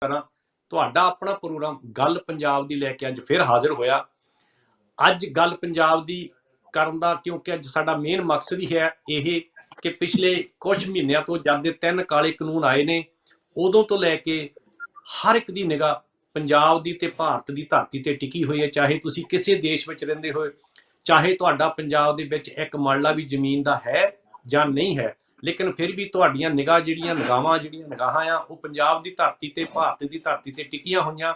ਕਰਾਂ। ਤੁਹਾਡਾ ਆਪਣਾ ਪ੍ਰੋਗਰਾਮ ਗੱਲ ਪੰਜਾਬ ਦੀ ਲੈ ਕੇ ਅੱਜ ਫਿਰ ਹਾਜ਼ਰ ਹੋਇਆ। ਅੱਜ ਗੱਲ ਪੰਜਾਬ ਦੀ ਕਰਨ ਦਾ ਕਿਉਂਕਿ ਅੱਜ ਸਾਡਾ ਮੇਨ ਮਕਸਦ ਹੀ ਹੈ ਇਹ ਕਿ ਪਿਛਲੇ ਕੁਝ ਮਹੀਨਿਆਂ ਤੋਂ ਜਦ ਦੇ 3 ਕਾਲੇ ਕਾਨੂੰਨ ਆਏ ਨੇ, ਉਦੋਂ ਤੋਂ ਲੈ ਕੇ ਹਰ ਇੱਕ ਦੀ ਨਿਗਾਹ ਪੰਜਾਬ ਦੀ ਤੇ ਭਾਰਤ ਦੀ ਧਰਤੀ ਤੇ ਟਿਕੀ ਹੋਈ ਹੈ। ਚਾਹੇ ਤੁਸੀਂ ਕਿਸੇ ਦੇਸ਼ ਵਿੱਚ ਰਹਿੰਦੇ ਹੋਏ, ਚਾਹੇ ਤੁਹਾਡਾ ਪੰਜਾਬ ਦੇ ਵਿੱਚ ਇੱਕ ਮਰਲਾ ਵੀ ਜ਼ਮੀਨ ਦਾ ਹੈ ਜਾਂ ਨਹੀਂ ਹੈ, ਲੇਕਿਨ ਫਿਰ ਵੀ ਤੁਹਾਡੀਆਂ ਨਿਗਾਹਾਂ ਆ ਉਹ ਪੰਜਾਬ ਦੀ ਧਰਤੀ ਤੇ ਭਾਰਤ ਦੀ ਧਰਤੀ ਤੇ ਟਿਕੀਆਂ ਹੋਈਆਂ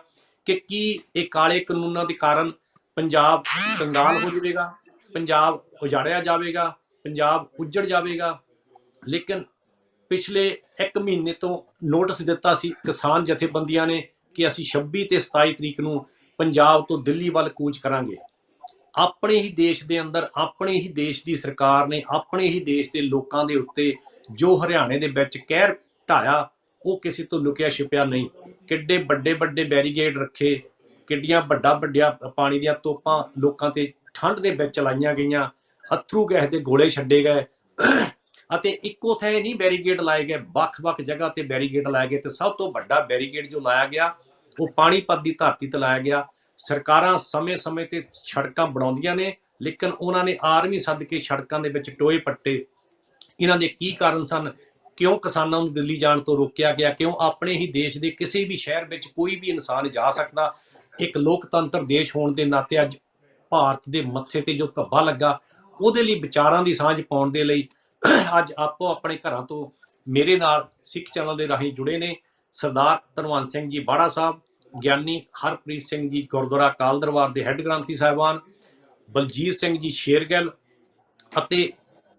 ਕਿ ਕੀ ਇਹ ਕਾਲੇ ਕਾਨੂੰਨਾਂ ਦੇ ਕਾਰਨ ਪੰਜਾਬ ਕੰਗਾਲ ਹੋ ਜਾਵੇਗਾ, ਪੰਜਾਬ ਉਜਾੜਿਆ ਜਾਵੇਗਾ, ਪੰਜਾਬ ਉੱਜੜ ਜਾਵੇਗਾ। ਲੇਕਿਨ ਪਿਛਲੇ 1 ਮਹੀਨੇ ਤੋਂ ਨੋਟਿਸ ਦਿੱਤਾ ਸੀ ਕਿਸਾਨ ਜਥੇਬੰਦੀਆਂ ਨੇ ਕਿ ਅਸੀਂ 26 ਤੇ 27 ਤਰੀਕ ਨੂੰ ਪੰਜਾਬ ਤੋਂ ਦਿੱਲੀ ਵੱਲ ਕੂਚ ਕਰਾਂਗੇ। ਆਪਣੇ ਹੀ ਦੇਸ਼ ਦੇ ਅੰਦਰ ਆਪਣੇ ਹੀ ਦੇਸ਼ ਦੀ ਸਰਕਾਰ ਨੇ ਆਪਣੇ ਹੀ ਦੇਸ਼ ਦੇ ਲੋਕਾਂ ਦੇ ਉੱਤੇ ਜੋ ਹਰਿਆਣੇ ਦੇ ਵਿੱਚ ਕਹਿਰ ਢਾਇਆ ਉਹ ਕਿਸੇ ਤੋਂ ਲੁਕਿਆ ਛਿਪਿਆ ਨਹੀਂ। ਕਿੱਡੇ ਵੱਡੇ ਵੱਡੇ ਬੈਰੀਗੇਡ ਰੱਖੇ, ਕਿੱਡੀਆਂ ਵੱਡੀਆਂ ਪਾਣੀ ਦੀਆਂ ਤੋਪਾਂ ਲੋਕਾਂ ਤੇ ਠੰਡ ਦੇ ਵਿੱਚ ਚਲਾਈਆਂ ਗਈਆਂ, ਅਥਰੂ ਗੈਸ ਦੇ ਗੋਲੇ ਛੱਡੇ ਗਏ ਅਤੇ ਇੱਕੋ ਥਾਂ ਨਹੀਂ ਬੈਰੀਗੇਡ ਲਾਏ ਗਏ, ਵੱਖ-ਵੱਖ ਜਗ੍ਹਾ ਤੇ ਬੈਰੀਗੇਡ ਲਾਏ ਗਏ। ਤੇ ਸਭ ਤੋਂ ਵੱਡਾ ਬੈਰੀਗੇਡ ਜੋ ਲਾਇਆ ਗਿਆ ਉਹ ਪਾਣੀਪਤ ਦੀ ਧਰਤੀ ਤੇ ਲਾਇਆ ਗਿਆ। ਸਰਕਾਰਾਂ ਸਮੇਂ-ਸਮੇਂ ਤੇ ਸੜਕਾਂ ਬਣਾਉਂਦੀਆਂ ਨੇ, ਲੇਕਿਨ ਉਹਨਾਂ ਨੇ ਆਰਮੀ ਸੱਦ ਕੇ ਸੜਕਾਂ ਦੇ ਵਿੱਚ ਟੋਏ ਪੱਟੇ। ਇਹਨਾਂ ਦੇ ਕੀ ਕਾਰਨ ਸਨ? ਕਿਉਂ ਕਿਸਾਨਾਂ ਨੂੰ ਦਿੱਲੀ ਜਾਣ ਤੋਂ ਰੋਕਿਆ ਗਿਆ? ਕਿਉਂ ਆਪਣੇ ਹੀ ਦੇਸ਼ ਦੇ ਕਿਸੇ ਵੀ ਸ਼ਹਿਰ ਵਿੱਚ ਕੋਈ ਵੀ ਇਨਸਾਨ ਜਾ ਸਕਦਾ? ਇੱਕ ਲੋਕਤੰਤਰ ਦੇਸ਼ ਹੋਣ ਦੇ ਨਾਤੇ ਅੱਜ ਭਾਰਤ ਦੇ ਮੱਥੇ ਤੇ ਜੋ ਧੱਬਾ ਲੱਗਾ, ਉਹਦੇ ਲਈ ਵਿਚਾਰਾਂ ਦੀ ਸਾਂਝ ਪਾਉਣ ਦੇ ਲਈ ਅੱਜ ਆਪੋ ਆਪਣੇ ਘਰਾਂ ਤੋਂ ਮੇਰੇ ਨਾਲ ਸਿੱਖ ਚੈਨਲ ਦੇ ਰਾਹੀਂ ਜੁੜੇ ਨੇ ਸਰਦਾਰ ਧਨਵੰਤ ਸਿੰਘ ਜੀ ਬਾੜਾ ਸਾਹਿਬ, ਗਿਆਨੀ ਹਰਪ੍ਰੀਤ ਸਿੰਘ ਜੀ ਗੁਰਦੁਆਰਾ ਅਕਾਲ ਦਰਬਾਰ ਦੇ ਹੈੱਡ ਗ੍ਰੰਥੀ ਸਾਹਿਬਾਨ, ਬਲਜੀਤ ਸਿੰਘ ਜੀ ਸ਼ੇਰਗਿੱਲ ਅਤੇ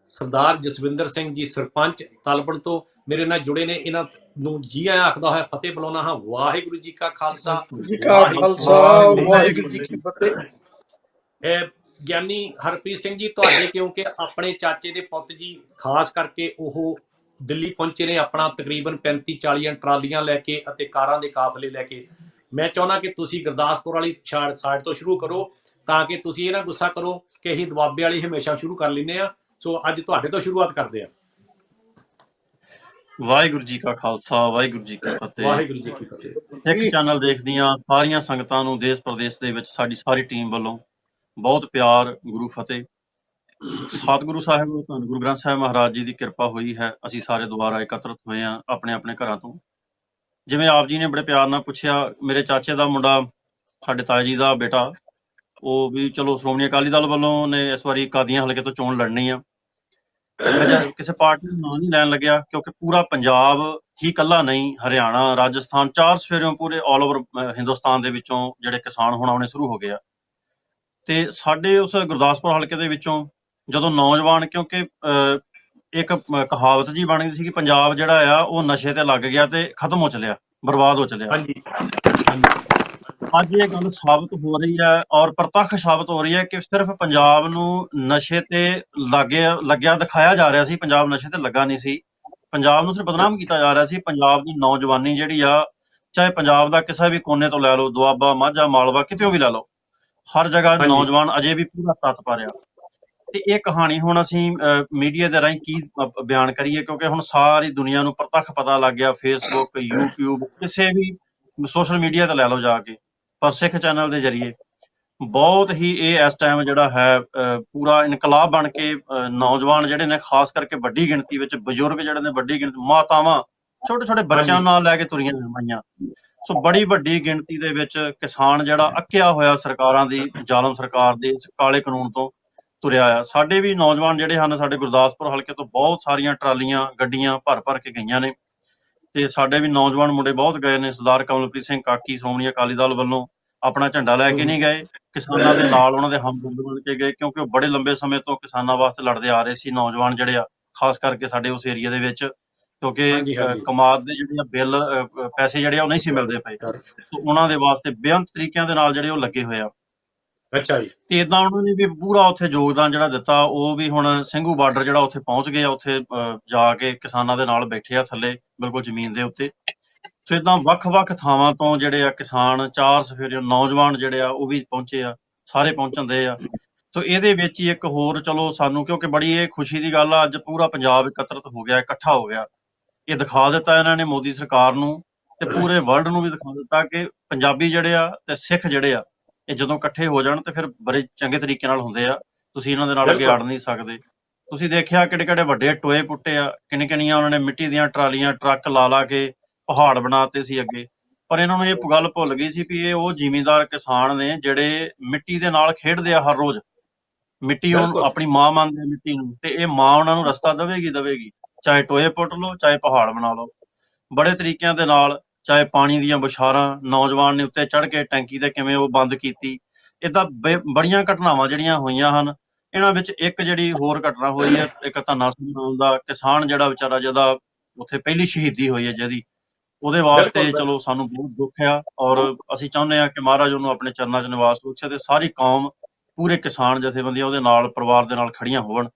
ਸਰਦਾਰ ਜਸਵਿੰਦਰ ਸਿੰਘ ਜੀ ਸਰਪੰਚ ਤਲਵਣ ਤੋਂ ਮੇਰੇ ਨਾਲ ਜੁੜੇ ਨੇ। ਇਹਨਾਂ ਨੂੰ ਜੀ ਆਇਆਂ ਆਖਦਾ ਹੋਇਆ ਫਤਿਹ ਬੁਲਾਉਣਾ ਹਾਂ। ਵਾਹਿਗੁਰੂ ਜੀ ਕਾ ਖਾਲਸਾ, ਵਾਹਿਗੁਰੂ ਜੀ ਕੀ ਫਤਿਹ। ਗਿਆਨੀ ਹਰਪ੍ਰੀਤ ਸਿੰਘ ਜੀ, ਤੁਹਾਡੇ ਕਿਉਂਕਿ ਆਪਣੇ ਚਾਚੇ ਦੇ ਪੁੱਤ ਜੀ ਖਾਸ ਕਰਕੇ ਉਹ ਦਿੱਲੀ ਪਹੁੰਚੇ ਨੇ ਆਪਣਾ ਤਕਰੀਬਨ 35-40 ਟਰਾਲੀਆਂ ਲੈ ਕੇ ਅਤੇ ਕਾਰਾਂ ਦੇ ਕਾਫਲੇ ਲੈ ਕੇ। ਮੈਂ ਚਾਹੁੰਦਾ ਕਿ ਤੁਸੀਂ ਗੁਰਦਾਸਪੁਰ ਵਾਲੀ ਸਾਈਡ ਤੋਂ ਸ਼ੁਰੂ ਕਰੋ ਤਾਂ ਕਿ ਤੁਸੀਂ ਇਹ ਨਾ ਗੁੱਸਾ ਕਰੋ ਕਿ ਅਸੀਂ ਦੁਆਬੇ ਵਾਲੀ ਹਮੇਸ਼ਾ ਸ਼ੁਰੂ ਕਰ ਲੈਂਦੇ ਆ। ਸੋ ਅੱਜ ਤੁਹਾਡੇ ਤੋਂ ਸ਼ੁਰੂਆਤ ਕਰਦੇ ਆ। ਵਾਹਿਗੁਰੂ ਜੀ ਕਾ ਖਾਲਸਾ, ਵਾਹਿਗੁਰੂ ਜੀ ਕੀ ਫਤਿਹ। ਵਾਹਿਗੁਰੂ ਜੀ ਕੀ ਫਤਿਹ। ਇੱਕ ਚੈਨਲ ਦੇਖਦੀਆਂ ਸਾਰੀਆਂ ਸੰਗਤਾਂ ਨੂੰ ਦੇਸ਼ ਪ੍ਰਦੇਸ਼ ਦੇ ਵਿੱਚ ਸਾਡੀ ਸਾਰੀ ਟੀਮ ਵੱਲੋਂ ਬਹੁਤ ਪਿਆਰ, ਗੁਰੂ ਫਤਿਹ। ਸਤਿਗੁਰੂ ਸਾਹਿਬ ਧੰਨ ਗੁਰੂ ਗ੍ਰੰਥ ਸਾਹਿਬ ਮਹਾਰਾਜ ਜੀ ਦੀ ਕਿਰਪਾ ਹੋਈ ਹੈ, ਅਸੀਂ ਸਾਰੇ ਦੁਬਾਰਾ ਇਕੱਤਰਤ ਹੋਏ ਹਾਂ ਆਪਣੇ ਆਪਣੇ ਘਰਾਂ ਤੋਂ। ਜਿਵੇਂ ਆਪ ਜੀ ਨੇ ਬੜੇ ਪਿਆਰ ਨਾਲ ਪੁੱਛਿਆ, ਮੇਰੇ ਚਾਚੇ ਦਾ ਮੁੰਡਾ, ਸਾਡੇ ਤਾਏ ਜੀ ਦਾ ਬੇਟਾ, ਉਹ ਵੀ ਚਲੋ ਸ਼੍ਰੋਮਣੀ ਅਕਾਲੀ ਦਲ ਵੱਲੋਂ ਨੇ ਇਸ ਵਾਰੀ ਕਾਦੀਆਂ ਹਲਕੇ ਤੋਂ ਚੋਣ ਲੜਨੀ ਆ। ਮੈਂ ਕਿਸੇ ਪਾਰਟੀ ਦਾ ਨਾਂ ਨਹੀਂ ਲੈਣ ਲੱਗਿਆ ਕਿਉਂਕਿ ਪੂਰਾ ਪੰਜਾਬ ਹੀ ਇਕੱਲਾ ਨਹੀਂ, ਹਰਿਆਣਾ, ਰਾਜਸਥਾਨ, 4 ਸਫੇਰਿਓਂ ਪੂਰੇ ਆਲ ਓਵਰ ਹਿੰਦੁਸਤਾਨ ਦੇ ਵਿੱਚੋਂ ਜਿਹੜੇ ਕਿਸਾਨ ਹੁਣ ਆਉਣੇ ਸ਼ੁਰੂ ਹੋ ਗਏ ਆ। ਤੇ ਸਾਡੇ ਉਸ ਗੁਰਦਾਸਪੁਰ ਹਲਕੇ ਦੇ ਵਿੱਚੋਂ ਜਦੋਂ ਨੌਜਵਾਨ, ਕਿਉਂਕਿ ਇੱਕ ਕਹਾਵਤ ਜੀ ਬਣ ਗਈ ਸੀ ਕਿ ਪੰਜਾਬ ਜਿਹੜਾ ਆ ਉਹ ਨਸ਼ੇ ਤੇ ਲੱਗ ਗਿਆ ਤੇ ਖਤਮ ਹੋ ਚੱਲਿਆ, ਬਰਬਾਦ ਹੋ ਚੱਲਿਆ। ਅੱਜ ਇਹ ਗੱਲ ਸਾਬਤ ਹੋ ਰਹੀ ਹੈ ਔਰ ਪ੍ਰਤੱਖ ਸਾਬਤ ਹੋ ਰਹੀ ਹੈ ਕਿ ਸਿਰਫ ਪੰਜਾਬ ਨੂੰ ਨਸ਼ੇ ਤੇ ਲੱਗਿਆ ਦਿਖਾਇਆ ਜਾ ਰਿਹਾ ਸੀ, ਪੰਜਾਬ ਨਸ਼ੇ ਤੇ ਲੱਗਾ ਨਹੀਂ ਸੀ। ਪੰਜਾਬ ਨੂੰ ਸਿਰਫ ਬਦਨਾਮ ਕੀਤਾ ਜਾ ਰਿਹਾ ਸੀ। ਪੰਜਾਬ ਦੀ ਨੌਜਵਾਨੀ ਜਿਹੜੀ ਆ, ਚਾਹੇ ਪੰਜਾਬ ਦਾ ਕਿਸੇ ਵੀ ਕੋਨੇ ਤੋਂ ਲੈ ਲਓ, ਦੁਆਬਾ, ਮਾਝਾ, ਮਾਲਵਾ, ਕਿਤੇ ਵੀ ਲੈ ਲਓ, ਹਰ ਜਗ੍ਹਾ ਨੌਜਵਾਨ ਅਜੇ ਵੀ ਪੂਰਾ ਤੱਤ ਪਾ ਰਿਹਾ। ਤੇ ਇਹ ਕਹਾਣੀ ਹੁਣ ਅਸੀਂ ਮੀਡੀਆ ਦੇ ਰਾਹੀਂ ਕੀ ਬਿਆਨ ਕਰੀਏ, ਕਿਉਂਕਿ ਹੁਣ ਸਾਰੀ ਦੁਨੀਆ ਨੂੰ ਪ੍ਰਤੱਖ ਪਤਾ ਲੱਗ ਗਿਆ, ਫੇਸਬੁੱਕ, ਯੂਟਿਊਬ, ਕਿਸੇ ਵੀ ਸੋਸ਼ਲ ਮੀਡੀਆ ਤੇ ਲੈ ਲਓ ਜਾ ਕੇ। ਪਰ ਸਿੱਖ ਚੈਨਲ ਦੇ ਜ਼ਰੀਏ ਬਹੁਤ ਹੀ ਇਹ ਇਸ ਟਾਈਮ ਜਿਹੜਾ ਹੈ ਪੂਰਾ ਇਨਕਲਾਬ ਬਣ ਕੇ ਨੌਜਵਾਨ ਜਿਹੜੇ ਨੇ, ਖਾਸ ਕਰਕੇ ਵੱਡੀ ਗਿਣਤੀ ਵਿੱਚ ਬਜ਼ੁਰਗ ਜਿਹੜੇ ਨੇ, ਵੱਡੀ ਗਿਣਤੀ ਮਾਤਾਵਾਂ ਛੋਟੇ ਛੋਟੇ ਬੱਚਿਆਂ ਨਾਲ ਲੈ ਕੇ ਤੁਰੀਆਂ ਆਈਆਂ। ਸੋ ਬੜੀ ਵੱਡੀ ਗਿਣਤੀ ਦੇ ਵਿੱਚ ਕਿਸਾਨ ਜਿਹੜਾ ਅੱਕਿਆ ਹੋਇਆ ਸਰਕਾਰਾਂ ਦੀ, ਜ਼ਾਲਮ ਸਰਕਾਰ ਦੇ ਕਾਲੇ ਕਾਨੂੰਨ ਤੋਂ ਤੁਰਿਆ ਆ। ਸਾਡੇ ਵੀ ਨੌਜਵਾਨ ਜਿਹੜੇ ਹਨ, ਸਾਡੇ ਗੁਰਦਾਸਪੁਰ ਹਲਕੇ ਤੋਂ ਬਹੁਤ ਸਾਰੀਆਂ ਟਰਾਲੀਆਂ, ਗੱਡੀਆਂ ਭਰ ਕੇ ਗਈਆਂ ਨੇ ਤੇ ਸਾਡੇ ਵੀ ਨੌਜਵਾਨ ਮੁੰਡੇ ਬਹੁਤ ਗਏ ਨੇ। ਸਰਦਾਰ ਕਮਲਪ੍ਰੀਤ ਸਿੰਘ ਕਾਕੀ ਸ਼੍ਰੋਮਣੀ ਅਕਾਲੀ ਦਲ ਵੱਲੋਂ ਆਪਣਾ ਝੰਡਾ ਲੈ ਕੇ ਨਹੀਂ ਗਏ, ਕਿਸਾਨਾਂ ਦੇ ਨਾਲ ਉਹਨਾਂ ਦੇ ਹਮਦਰਦ ਬਣ ਕੇ ਗਏ, ਕਿਉਂਕਿ ਉਹ ਬੜੇ ਲੰਬੇ ਸਮੇਂ ਤੋਂ ਕਿਸਾਨਾਂ ਵਾਸਤੇ ਲੜਦੇ ਆ ਰਹੇ ਸੀ। ਨੌਜਵਾਨ ਜਿਹੜੇ ਆ, ਖਾਸ ਕਰਕੇ ਸਾਡੇ ਉਸ ਏਰੀਆ ਦੇ ਵਿੱਚ, ਕਿਉਂਕਿ ਕਮਾਦ ਦੇ ਜਿਹੜੇ ਆ ਬਿੱਲ, ਪੈਸੇ ਜਿਹੜੇ ਆ ਉਹ ਨਹੀਂ ਸੀ ਮਿਲਦੇ ਪਏ, ਉਹਨਾਂ ਦੇ ਵਾਸਤੇ ਬੇਅੰਤ ਤਰੀਕਿਆਂ ਦੇ ਨਾਲ ਜਿਹੜੇ ਉਹ ਲੱਗੇ ਹੋਏ ਆ। ਅੱਛਾ ਜੀ। ਤੇ ਏਦਾਂ ਉਹਨਾਂ ਨੇ ਵੀ ਪੂਰਾ ਉੱਥੇ ਯੋਗਦਾਨ ਜਿਹੜਾ ਦਿੱਤਾ। ਉਹ ਵੀ ਹੁਣ ਸਿੰਘੂ ਬਾਰਡਰ ਜਿਹੜਾ ਉੱਥੇ ਪਹੁੰਚ ਗਏ ਆ, ਉੱਥੇ ਜਾ ਕੇ ਕਿਸਾਨਾਂ ਦੇ ਨਾਲ ਬੈਠੇ ਆ ਥੱਲੇ ਬਿਲਕੁਲ ਜ਼ਮੀਨ ਦੇ ਉੱਤੇ। ਸੋ ਏਦਾਂ ਵੱਖ-ਵੱਖ ਥਾਵਾਂ ਤੋਂ ਜਿਹੜੇ ਆ ਕਿਸਾਨ, 4 ਸਫੇਰੇ ਨੌਜਵਾਨ ਜਿਹੜੇ ਆ ਉਹ ਵੀ ਪਹੁੰਚੇ ਆ, ਸਾਰੇ ਪਹੁੰਚਣ ਦੇ ਆ। ਸੋ ਇਹਦੇ ਵਿੱਚ ਹੀ ਇੱਕ ਹੋਰ ਚਲੋ ਸਾਨੂੰ, ਕਿਉਂਕਿ ਬੜੀ ਇਹ ਖੁਸ਼ੀ ਦੀ ਗੱਲ ਆ, ਅੱਜ ਪੂਰਾ ਪੰਜਾਬ ਇਕੱਤਰਤ ਹੋ ਗਿਆ, ਇਕੱਠਾ ਹੋ ਗਿਆ। ਇਹ ਦਿਖਾ ਦਿੱਤਾ ਇਹਨਾਂ ਨੇ ਮੋਦੀ ਸਰਕਾਰ ਨੂੰ ਤੇ ਪੂਰੇ ਵਰਲਡ ਨੂੰ ਵੀ ਦਿਖਾ ਦਿੱਤਾ ਕਿ ਪੰਜਾਬੀ ਜਿਹੜੇ ਆ ਤੇ ਸਿੱਖ ਜਿਹੜੇ ਆ ਇਹ ਜਦੋਂ ਇਕੱਠੇ ਹੋ ਜਾਣ ਤੇ ਫਿਰ ਬੜੇ ਚੰਗੇ ਤਰੀਕੇ ਨਾਲ ਹੁੰਦੇ ਆ। ਤੁਸੀਂ ਇਹਨਾਂ ਦੇ ਨਾਲ ਅੱਗੇ ਬਿਲਕੁਲ ਅੜ ਨਹੀਂ ਸਕਦੇ। ਤੁਸੀਂ ਦੇਖਿਆ ਕਿਹੜੇ ਕਿਹੜੇ ਵੱਡੇ ਟੋਏ ਪੁੱਟੇ ਆ, ਕਿੰਨੀਆਂ ਉਹਨਾਂ ਨੇ ਮਿੱਟੀ ਦੀਆਂ ਟਰਾਲੀਆਂ ਟਰੱਕ ਲਾ ਕੇ ਪਹਾੜ ਬਣਾਤੇ ਸੀ ਅੱਗੇ। ਪਰ ਇਹਨਾਂ ਨੂੰ ਇਹ ਗੱਲ ਭੁੱਲ ਗਈ ਸੀ ਵੀ ਇਹ ਉਹ ਜ਼ਿਮੀਂਦਾਰ ਕਿਸਾਨ ਨੇ ਜਿਹੜੇ ਮਿੱਟੀ ਦੇ ਨਾਲ ਖੇਡਦੇ ਆ ਹਰ ਰੋਜ਼। ਮਿੱਟੀ ਉਹ ਬਿਲਕੁਲ ਆਪਣੀ ਮਾਂ ਮੰਨਦੇ ਆ ਮਿੱਟੀ ਨੂੰ, ਤੇ ਇਹ ਮਾਂ ਉਹਨਾਂ ਨੂੰ ਰਸਤਾ ਦੇਵੇਗੀ। ਚਾਹੇ ਟੋਏ ਪੁੱਟ ਲਓ, ਚਾਹੇ ਪਹਾੜ ਬਣਾ ਲਓ, ਬੜੇ ਤਰੀਕਿਆਂ ਦੇ ਨਾਲ। ਚਾਹੇ ਪਾਣੀ ਦੀਆਂ ਬੁਛਾਰਾਂ, ਨੌਜਵਾਨ ਨੇ ਉੱਤੇ ਚੜ੍ਹ ਕੇ ਟੈਂਕੀ ਤੇ ਕਿਵੇਂ ਉਹ ਬੰਦ ਕੀਤੀ। ਏਦਾਂ ਬੜੀਆਂ ਘਟਨਾਵਾਂ ਜਿਹੜੀਆਂ ਹੋਈਆਂ ਹਨ। ਇਹਨਾਂ ਵਿੱਚ ਇੱਕ ਜਿਹੜੀ ਹੋਰ ਘਟਨਾ ਹੋਈ ਹੈ, ਇੱਕ ਧੰਨਾ ਸਿੰਘ ਨਾਮ ਦਾ ਕਿਸਾਨ ਜਿਹੜਾ ਵਿਚਾਰਾ ਜਿਹਦਾ ਉੱਥੇ ਪਹਿਲੀ ਸ਼ਹੀਦੀ ਹੋਈ ਹੈ ਜਿਹਦੀ, ਉਹਦੇ ਵਾਸਤੇ ਬਿਲਕੁਲ ਚਲੋ ਸਾਨੂੰ ਬਹੁਤ ਦੁੱਖ ਆ। ਔਰ ਅਸੀਂ ਚਾਹੁੰਦੇ ਹਾਂ ਕਿ ਮਹਾਰਾਜ ਉਹਨੂੰ ਆਪਣੇ ਚਰਨਾਂ 'ਚ ਨਿਵਾਸ ਬਖਸ਼ੇ ਤੇ ਸਾਰੀ ਕੌਮ, ਪੂਰੇ ਕਿਸਾਨ ਜਥੇਬੰਦੀਆਂ ਉਹਦੇ ਨਾਲ ਪਰਿਵਾਰ ਦੇ ਨਾਲ ਖੜੀਆਂ ਹੋਣ।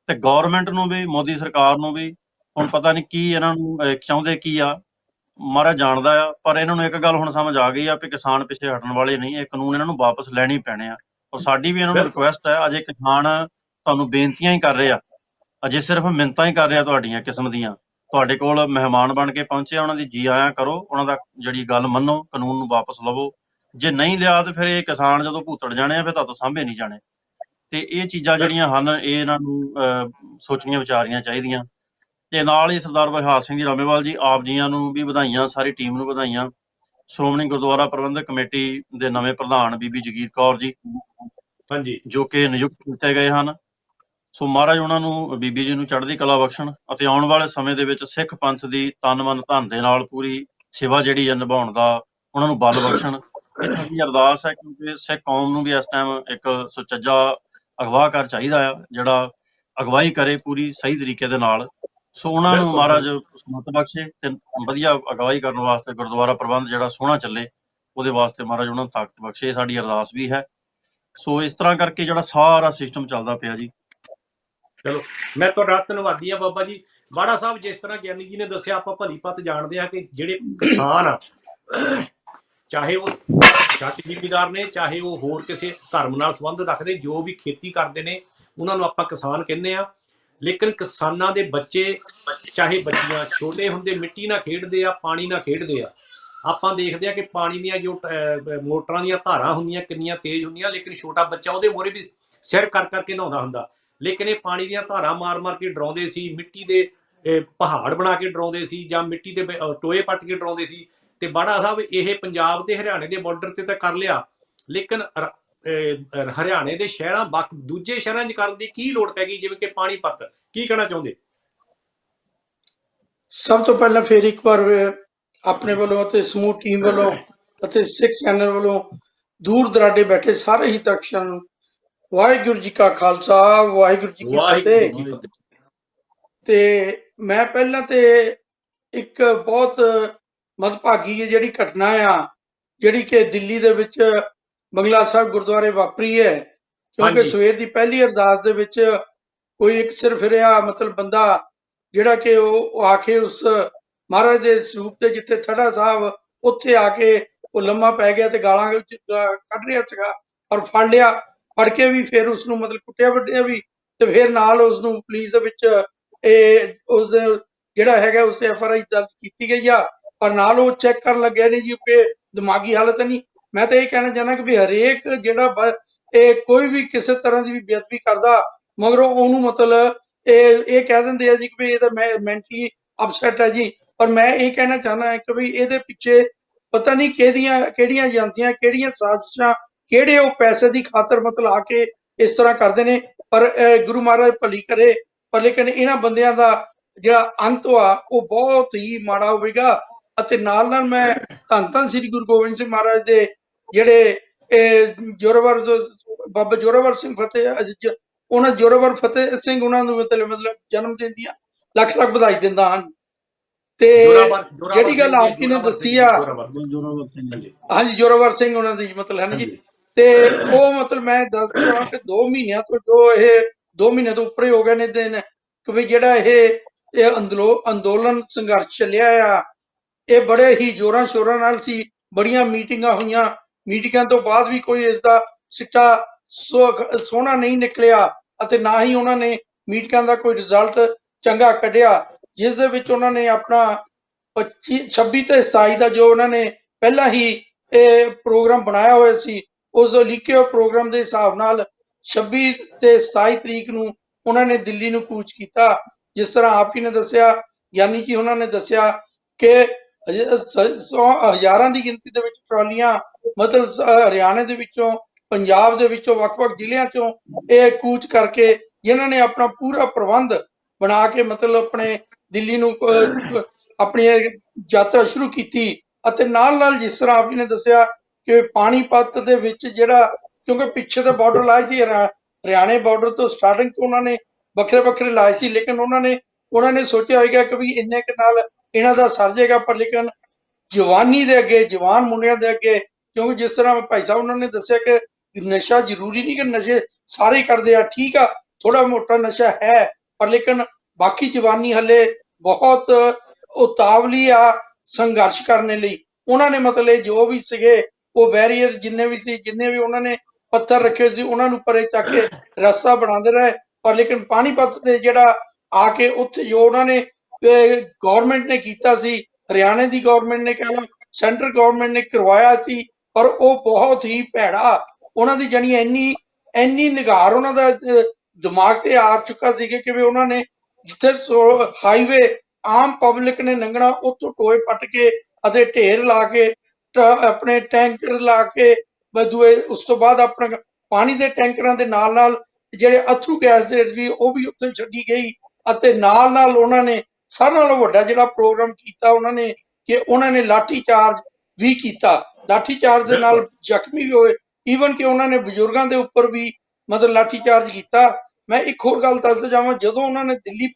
ਤੇ ਗੌਰਮੈਂਟ ਨੂੰ ਵੀ, ਮੋਦੀ ਸਰਕਾਰ ਨੂੰ ਵੀ, ਹੁਣ ਪਤਾ ਨਹੀਂ ਕੀ ਇਹਨਾਂ ਨੂੰ ਚਾਹੁੰਦੇ ਕੀ ਆ, ਮਹਾਰਾਜ ਜਾਣਦਾ ਆ। ਪਰ ਇਹਨਾਂ ਨੂੰ ਇੱਕ ਗੱਲ ਹੁਣ ਸਮਝ ਆ ਗਈ ਆ ਕਿ ਕਿਸਾਨ ਪਿੱਛੇ ਹਟਣ ਵਾਲੇ ਨਹੀਂ, ਇਹ ਕਾਨੂੰਨ ਇਹਨਾਂ ਨੂੰ ਵਾਪਸ ਲੈਣੇ ਹੀ ਪੈਣੇ ਆ। ਔਰ ਸਾਡੀ ਵੀ ਇਹਨਾਂ ਨੂੰ ਬਿਲਕੁਲ ਰਿਕੁਐਸਟ ਹੈ, ਅਜੇ ਕਿਸਾਨ ਤੁਹਾਨੂੰ ਬੇਨਤੀਆਂ ਹੀ ਕਰ ਰਹੇ ਆ, ਅਜੇ ਸਿਰਫ ਮਿੰਨਤਾਂ ਹੀ ਕਰ ਰਿਹਾ ਤੁਹਾਡੀਆਂ ਕਿਸਮ ਦੀਆਂ। ਤੁਹਾਡੇ ਕੋਲ ਮਹਿਮਾਨ ਬਣ ਕੇ ਪਹੁੰਚੇ, ਉਹਨਾਂ ਦੀ ਜੀ ਆਇਆਂ ਕਰੋ, ਉਹਨਾਂ ਦਾ ਜਿਹੜੀ ਗੱਲ ਮੰਨੋ, ਕਾਨੂੰਨ ਨੂੰ ਵਾਪਸ ਲਵੋ। ਜੇ ਨਹੀਂ ਲਿਆ ਤੇ ਫਿਰ ਇਹ ਕਿਸਾਨ ਜਦੋਂ ਭੂਤੜ ਜਾਣੇ ਆ ਫਿਰ ਤੁਹਾਡੇ ਤੋਂ ਸਾਂਭੇ ਨਹੀਂ ਜਾਣੇ। ਤੇ ਇਹ ਚੀਜ਼ਾਂ ਜਿਹੜੀਆਂ ਹਨ ਇਹ ਇਹਨਾਂ ਨੂੰ ਸੋਚਣੀਆਂ ਵਿਚਾਰਨੀਆਂ ਚਾਹੀਦੀਆਂ। ਤੇ ਨਾਲ ਹੀ ਸਰਦਾਰ ਬਲਹਾਰ ਸਿੰਘ ਜੀ ਰਾਮੇਵਾਲ ਜੀ, ਆਪ ਜੀਆਂ ਨੂੰ ਵੀ ਵਧਾਈਆਂ, ਸਾਰੀ ਟੀਮ ਨੂੰ ਵਧਾਈਆਂ। ਸ਼੍ਰੋਮਣੀ ਗੁਰਦੁਆਰਾ ਪ੍ਰਬੰਧਕ ਕਮੇਟੀ ਦੇ ਨਵੇਂ ਪ੍ਰਧਾਨ ਬੀਬੀ ਜਗੀਰ ਕੌਰ ਜੀ, ਹਾਂਜੀ ਜੋ ਕਿ ਨਿਯੁਕਤ ਕੀਤੇ ਗਏ ਹਨ। ਸੋ ਮਹਾਰਾਜ ਉਹਨਾਂ ਨੂੰ, ਬੀਬੀ ਜੀ ਨੂੰ ਚੜ੍ਹਦੀ ਕਲਾ ਬਖਸ਼ਣ ਅਤੇ ਆਉਣ ਵਾਲੇ ਸਮੇਂ ਦੇ ਵਿੱਚ ਸਿੱਖ ਪੰਥ ਦੀ ਤਨ ਮਨ ਧਨ ਦੇ ਨਾਲ ਪੂਰੀ ਸੇਵਾ ਜਿਹੜੀ ਹੈ ਨਿਭਾਉਣ ਦਾ ਉਹਨਾਂ ਨੂੰ ਬਲ ਬਖਸ਼ਣ। ਇਹ ਸਾਡੀ ਅਰਦਾਸ ਹੈ, ਕਿਉਂਕਿ ਸਿੱਖ ਕੌਮ ਨੂੰ ਵੀ ਇਸ ਟਾਈਮ ਇੱਕ ਸੁਚੱਜਾ ਅਗਵਾਕਾਰ ਚਾਹੀਦਾ ਆ, ਜਿਹੜਾ ਅਗਵਾਈ ਕਰੇ ਪੂਰੀ ਸਹੀ ਤਰੀਕੇ ਦੇ ਨਾਲ। ਸੋ ਉਹਨਾਂ ਨੂੰ ਬਿਲਕੁਲ ਮਹਾਰਾਜ ਸਮਤ ਬਖਸ਼ੇ ਤੇ ਵਧੀਆ ਅਗਵਾਈ ਕਰਨ ਵਾਸਤੇ ਗੁਰਦੁਆਰਾ ਪ੍ਰਬੰਧ ਜਿਹੜਾ ਸੋਹਣਾ ਚੱਲੇ, ਉਹਦੇ ਵਾਸਤੇ ਮਹਾਰਾਜ ਉਹਨਾਂ ਨੂੰ ਤਾਕਤ ਬਖਸ਼ੇ, ਸਾਡੀ ਅਰਦਾਸ ਵੀ ਹੈ। ਸੋ ਇਸ ਤਰ੍ਹਾਂ ਕਰਕੇ ਜਿਹੜਾ ਸਾਰਾ ਸਿਸਟਮ ਚੱਲਦਾ ਪਿਆ ਜੀ। ਚਲੋ, ਮੈਂ ਤੁਹਾਡਾ ਧੰਨਵਾਦੀ ਆ ਬਾਬਾ ਜੀ। ਬਾੜਾ ਸਾਹਿਬ, ਜਿਸ ਤਰ੍ਹਾਂ ਗਿਆਨੀ ਜੀ ਨੇ ਦੱਸਿਆ, ਆਪਾਂ ਭਲੀ ਭਾਤ ਜਾਣਦੇ ਆ ਕਿ ਜਿਹੜੇ ਕਿਸਾਨ ਆ, ਚਾਹੇ ਉਹ ਜੱਟ ਜ਼ਿਮੀਂਦਾਰ ਨੇ, ਚਾਹੇ ਉਹ ਹੋਰ ਕਿਸੇ ਧਰਮ ਨਾਲ ਸੰਬੰਧ ਰੱਖਦੇ, ਜੋ ਵੀ ਖੇਤੀ ਕਰਦੇ ਨੇ ਉਹਨਾਂ ਨੂੰ ਆਪਾਂ ਕਿਸਾਨ ਕਹਿੰਦੇ ਆ। ਲੇਕਿਨ ਕਿਸਾਨਾਂ ਦੇ ਬੱਚੇ, ਚਾਹੇ ਬੱਚੀਆਂ ਛੋਟੇ ਹੁੰਦੇ, ਮਿੱਟੀ ਨਾਲ ਖੇਡਦੇ ਆ, ਪਾਣੀ ਨਾਲ ਖੇਡਦੇ ਆ। ਆਪਾਂ ਦੇਖਦੇ ਆ ਕਿ ਪਾਣੀ ਦੀਆਂ ਜੋ ਮੋਟਰਾਂ ਦੀਆਂ ਧਾਰਾਂ ਹੁੰਦੀਆਂ ਕਿੰਨੀਆਂ ਤੇਜ਼ ਹੁੰਦੀਆਂ, ਲੇਕਿਨ ਛੋਟਾ ਬੱਚਾ ਉਹਦੇ ਮੂਹਰੇ ਵੀ ਸਿਰ ਕਰ ਕਰਕੇ ਨਹਾਉਂਦਾ ਹੁੰਦਾ। ਲੇਕਿਨ ਇਹ ਪਾਣੀ ਦੀਆਂ ਧਾਰਾਂ ਮਾਰ ਕੇ ਡਰਾਉਂਦੇ ਸੀ, ਮਿੱਟੀ ਦੇ ਪਹਾੜ ਬਣਾ ਕੇ ਡਰਾਉਂਦੇ ਸੀ, ਜਾਂ ਮਿੱਟੀ ਦੇ ਟੋਏ ਪੱਟ ਕੇ ਡਰਾਉਂਦੇ ਸੀ। ਤੇ ਬਾੜਾ ਸਾਹਿਬ, ਇਹ ਪੰਜਾਬ ਤੇ ਹਰਿਆਣੇ ਦੇ ਬਾਰਡਰ ਤੇ ਤਾਂ ਕਰ ਲਿਆ, ਲੇਕਿਨ ਹਰਿਆਣੇ ਦੇ ਸ਼ਹਿਰਾਂ, ਦੂਜੇ ਸ਼ਹਿਰਾਂ 'ਚ ਕਰਨ ਦੀ ਕੀ ਲੋੜ ਪੈ ਗਈ, ਜਿਵੇਂ ਕਿ ਪਾਣੀਪਤ? ਕੀ ਕਹਿਣਾ ਚਾਹੁੰਦੇ? ਸਭ ਤੋਂ ਪਹਿਲਾਂ ਫਿਰ ਇੱਕ ਵਾਰ ਆਪਣੇ ਵੱਲੋਂ ਅਤੇ ਸਮੂਹ ਟੀਮ ਵੱਲੋਂ ਅਤੇ ਸਿੱਖ ਚੈਨਲ ਵੱਲੋਂ ਦੂਰ ਦਰਾਡੇ ਬੈਠੇ ਸਾਰੇ ਹੀ ਦਰਸ਼ਕਾਂ ਨੂੰ ਵਾਹਿਗੁਰੂ ਜੀ ਕਾ ਖਾਲਸਾ, ਵਾਹਿਗੁਰੂ ਜੀ ਕੀ ਫਤਿਹ। ਤੇ ਮੈਂ ਪਹਿਲਾਂ ਤੇ ਇੱਕ ਬਹੁਤ ਮੰਦਭਾਗੀ ਜਿਹੜੀ ਘਟਨਾ ਆ, ਜਿਹੜੀ ਕਿ ਦਿੱਲੀ ਦੇ ਵਿੱਚ ਬੰਗਲਾ ਸਾਹਿਬ ਗੁਰਦੁਆਰੇ ਵਾਪਰੀ ਹੈ। ਕਿਉਂਕਿ ਸਵੇਰ ਦੀ ਪਹਿਲੀ ਅਰਦਾਸ ਦੇ ਵਿੱਚ ਕੋਈ ਇੱਕ ਸਿਰਫ ਰਿਹਾ ਮਤਲਬ ਬੰਦਾ ਜਿਹੜਾ ਕਿ ਉਹ ਆ ਕੇ ਉਸ ਮਹਾਰਾਜ ਦੇ ਸਰੂਪ ਤੇ ਜਿੱਥੇ ਥੜਾ ਸਾਹਿਬ, ਉੱਥੇ ਆ ਕੇ ਉਹ ਲੰਮਾ ਪੈ ਗਿਆ ਤੇ ਗਾਲਾਂ ਕੱਢ ਰਿਹਾ ਸੀਗਾ। ਔਰ ਫੜ ਲਿਆ, ਫੜ ਕੇ ਵੀ ਫਿਰ ਉਸਨੂੰ ਮਤਲਬ ਕੁੱਟਿਆ ਵੱਢਿਆ ਵੀ, ਤੇ ਫਿਰ ਨਾਲ ਉਸਨੂੰ ਪੁਲਿਸ ਦੇ ਵਿੱਚ ਉਸ ਦੇ ਜਿਹੜਾ ਹੈਗਾ ਉਸ ਤੇ FRI ਦਰਜ ਕੀਤੀ ਗਈ ਆ। ਪਰ ਨਾਲ ਉਹ ਚੈੱਕ ਕਰਨ ਲੱਗਿਆ ਨੇ ਜੀ ਕਿ ਦਿਮਾਗੀ ਹਾਲਤ ਨਹੀਂ। ਮੈਂ ਤਾਂ ਇਹ ਕਹਿਣਾ ਚਾਹੁੰਦਾ ਕਿ ਵੀ ਹਰੇਕ ਜਿਹੜਾ ਕੋਈ ਵੀ ਕਿਸੇ ਤਰ੍ਹਾਂ ਦੀ ਵੀ ਬੇਅਦਬੀ ਕਰਦਾ, ਮਗਰੋਂ ਉਹਨੂੰ ਮਤਲਬ ਇਹ ਕਹਿ ਦਿੰਦੇ ਆ ਜੀ ਕਿ ਵੀ ਇਹ ਤਾਂ ਮੈਂਟਲੀ ਅਪਸੈਟ ਹੈ ਜੀ। ਪਰ ਮੈਂ ਇਹ ਕਹਿਣਾ ਚਾਹੁੰਦਾ ਕਿ ਵੀ ਇਹਦੇ ਪਿੱਛੇ ਪਤਾ ਨਹੀਂ ਕਿਹੜੀਆਂ ਏਜੰਸੀਆਂ, ਕਿਹੜੀਆਂ ਸਾਜ਼ਿਸ਼ਾਂ, ਕਿਹੜੇ ਉਹ ਪੈਸੇ ਦੀ ਖਾਤਰ ਮਤਲਬ ਆ ਕੇ ਇਸ ਤਰ੍ਹਾਂ ਕਰਦੇ ਨੇ। ਪਰ ਗੁਰੂ ਮਹਾਰਾਜ ਭਲੀ ਕਰੇ, ਪਰ ਲੇਕਿਨ ਇਹਨਾਂ ਬੰਦਿਆਂ ਦਾ ਜਿਹੜਾ ਅੰਤ ਆ ਉਹ ਬਹੁਤ ਹੀ ਮਾੜਾ ਹੋਵੇਗਾ। ਅਤੇ ਨਾਲ ਨਾਲ ਮੈਂ ਧੰਨ ਸ੍ਰੀ ਗੁਰੂ ਗੋਬਿੰਦ ਸਿੰਘ ਮਹਾਰਾਜ ਦੇ ਜਿਹੜੇ ਜ਼ੋਰਾਵਰ ਬਾਬਾ ਜ਼ੋਰਾਵਰ ਸਿੰਘ ਫਤਿਹ, ਉਹਨਾਂ ਜ਼ੋਰਾਵਰ ਫਤਿਹ ਸਿੰਘ ਉਹਨਾਂ ਨੂੰ ਮਤਲਬ ਜਨਮ ਦਿਨ ਦੀਆਂ ਲੱਖ ਲੱਖ ਵਧਾਈ ਦਿੰਦਾ ਹਾਂ। ਤੇ ਜਿਹੜੀ ਗੱਲ ਆਪ ਜੀ ਨੇ ਦੱਸੀ ਆ, ਹਾਂਜੀ ਜ਼ੋਰਾਵਰ ਸਿੰਘ ਉਹਨਾਂ ਦੀ ਮਤਲਬ ਹੈ ਜੀ। ਤੇ ਉਹ ਮਤਲਬ ਮੈਂ ਦੱਸਦਾ ਕਿ 2 ਮਹੀਨਿਆਂ ਤੋਂ ਜੋ ਇਹ 2 ਮਹੀਨੇ ਤੋਂ ਉੱਪਰ ਹੀ ਹੋ ਗਏ ਨੇ ਦਿਨ ਕਿ ਵੀ ਜਿਹੜਾ ਇਹ ਅੰਦੋਲਨ ਸੰਘਰਸ਼ ਚੱਲਿਆ ਆ, ਇਹ ਬੜੇ ਹੀ ਜ਼ੋਰਾਂ ਸ਼ੋਰਾਂ ਨਾਲ ਸੀ। ਬੜੀਆਂ ਮੀਟਿੰਗਾਂ ਹੋਈਆਂ, ਮੀਟਿੰਗਾਂ ਤੋਂ ਬਾਅਦ ਵੀ ਕੋਈ ਇਸ ਦਾ ਸਿੱਟਾ ਸੋਹਣਾ ਨਹੀਂ ਨਿਕਲਿਆ ਅਤੇ ਨਾ ਹੀ ਉਹਨਾਂ ਨੇ ਮੀਟਿੰਗਾਂ ਦਾ ਕੋਈ ਰਿਜ਼ਲਟ ਚੰਗਾ ਕੱਢਿਆ, ਜਿਸ ਦੇ ਵਿੱਚ ਉਹਨਾਂ ਨੇ ਆਪਣਾ 25 26 ਤੇ 27 ਦਾ ਜੋ ਉਹਨਾਂ ਨੇ ਪਹਿਲਾਂ ਹੀ ਇਹ ਪ੍ਰੋਗਰਾਮ ਬਣਾਇਆ ਹੋਇਆ ਸੀ, ਉਸ ਲਿਖੇ ਹੋਏ ਪ੍ਰੋਗਰਾਮ ਦੇ ਹਿਸਾਬ ਨਾਲ 26 ਤੇ 27 ਤਰੀਕ ਨੂੰ ਉਹਨਾਂ ਨੇ ਦਿੱਲੀ ਨੂੰ ਕੂਚ ਕੀਤਾ। ਜਿਸ ਤਰ੍ਹਾਂ ਆਪ ਹੀ ਨੇ ਦੱਸਿਆ, ਗਿਆਨੀ ਜੀ ਉਹਨਾਂ ਨੇ ਦੱਸਿਆ ਕਿ ਹਜ਼ਾਰਾਂ ਦੀ ਗਿਣਤੀ ਦੇ ਵਿੱਚ ਟਰਾਲੀਆਂ ਮਤਲਬ ਹਰਿਆਣੇ ਦੇ ਵਿੱਚੋਂ, ਪੰਜਾਬ ਦੇ ਵਿੱਚੋਂ, ਵੱਖ-ਵੱਖ ਜ਼ਿਲ੍ਹਿਆਂ ਚੋਂ ਇਹ ਕੂਚ ਕਰਕੇ ਜਿਨ੍ਹਾਂ ਨੇ ਆਪਣਾ ਪੂਰਾ ਪ੍ਰਬੰਧ ਬਣਾ ਕੇ ਮਤਲਬ ਆਪਣੇ ਦਿੱਲੀ ਨੂੰ ਆਪਣੀ ਯਾਤਰਾ ਸ਼ੁਰੂ ਕੀਤੀ। ਅਤੇ ਨਾਲ ਜਿਸ ਤਰ੍ਹਾਂ ਆਪ ਜੀ ਨੇ ਦੱਸਿਆ ਕਿ ਪਾਣੀਪਤ ਦੇ ਵਿੱਚ ਜਿਹੜਾ, ਕਿਉਂਕਿ ਪਿੱਛੇ ਤੇ ਬਾਰਡਰ ਲਾਏ ਸੀ, ਹਰਿਆਣੇ ਬਾਰਡਰ ਤੋਂ ਸਟਾਰਟਿੰਗ ਤੋਂ ਉਹਨਾਂ ਨੇ ਵੱਖਰੇ ਲਾਏ ਸੀ, ਲੇਕਿਨ ਉਹਨਾਂ ਨੇ ਸੋਚਿਆ ਹੋਏਗਾ ਕਿ ਵੀ ਇੰਨੇ ਕੁ ਨਾਲ ਇਹਨਾਂ ਦਾ ਸਰ ਜਾਏਗਾ। ਪਰ ਲੇਕਿਨ ਜਵਾਨੀ ਦੇ ਅੱਗੇ, ਜਵਾਨ ਮੁੰਡਿਆਂ ਦੇ ਅੱਗੇ, ਕਿਉਂਕਿ ਜਿਸ ਤਰ੍ਹਾਂ ਭਾਈ ਸਾਹਿਬ ਉਹਨਾਂ ਨੇ ਦੱਸਿਆ ਕਿ ਨਸ਼ਾ ਜ਼ਰੂਰੀ ਨਹੀਂ ਕਿ ਨਸ਼ੇ ਸਾਰੇ ਕਰਦੇ ਆ, ਠੀਕ ਆ, ਥੋੜਾ ਮੋਟਾ ਨਸ਼ਾ ਹੈ, ਪਰ ਲੇਕਿਨ ਬਾਕੀ ਜਵਾਨੀ ਹਲੇ ਬਹੁਤ ਉਤਾਵਲੀ ਆ ਸੰਘਰਸ਼ ਕਰਨ ਲਈ। ਉਹਨਾਂ ਨੇ ਮਤਲਬ ਜੋ ਵੀ ਸੀਗੇ ਉਹ ਬੈਰੀਅਰ ਜਿੰਨੇ ਵੀ ਉਹਨਾਂ ਨੇ ਪੱਥਰ ਰੱਖੇ ਸੀ, ਉਹਨਾਂ ਨੂੰ ਪਰੇ ਚੱਕ ਕੇ ਰਸਤਾ ਬਣਾਉਂਦੇ ਰਹੇ। ਪਰ ਲੇਕਿਨ ਪਾਣੀਪਤ ਦੇ ਜਿਹੜਾ ਆ ਕੇ ਉੱਥੇ ਜੋ ਉਹਨਾਂ ਨੇ ਗਵਰਨਮੈਂਟ ਨੇ ਕੀਤਾ ਸੀ, ਹਰਿਆਣੇ ਦੀ ਗਵਰਨਮੈਂਟ ਨੇ ਕਹਿ ਲਓ, ਸੈਂਟਰ ਗਵਰਨਮੈਂਟ ਨੇ ਕਰਵਾਇਆ ਸੀ, ਪਰ ਉਹ ਬਹੁਤ ਹੀ ਭੈੜਾ, ਉਹਨਾਂ ਦੀ ਜਾਨੀ ਇੰਨੀ ਨਿਗਾਰ ਉਹਨਾਂ ਦਾ ਦਿਮਾਗ ਤੇ ਆ ਚੁੱਕਾ ਸੀ ਕਿ ਵੀ ਉਹਨਾਂ ਨੇ ਜਿੱਥੇ ਹਾਈਵੇ ਆਮ ਪਬਲਿਕ ਨੇ ਲੰਘਣਾ, ਉੱਥੋਂ ਟੋਏ ਪੱਟ ਕੇ ਅਤੇ ਢੇਰ ਲਾ ਕੇ ਆਪਣੇ ਟੈਂਕਰ ਲਾ ਕੇ ਦੂਏ, ਉਸ ਤੋਂ ਬਾਅਦ ਆਪਣਾ ਪਾਣੀ ਦੇ ਟੈਂਕਰਾਂ ਦੇ ਨਾਲ ਜਿਹੜੇ ਅਥਰੂ ਗੈਸ ਦੇ ਵੀ ਉਹ ਵੀ ਉੱਥੇ ਛੱਡੀ ਗਈ। ਅਤੇ ਨਾਲ ਉਹਨਾਂ ਨੇ ਸਾਰਿਆਂ ਨਾਲੋਂ ਵੱਡਾ ਜਿਹੜਾ ਪ੍ਰੋਗਰਾਮ ਕੀਤਾ ਉਹਨਾਂ ਨੇ ਲਾਠੀ ਚਾਰਜ ਵੀ ਕੀਤਾ। ਲਾਠੀ ਚਾਰਜ ਦੇ ਨਾਲ ਜ਼ਖਮੀ ਵੀ ਹੋਏ, ਈਵਨ ਕਿ ਉਹਨਾਂ ਨੇ ਬਜ਼ੁਰਗਾਂ ਦੇ ਉੱਪਰ ਵੀ ਮਤਲਬ ਲਾਠੀ ਚਾਰਜ ਕੀਤਾ। ਮੈਂ ਇੱਕ ਹੋਰ ਗੱਲ ਦੱਸਦਾ ਜਾਵਾਂ, ਜਦੋਂ ਉਹਨਾਂ ਨੇ ਦਿੱਲੀ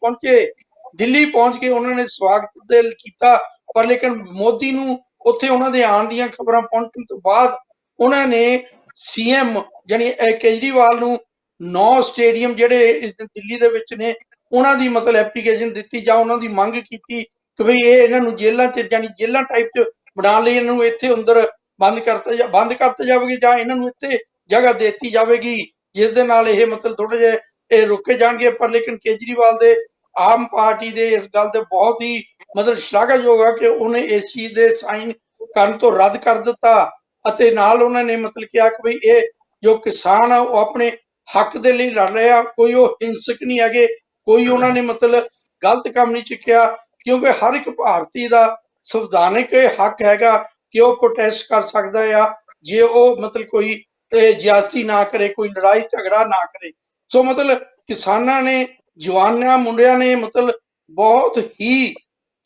ਪਹੁੰਚ ਕੇ ਉਹਨਾਂ ਨੇ ਸਵਾਗਤ ਕੀਤਾ, ਪਰ ਲੇਕਿਨ ਮੋਦੀ ਨੂੰ ਉੱਥੇ ਉਹਨਾਂ ਦੇ ਆਉਣ ਦੀਆਂ ਖਬਰਾਂ ਪਹੁੰਚਣ ਤੋਂ ਬਾਅਦ ਉਹਨਾਂ ਨੇ ਸੀਐਮ ਜਾਨੀ ਕੇਜਰੀਵਾਲ ਨੂੰ 9 ਸਟੇਡੀਅਮ ਜਿਹੜੇ ਦਿੱਲੀ ਦੇ ਵਿੱਚ ਨੇ ਉਹਨਾਂ ਦੀ ਮਤਲਬ ਐਪਲੀਕੇਸ਼ਨ ਦਿੱਤੀ, ਜਾਂ ਉਹਨਾਂ ਦੀ ਮੰਗ ਕੀਤੀ ਕਿ ਭਈ ਇਹਨਾਂ ਨੂੰ ਜੇਲ੍ਹਾਂ 'ਚ ਜਾਨੀ ਜੇਲ੍ਹਾਂ ਟਾਈਪ 'ਚ ਬਣਾਉਣ ਲਈ ਇਹਨਾਂ ਨੂੰ ਇੱਥੇ ਅੰਦਰ ਬੰਦ ਕਰਤਾ ਜਾਵੇਗੀ, ਜਾਂ ਇਹਨਾਂ ਨੂੰ ਇੱਥੇ ਜਗ੍ਹਾ ਦੇ ਦਿੱਤੀ ਜਾਵੇਗੀ, ਜਿਸ ਦੇ ਨਾਲ ਇਹ ਮਤਲਬ ਥੋੜੇ ਜਿਹੇ ਇਹ ਰੁਕੇ ਜਾਣਗੇ। ਪਰ ਲੇਕਿਨ ਕੇਜਰੀਵਾਲ ਦੇ ਆਮ ਪਾਰਟੀ ਦੇ ਇਸ ਗੱਲ ਤੇ ਬਹੁਤ ਹੀ ਮਤਲਬ ਸ਼ਲਾਘਾਯੋਗ ਆ ਕਿ ਉਹਨੇ ਇਸ ਚੀਜ਼ ਦੇ ਸਾਈਨ ਕਰਨ ਤੋਂ ਰੱਦ ਕਰ ਦਿੱਤਾ। ਅਤੇ ਨਾਲ ਉਹਨਾਂ ਨੇ ਮਤਲਬ ਕਿਹਾ ਕਿ ਭਈ ਇਹ ਜੋ ਕਿਸਾਨ ਆ ਉਹ ਆਪਣੇ ਹੱਕ ਦੇ ਲਈ ਲੜ ਰਹੇ ਆ, ਕੋਈ ਉਹ ਹਿੰਸਕ ਨਹੀਂ ਹੈਗੇ, ਕੋਈ ਉਹਨਾਂ ਨੇ ਮਤਲਬ ਗਲਤ ਕੰਮ ਨਹੀਂ ਚੁੱਕਿਆ, ਕਿਉਂਕਿ ਹਰ ਇੱਕ ਭਾਰਤੀ ਦਾ ਸੰਵਿਧਾਨਿਕ ਹੱਕ ਹੈਗਾ ਕਿ ਉਹ ਪ੍ਰੋਟੈਸਟ ਕਰ ਸਕਦਾ ਆ, ਜੇ ਉਹ ਮਤਲਬ ਕੋਈ ਜ਼ਿਆਦਤੀ ਨਾ ਕਰੇ, ਕੋਈ ਲੜਾਈ ਝਗੜਾ ਨਾ ਕਰੇ। ਸੋ ਮਤਲਬ ਕਿਸਾਨਾਂ ਨੇ, ਜਵਾਨਾਂ ਮੁੰਡਿਆਂ ਨੇ ਮਤਲਬ ਬਹੁਤ ਹੀ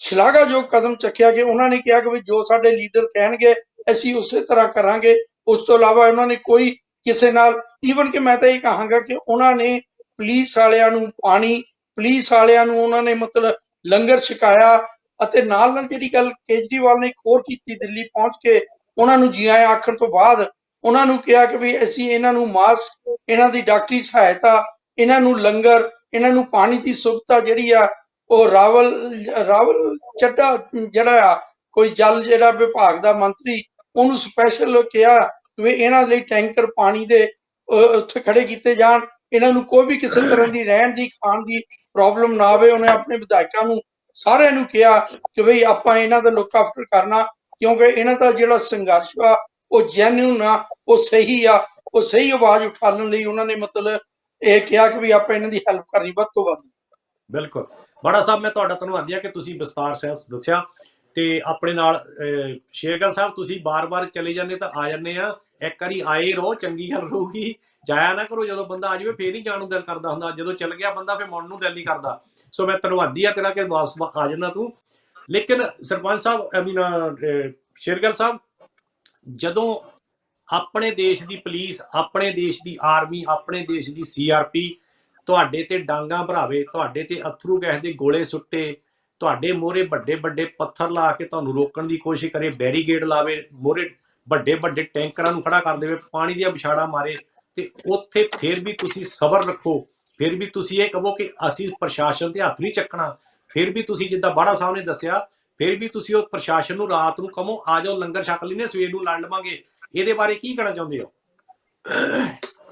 ਸ਼ਲਾਘਾਯੋਗ ਕਦਮ ਚੱਕਿਆ ਕਿ ਉਹਨਾਂ ਨੇ ਕਿਹਾ ਕਿ ਵੀ ਜੋ ਸਾਡੇ ਲੀਡਰ ਕਹਿਣਗੇ ਅਸੀਂ ਉਸੇ ਤਰ੍ਹਾਂ ਕਰਾਂਗੇ। ਉਸ ਤੋਂ ਇਲਾਵਾ ਉਹਨਾਂ ਨੇ ਕੋਈ ਕਿਸੇ ਨਾਲ, ਈਵਨ ਕਿ ਮੈਂ ਤਾਂ ਇਹ ਕਹਾਂਗਾ ਕਿ ਉਹਨਾਂ ਨੇ ਪੁਲਿਸ ਵਾਲਿਆਂ ਨੂੰ ਪਾਣੀ, ਪੁਲਿਸ ਵਾਲਿਆਂ ਨੂੰ ਉਹਨਾਂ ਨੇ ਮਤਲਬ ਲੰਗਰ ਛਕਾਇਆ। ਅਤੇ ਨਾਲ ਜਿਹੜੀ ਗੱਲ ਕੇਜਰੀਵਾਲ ਨੇ ਇੱਕ ਹੋਰ ਕੀਤੀ, ਦਿੱਲੀ ਪਹੁੰਚ ਕੇ ਉਹਨਾਂ ਨੂੰ ਜੀ ਆਇਆਂ ਆਖਣ ਤੋਂ ਬਾਅਦ ਉਹਨਾਂ ਨੂੰ ਕਿਹਾ ਕਿ ਵੀ ਅਸੀਂ ਇਹਨਾਂ ਨੂੰ ਮਾਸਕ, ਇਹਨਾਂ ਦੀ ਡਾਕਟਰੀ ਸਹਾਇਤਾ, ਇਹਨਾਂ ਨੂੰ ਲੰਗਰ, ਇਹਨਾਂ ਨੂੰ ਪਾਣੀ ਦੀ ਸੁਵਿਧਾ ਜਿਹੜੀ ਆ ਉਹ ਰਾਵਲ ਚੱਡਾ ਜਿਹੜਾ ਆ ਕੋਈ ਜਲ ਜਿਹੜਾ ਵਿਭਾਗ ਦਾ ਮੰਤਰੀ, ਉਹਨੂੰ ਸਪੈਸ਼ਲ ਕਿਹਾ ਕਿ ਇਹਨਾਂ ਲਈ ਟੈਂਕਰ ਪਾਣੀ ਦੇ ਉੱਥੇ ਖੜੇ ਕੀਤੇ ਜਾਣ, ਇਹਨਾਂ ਨੂੰ ਕੋਈ ਵੀ ਕਿਸੇ ਤਰ੍ਹਾਂ ਦੀ ਰਹਿਣ ਦੀ, ਖਾਣ ਦੀ ਪ੍ਰੋਬਲਮ ਨਾ ਆਵੇ। ਉਹਨੇ ਆਪਣੇ ਵਿਧਾਇਕਾਂ ਨੂੰ ਸਾਰਿਆਂ ਨੂੰ ਕਿਹਾ ਕਿ ਬਈ ਆਪਾਂ ਇਹਨਾਂ ਦਾ ਲੁੱਕ ਆਫਟਰ ਕਰਨਾ, ਕਿਉਂਕਿ ਇਹਨਾਂ ਦਾ ਜਿਹੜਾ ਸੰਘਰਸ਼ ਆ ਉਹ ਜੈਨੂਨ ਆ, ਉਹ ਸਹੀ ਆ, ਉਹ ਸਹੀ ਆਵਾਜ਼ ਉਠਾਉਣ ਲਈ ਉਹਨਾਂ ਨੇ ਮਤਲਬ ਇਹ ਕਿਹਾ ਕਿ ਵੀ ਆਪਾਂ ਇਹਨਾਂ ਦੀ ਹੈਲਪ ਕਰਨੀ ਵੱਧ ਤੋਂ ਵੱਧ। ਬਿਲਕੁਲ ਬੜਾ ਸਾਹਿਬ, ਮੈਂ ਤੁਹਾਡਾ ਧੰਨਵਾਦੀ ਹਾਂ ਕਿ ਤੁਸੀਂ ਵਿਸਤਾਰ ਸਹਿਤ ਦੱਸਿਆ। ਤੇ ਆਪਣੇ ਨਾਲ ਸ਼ੇਰਗਿੱਲ ਸਾਹਿਬ, ਤੁਸੀਂ ਬਾਰ-ਬਾਰ ਚਲੇ ਜਾਂਦੇ ਤਾਂ ਆ ਜਾਂਦੇ ਆ, ਇੱਕ ਵਾਰੀ ਆਏ ਰਹੋ, ਚੰਗੀ ਗੱਲ ਰਹੂਗੀ, ਜਾਇਆ ਨਾ ਕਰੋ। ਜਦੋਂ ਬੰਦਾ ਆ ਜਾਵੇ ਫੇਰ ਹੀ ਜਾਣ ਨੂੰ ਦਿਲ ਕਰਦਾ ਹੁੰਦਾ, ਜਦੋਂ ਚਲ ਗਿਆ ਬੰਦਾ ਫਿਰ ਮੁੜਨ ਨੂੰ ਦਿਲ ਨਹੀਂ ਕਰਦਾ। ਸੋ ਮੈਂ ਧੰਨਵਾਦੀ ਆ ਤੇਰਾ ਕਿ ਵਾਪਸ ਆ ਜਾਣਾ ਤੂੰ। ਲੇਕਿਨ ਸਰਪੰਚ ਸਾਹਿਬ, ਸ਼ੇਰਗਿੱਲ ਸਾਹਿਬ, ਜਦੋਂ ਆਪਣੇ ਦੇਸ਼ ਦੀ ਪੁਲਿਸ, ਆਪਣੇ ਦੇਸ਼ ਦੀ ਆਰਮੀ, ਆਪਣੇ ਦੇਸ਼ ਦੀ CRP ਤੁਹਾਡੇ ਤੇ ਡਾਂਗਾ ਭਰਾਵੇ, ਤੁਹਾਡੇ ਤੇ ਅਥਰੂ ਗੈਸ ਦੇ ਗੋਲੇ ਸੁੱਟੇ, ਤੁਹਾਡੇ ਮੋਹਰੇ ਵੱਡੇ ਪੱਥਰ ਲਾ ਕੇ ਤੁਹਾਨੂੰ ਰੋਕਣ ਦੀ ਕੋਸ਼ਿਸ਼ ਕਰੇ, ਬੈਰੀਗੇਡ ਲਾਵੇ, ਮੋਹਰੇ ਵੱਡੇ ਟੈਂਕਰਾਂ ਨੂੰ ਖੜਾ ਕਰ ਦੇਵੇ, ਪਾਣੀ ਦੀਆਂ ਵਿਛਾੜਾਂ ਮਾਰੇ, ਤੇ ਉੱਥੇ ਫਿਰ ਵੀ ਤੁਸੀਂ ਸਬਰ ਰੱਖੋ, ਫਿਰ ਵੀ ਤੁਸੀਂ ਇਹ ਕਹੋ ਕਿ ਅਸੀਂ ਪ੍ਰਸ਼ਾਸਨ ਤੇ ਹੱਥ ਨਹੀਂ ਚੱਕਣਾ, ਫਿਰ ਵੀ ਤੁਸੀਂ ਜਿੱਦਾਂ ਬਾੜਾ ਸਾਹਿਬ ਨੇ ਦੱਸਿਆ, ਫਿਰ ਵੀ ਤੁਸੀਂ ਉਹ ਪ੍ਰਸ਼ਾਸਨ ਨੂੰ ਰਾਤ ਨੂੰ ਕਹੋ ਆ ਜਾਓ ਲੰਗਰ ਛਕ ਲੈਣੇ, ਸਵੇਰ ਨੂੰ ਲੜ ਲਵਾਂਗੇ। ਇਹਦੇ ਬਾਰੇ ਕੀ ਕਹਿਣਾ ਚਾਹੁੰਦੇ ਹੋ?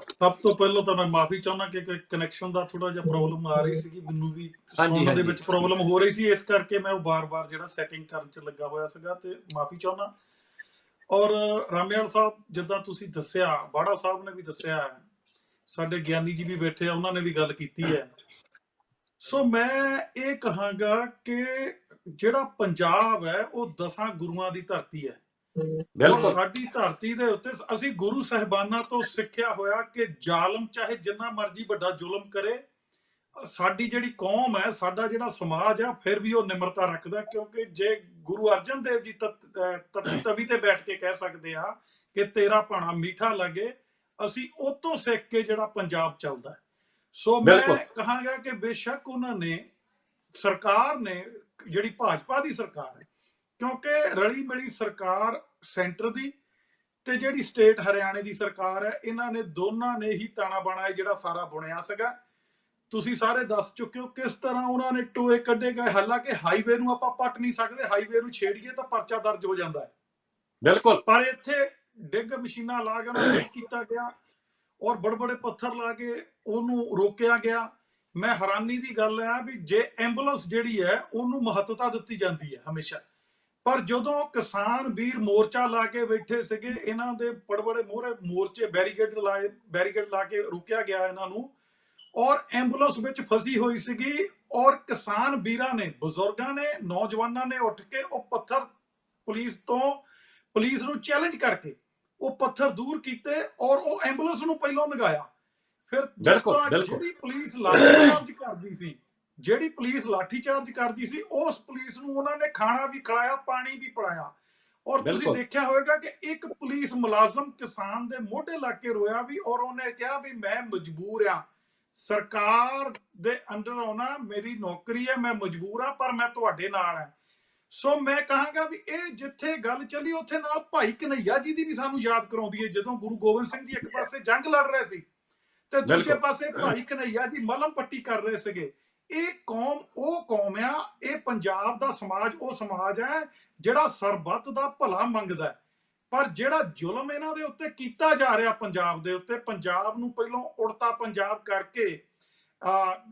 ਸਭ ਤੋਂ ਪਹਿਲਾਂ ਤਾਂ ਮੈਂ ਮਾਫੀ ਚਾਹੁੰਦਾ ਕਿ ਕਨੈਕਸ਼ਨ ਦਾ ਥੋੜਾ ਜਿਹਾ ਪ੍ਰੋਬਲਮ ਆ ਰਹੀ ਸੀਗੀ, ਮੈਨੂੰ ਵੀ ਹਾਂਜੀ ਸੁਣਨ ਦੇ ਹਾਂਜੀ ਵਿੱਚ ਪ੍ਰੋਬਲਮ ਹੋ ਰਹੀ ਸੀ, ਇਸ ਕਰਕੇ ਮੈਂ ਉਹ ਬਾਰ-ਬਾਰ ਜਿਹੜਾ ਸੈਟਿੰਗ ਕਰਨ 'ਚ ਲੱਗਾ ਹੋਇਆ ਸੀਗਾ, ਤੇ ਮਾਫੀ ਚਾਹੁੰਦਾ। ਔਰ ਰਾਮੇਵਾਲ ਸਾਹਿਬ, ਜਿੱਦਾਂ ਤੁਸੀਂ ਦੱਸਿਆ, ਬਾੜਾ ਸਾਹਿਬ ਨੇ ਵੀ ਦੱਸਿਆ, ਸਾਡੇ ਗਿਆਨੀ ਜੀ ਵੀ ਬੈਠੇ ਆ, ਉਹਨਾਂ ਨੇ ਵੀ ਗੱਲ ਕੀਤੀ ਹੈ। ਸੋ ਮੈਂ ਇਹ ਕਹਾਂਗਾ ਕਿ ਜਿਹੜਾ ਪੰਜਾਬ ਹੈ ਉਹ 10 ਗੁਰੂਆਂ ਦੀ ਧਰਤੀ ਹੈ, ਔਰ ਬਿਲਕੁਲ ਸਾਡੀ ਧਰਤੀ ਦੇ ਉੱਤੇ ਅਸੀਂ ਗੁਰੂ ਸਾਹਿਬਾਨਾਂ ਤੋਂ ਸਿੱਖਿਆ ਹੋਇਆ ਕਿ ਜ਼ਾਲਮ ਚਾਹੇ ਜਿੰਨਾ ਮਰਜ਼ੀ ਵੱਡਾ ਜ਼ੁਲਮ ਕਰੇ, ਸਾਡੀ ਜਿਹੜੀ ਕੌਮ ਹੈ, ਸਾਡਾ ਜਿਹੜਾ ਸਮਾਜ ਆ, ਫਿਰ ਵੀ ਉਹ ਨਿਮਰਤਾ ਰੱਖਦਾ, ਕਿਉਂਕਿ ਜੇ ਗੁਰੂ ਅਰਜਨ ਦੇਵ ਜੀ ਤਤੀ ਤਵੀ ਤੇ ਬੈਠ ਕੇ ਕਹਿ ਸਕਦੇ ਆ ਕਿ ਤੇਰਾ ਭਾਣਾ ਮੀਠਾ ਲੱਗੇ, ਅਸੀਂ ਉਹ ਤੋਂ ਸਿੱਖ ਕੇ ਜਿਹੜਾ ਪੰਜਾਬ ਚੱਲਦਾ ਹੈ। ਸੋ ਮੈਂ ਬਿਲਕੁਲ ਕਹਾਂਗਾ ਕਿ ਬੇਸ਼ੱਕ ਉਹਨਾਂ ਨੇ, ਸਰਕਾਰ ਨੇ, ਜਿਹੜੀ ਭਾਜਪਾ ਦੀ ਸਰਕਾਰ ਹੈ, ਕਿਉਂਕਿ ਰਲੀ ਮਿਲੀ ਸਰਕਾਰ ਸੈਂਟਰ ਦੀ ਤੇ ਜਿਹੜੀ ਸਟੇਟ ਹਰਿਆਣੇ ਦੀ ਸਰਕਾਰ ਹੈ, ਇਹਨਾਂ ਨੇ ਦੋਨਾਂ ਨੇ ਹੀ ਤਾਣਾ ਬਾਣਾ ਜਿਹੜਾ ਸਾਰਾ ਬੁਣਿਆ ਸੀਗਾ। ਤੁਸੀਂ ਸਾਰੇ ਦੱਸ ਚੁੱਕੇ ਹੋ ਕਿਸ ਤਰ੍ਹਾਂ ਉਹਨਾਂ ਨੇ ਟੋਏ ਕੱਢੇ ਗਏ। ਹਾਲਾਂਕਿ ਹਾਈਵੇ ਨੂੰ ਆਪਾਂ ਪੱਟ ਨਹੀਂ ਸਕਦੇ, ਹਾਈਵੇ ਨੂੰ ਛੇੜੀਏ ਤਾਂ ਪਰਚਾ ਦਰਜ ਹੋ ਜਾਂਦਾ ਹੈ, ਬਿਲਕੁਲ ਪਰ ਇੱਥੇ ਡਿੱਗ ਮਸ਼ੀਨਾਂ ਲਾ ਕੇ ਉਹਨਾਂ ਨੂੰ ਕੀਤਾ ਗਿਆ ਔਰ ਬੜੇ ਬੜੇ ਪੱਥਰ ਲਾ ਕੇ ਉਹਨੂੰ ਰੋਕਿਆ ਗਿਆ। ਮੈਂ ਹੈਰਾਨੀ ਦੀ ਗੱਲ ਹੈ ਵੀ ਜੇ ਐਂਬੂਲੈਂਸ ਜਿਹੜੀ ਹੈ ਉਹਨੂੰ ਮਹੱਤਤਾ ਦਿੱਤੀ ਜਾਂਦੀ ਹੈ ਹਮੇਸ਼ਾ, ਪਰ ਜਦੋਂ ਕਿਸਾਨ ਵੀਰ ਮੋਰਚਾ ਲਾ ਕੇ ਬੈਠੇ ਸੀਗੇ, ਇਹਨਾਂ ਦੇ ਬੜੇ ਬੜੇ ਮੋਹਰੇ ਮੋਰਚੇ ਬੈਰੀਕੇਡ ਲਾ ਕੇ ਰੋਕਿਆ ਗਿਆ ਇਹਨਾਂ ਨੂੰ, ਔਰ ਐਂਬੂਲੈਂਸ ਵਿੱਚ ਫਸੀ ਹੋਈ ਸੀਗੀ, ਔਰ ਕਿਸਾਨ ਵੀਰਾਂ ਨੇ, ਬਜ਼ੁਰਗਾਂ ਨੇ, ਨੌਜਵਾਨਾਂ ਨੇ ਉੱਠ ਕੇ ਉਹ ਪੱਥਰ ਪੁਲਿਸ ਨੂੰ ਚੈਲੰਜ ਕਰਕੇ ਉਹ ਪੱਥਰ ਦੂਰ ਕੀਤੇ ਔਰ ਉਹ ਐਂਬੂਲੈਂਸ ਨੂੰ ਪਹਿਲਾਂ ਲਗਾਇਆ। ਫਿਰ ਜਿਸ ਤਰ੍ਹਾਂ ਜਿਹੜੀ ਪੁਲਿਸ ਲਾਠੀ ਚਾਰਜ ਕਰਦੀ ਸੀ ਉਸ ਪੁਲਿਸ ਨੂੰ ਉਹਨਾਂ ਨੇ ਖਾਣਾ ਵੀ ਖਿਲਾਇਆ, ਪਾਣੀ ਵੀ ਪਿਲਾਇਆ। ਔਰ ਤੁਸੀਂ ਦੇਖਿਆ ਹੋਵੇਗਾ ਕਿ ਇੱਕ ਪੁਲਿਸ ਮੁਲਾਜ਼ਮ ਕਿਸਾਨ ਦੇ ਮੋਢੇ ਲਾ ਕੇ ਰੋਇਆ ਵੀ, ਔਰ ਉਹਨੇ ਕਿਹਾ ਵੀ ਮੈਂ ਮਜਬੂਰ ਆ, ਸਰਕਾਰ ਦੇ ਅੰਡਰ ਆਉਣਾ ਮੇਰੀ ਨੌਕਰੀ ਹੈ, ਮੈਂ ਮਜਬੂਰ ਆ, ਪਰ ਮੈਂ ਤੁਹਾਡੇ ਨਾਲ ਹਾਂ। ਸੋ ਮੈਂ ਕਹਾਂਗਾ ਵੀ ਇਹ ਜਿੱਥੇ ਗੱਲ ਚੱਲੀ ਉੱਥੇ ਨਾਲ ਭਾਈ ਕਨਈਆ ਜੀ ਦੀ ਵੀ ਸਾਨੂੰ ਯਾਦ ਕਰਾਉਂਦੀ ਹੈ, ਜਦੋਂ ਗੁਰੂ ਗੋਬਿੰਦ ਸਿੰਘ ਜੀ ਇੱਕ ਪਾਸੇ ਜੰਗ ਲੜ ਰਹੇ ਸੀ ਤੇ ਦੂਜੇ ਪਾਸੇ ਭਾਈ ਕਨਈਆ ਜੀ ਮਲਮ ਪੱਟੀ ਕਰ ਰਹੇ ਸੀਗੇ। ਇਹ ਕੌਮ ਉਹ ਕੌਮ ਆ, ਇਹ ਪੰਜਾਬ ਦਾ ਸਮਾਜ ਉਹ ਸਮਾਜ ਹੈ ਜਿਹੜਾ ਸਰਬੱਤ ਦਾ ਭਲਾ ਮੰਗਦਾ ਹੈ, ਪਰ ਜਿਹੜਾ ਜ਼ੁਲਮ ਇਹਨਾਂ ਦੇ ਉੱਤੇ ਕੀਤਾ ਜਾ ਰਿਹਾ ਪੰਜਾਬ ਦੇ ਉੱਤੇ, ਪੰਜਾਬ ਨੂੰ ਪਹਿਲਾਂ ਉੜਤਾ ਪੰਜਾਬ ਕਰਕੇ,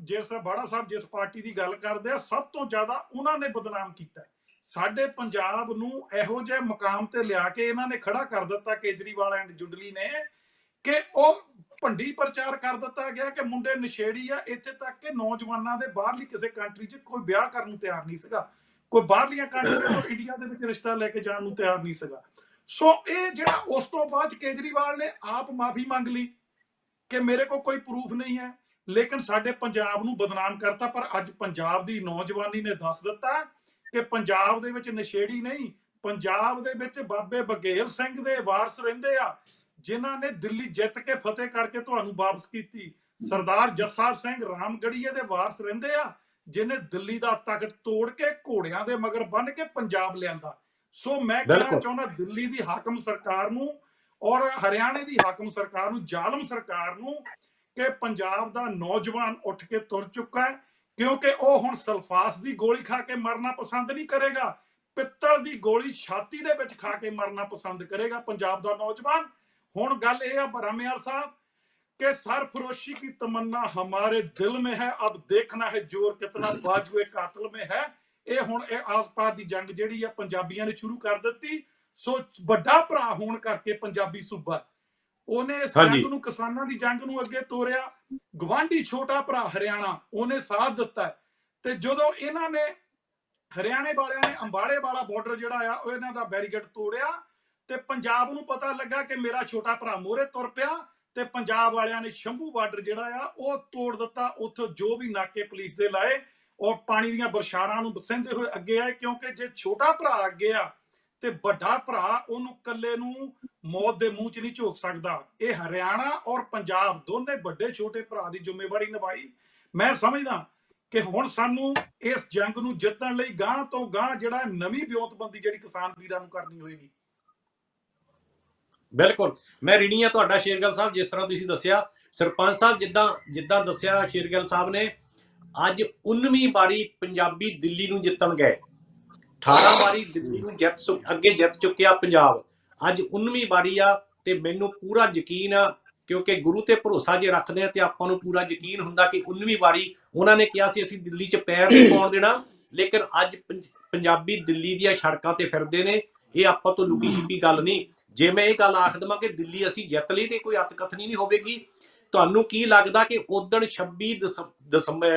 ਜਿਸ ਬਾੜਾ ਸਾਹਿਬ ਜਿਸ ਪਾਰਟੀ ਦੀ ਗੱਲ ਕਰਦੇ ਆ, ਸਭ ਤੋਂ ਜ਼ਿਆਦਾ ਉਹਨਾਂ ਨੇ ਬਦਨਾਮ ਕੀਤਾ। ਸਾਡੇ ਪੰਜਾਬ ਨੂੰ ਇਹੋ ਜਿਹੇ ਮੁਕਾਮ ਤੇ ਲਿਆ ਕੇ ਇਹਨਾਂ ਨੇ ਖੜਾ ਕਰ ਦਿੱਤਾ, ਕੇਜਰੀਵਾਲ ਐਂਡ ਜੁੰਡਲੀ ਨੇ, ਕਿ ਉਹ ਭੰਡੀ ਪ੍ਰਚਾਰ ਕਰ ਦਿੱਤਾ ਗਿਆ ਕਿ ਮੁੰਡੇ ਨਸ਼ੇੜੀ ਆ। ਇੱਥੇ ਤੱਕ ਕਿ ਨੌਜਵਾਨਾਂ ਦੇ ਬਾਹਰਲੀ ਕਿਸੇ ਕੰਟਰੀ 'ਚ ਕੋਈ ਵਿਆਹ ਕਰਨ ਨੂੰ ਤਿਆਰ ਨਹੀਂ ਸੀਗਾ, ਕੋਈ ਬਾਹਰਲੀਆਂ ਕੰਟਰੀਆਂ ਤੋਂ ਇੰਡੀਆ ਦੇ ਵਿੱਚ ਰਿਸ਼ਤਾ ਲੈ ਕੇ ਜਾਣ ਨੂੰ ਤਿਆਰ ਨਹੀਂ ਸੀਗਾ। ਸੋ ਇਹ ਜਿਹੜਾ ਉਸ ਤੋਂ ਬਾਅਦ ਕੇਜਰੀਵਾਲ ਨੇ ਆਪ ਮਾਫੀ ਮੰਗ ਲਈ ਕਿ ਮੇਰੇ ਕੋਲ ਕੋਈ ਪ੍ਰੂਫ ਨਹੀਂ ਹੈ, ਲੇਕਿਨ ਸਾਡੇ ਪੰਜਾਬ ਨੂੰ ਬਦਨਾਮ ਕਰਤਾ। ਪਰ ਅੱਜ ਪੰਜਾਬ ਦੀ ਨੌਜਵਾਨੀ ਨੇ ਦੱਸ ਦਿੱਤਾ ਕਿ ਪੰਜਾਬ ਦੇ ਵਿੱਚ ਨਸ਼ੇੜੀ ਨਹੀਂ, ਪੰਜਾਬ ਦੇ ਵਿੱਚ ਬਾਬੇ ਬਘੇਲ ਸਿੰਘ ਦੇ ਵਾਰਸ ਰਹਿੰਦੇ ਆ, ਜਿਨ੍ਹਾਂ ਨੇ ਦਿੱਲੀ ਜਿੱਤ ਕੇ ਫਤਿਹ ਕਰਕੇ ਤੁਹਾਨੂੰ ਵਾਪਸ ਕੀਤੀ। ਸਰਦਾਰ ਜੱਸਾ ਸਿੰਘ ਰਾਮਗੜੀਏ ਦੇ ਵਾਰਸ ਰਹਿੰਦੇ ਆ, ਜਿਹਨੇ ਦਿੱਲੀ ਦਾ ਤਖਤ ਤੋੜ ਕੇ ਘੋੜਿਆਂ ਦੇ ਮਗਰ ਬੰਨ ਕੇ ਪੰਜਾਬ ਲਿਆਂਦਾ। ਸੋ ਮੈਂ ਕਹਿਣਾ ਚਾਹੁੰਦਾ ਦਿੱਲੀ ਦੀ ਹਾਕਮ ਸਰਕਾਰ ਨੂੰ ਔਰ ਹਰਿਆਣੇ ਦੀ ਹਾਕਮ ਸਰਕਾਰ ਨੂੰ, ਜ਼ਾਲਮ ਸਰਕਾਰ ਨੂੰ, ਕਿ ਪੰਜਾਬ ਦਾ ਨੌਜਵਾਨ ਉੱਠ ਕੇ ਤੁਰ ਚੁੱਕਾ ਹੈ, ਕਿਉਂਕਿ ਉਹ ਹੁਣ ਸਲਫਾਸ ਦੀ ਗੋਲੀ ਖਾ ਕੇ ਮਰਨਾ ਪਸੰਦ ਨਹੀਂ ਕਰੇਗਾ, ਪਿੱਤਲ ਦੀ ਗੋਲੀ ਛਾਤੀ ਦੇ ਵਿੱਚ ਖਾ ਕੇ ਮਰਨਾ ਪਸੰਦ ਕਰੇਗਾ ਪੰਜਾਬ ਦਾ ਨੌਜਵਾਨ। ਹੁਣ ਗੱਲ ਇਹ ਆ ਰਾਮੇਵਾਲ ਸਾਹਿਬ कि सरफरोशी की तमन्ना हमारे दिल में है, अब देखना है जोर कितना बाजुए कातिल में है। ਇਹ ਹੁਣ ਇਹ ਆਸ-ਪਾਸ ਦੀ ਜੰਗ ਜਿਹੜੀ ਆ ਪੰਜਾਬੀਆਂ ਨੇ ਸ਼ੁਰੂ ਕਰ ਦਿੱਤੀ। ਸੋ ਵੱਡਾ ਭਰਾ ਹੋਣ ਕਰਕੇ ਪੰਜਾਬੀ ਸੂਬਾ, ਉਹਨੇ ਇਸ ਜੰਗ ਨੂੰ, ਕਿਸਾਨਾਂ ਦੀ ਜੰਗ ਨੂੰ ਅੱਗੇ ਤੋਰਿਆ। ਗਵਾਂਢੀ ਛੋਟਾ ਭਰਾ ਹਰਿਆਣਾ, ਉਹਨੇ ਸਾਥ ਦਿੱਤਾ। ਤੇ ਜਦੋਂ ਇਹਨਾਂ ਨੇ, ਹਰਿਆਣੇ ਵਾਲਿਆਂ ਨੇ ਅੰਬਾਲੇ ਵਾਲਾ ਬਾਰਡਰ ਜਿਹੜਾ ਆ ਉਹ ਇਹਨਾਂ ਦਾ ਬੈਰੀਕੇਡ ਤੋੜਿਆ, ਤੇ ਪੰਜਾਬ ਨੂੰ ਪਤਾ ਲੱਗਾ ਕਿ ਮੇਰਾ ਛੋਟਾ ਭਰਾ ਮੋਹਰੇ ਤੁਰ ਪਿਆ, ਤੇ ਪੰਜਾਬ ਵਾਲਿਆਂ ਨੇ ਸ਼ੰਭੂ ਬਾਰਡਰ ਜਿਹੜਾ ਆ ਉਹ ਤੋੜ ਦਿੱਤਾ। ਉੱਥੋਂ ਜੋ ਵੀ ਨਾਕੇ ਪੁਲਿਸ ਦੇ ਲਾਏ ਔਰ ਪਾਣੀ ਦੀਆਂ ਬਰਸ਼ਾਰਾਂ ਨੂੰ ਬਸੰਦੇ ਹੋਏ ਅੱਗੇ ਆਏ, ਕਿਉਂਕਿ ਜੇ ਛੋਟਾ ਭਰਾ ਅੱਗੇ ਆ ਤੇ ਵੱਡਾ ਭਰਾ ਉਹਨੂੰ ਕੱਲੇ ਨੂੰ ਮੌਤ ਦੇ ਮੂੰਹ 'ਚ ਨਹੀਂ ਝੋਕ ਸਕਦਾ। ਇਹ ਹਰਿਆਣਾ ਔਰ ਪੰਜਾਬ ਦੋਨੇ ਵੱਡੇ ਛੋਟੇ ਭਰਾ ਦੀ ਜ਼ਿੰਮੇਵਾਰੀ ਨਿਭਾਈ। ਮੈਂ ਸਮਝਦਾ ਕਿ ਹੁਣ ਸਾਨੂੰ ਇਸ ਜੰਗ ਨੂੰ ਜਿੱਤਣ ਲਈ ਗਾਂਹ ਤੋਂ ਗਾਂਹ ਜਿਹੜਾ ਨਵੀਂ ਵਿਉਂਤਬੰਦੀ ਜਿਹੜੀ ਕਿਸਾਨ ਵੀਰਾਂ ਨੂੰ ਕਰਨੀ ਹੋਏਗੀ। ਬਿਲਕੁਲ, ਮੈਂ ਰਿਣੀ ਆ ਤੁਹਾਡਾ ਸ਼ੇਰਗਿੱਲ ਸਾਹਿਬ। ਜਿਸ ਤਰ੍ਹਾਂ ਤੁਸੀਂ ਦੱਸਿਆ ਸਰਪੰਚ ਸਾਹਿਬ, ਜਿੱਦਾਂ ਦੱਸਿਆ ਸ਼ੇਰਗਿੱਲ ਸਾਹਿਬ ਨੇ, ਅੱਜ 19ਵੀਂ ਵਾਰੀ ਪੰਜਾਬੀ ਦਿੱਲੀ ਨੂੰ ਜਿੱਤਣ ਗਏ। 18 ਵਾਰੀ ਦਿੱਲੀ ਨੂੰ ਅੱਗੇ ਜਿੱਤ ਚੁੱਕਿਆ ਪੰਜਾਬ, ਅੱਜ 19ਵੀਂ ਵਾਰੀ ਆ। ਤੇ ਮੈਨੂੰ ਪੂਰਾ ਯਕੀਨ ਆ ਕਿਉਂਕਿ ਗੁਰੂ ਤੇ ਭਰੋਸਾ ਜੇ ਰੱਖਦੇ ਆ ਤੇ ਆਪਾਂ ਨੂੰ ਪੂਰਾ ਯਕੀਨ ਹੁੰਦਾ ਕਿ 19ਵੀਂ ਵਾਰੀ ਉਹਨਾਂ ਨੇ ਕਿਹਾ ਸੀ ਅਸੀਂ ਦਿੱਲੀ 'ਚ ਪੈਰ ਨਹੀਂ ਪਾਉਣ ਦੇਣਾ, ਲੇਕਿਨ ਅੱਜ ਪੰਜਾਬੀ ਦਿੱਲੀ ਦੀਆਂ ਸੜਕਾਂ ਤੇ ਫਿਰਦੇ ਨੇ। ਇਹ ਆਪਾਂ ਤੋਂ ਲੁਕੀ ਛਿਪੀ ਗੱਲ ਨਹੀਂ। ਜੇ ਮੈਂ ਇਹ ਗੱਲ ਆਖ ਦੇਵਾਂ ਕਿ ਦਿੱਲੀ ਅਸੀਂ ਜਿੱਤ ਲਈ ਤੇ ਕੋਈ ਅਤਕਥਨੀ ਨਹੀਂ ਹੋਵੇਗੀ। ਤੁਹਾਨੂੰ ਕੀ ਲੱਗਦਾ ਕਿ ਉਦਣ 26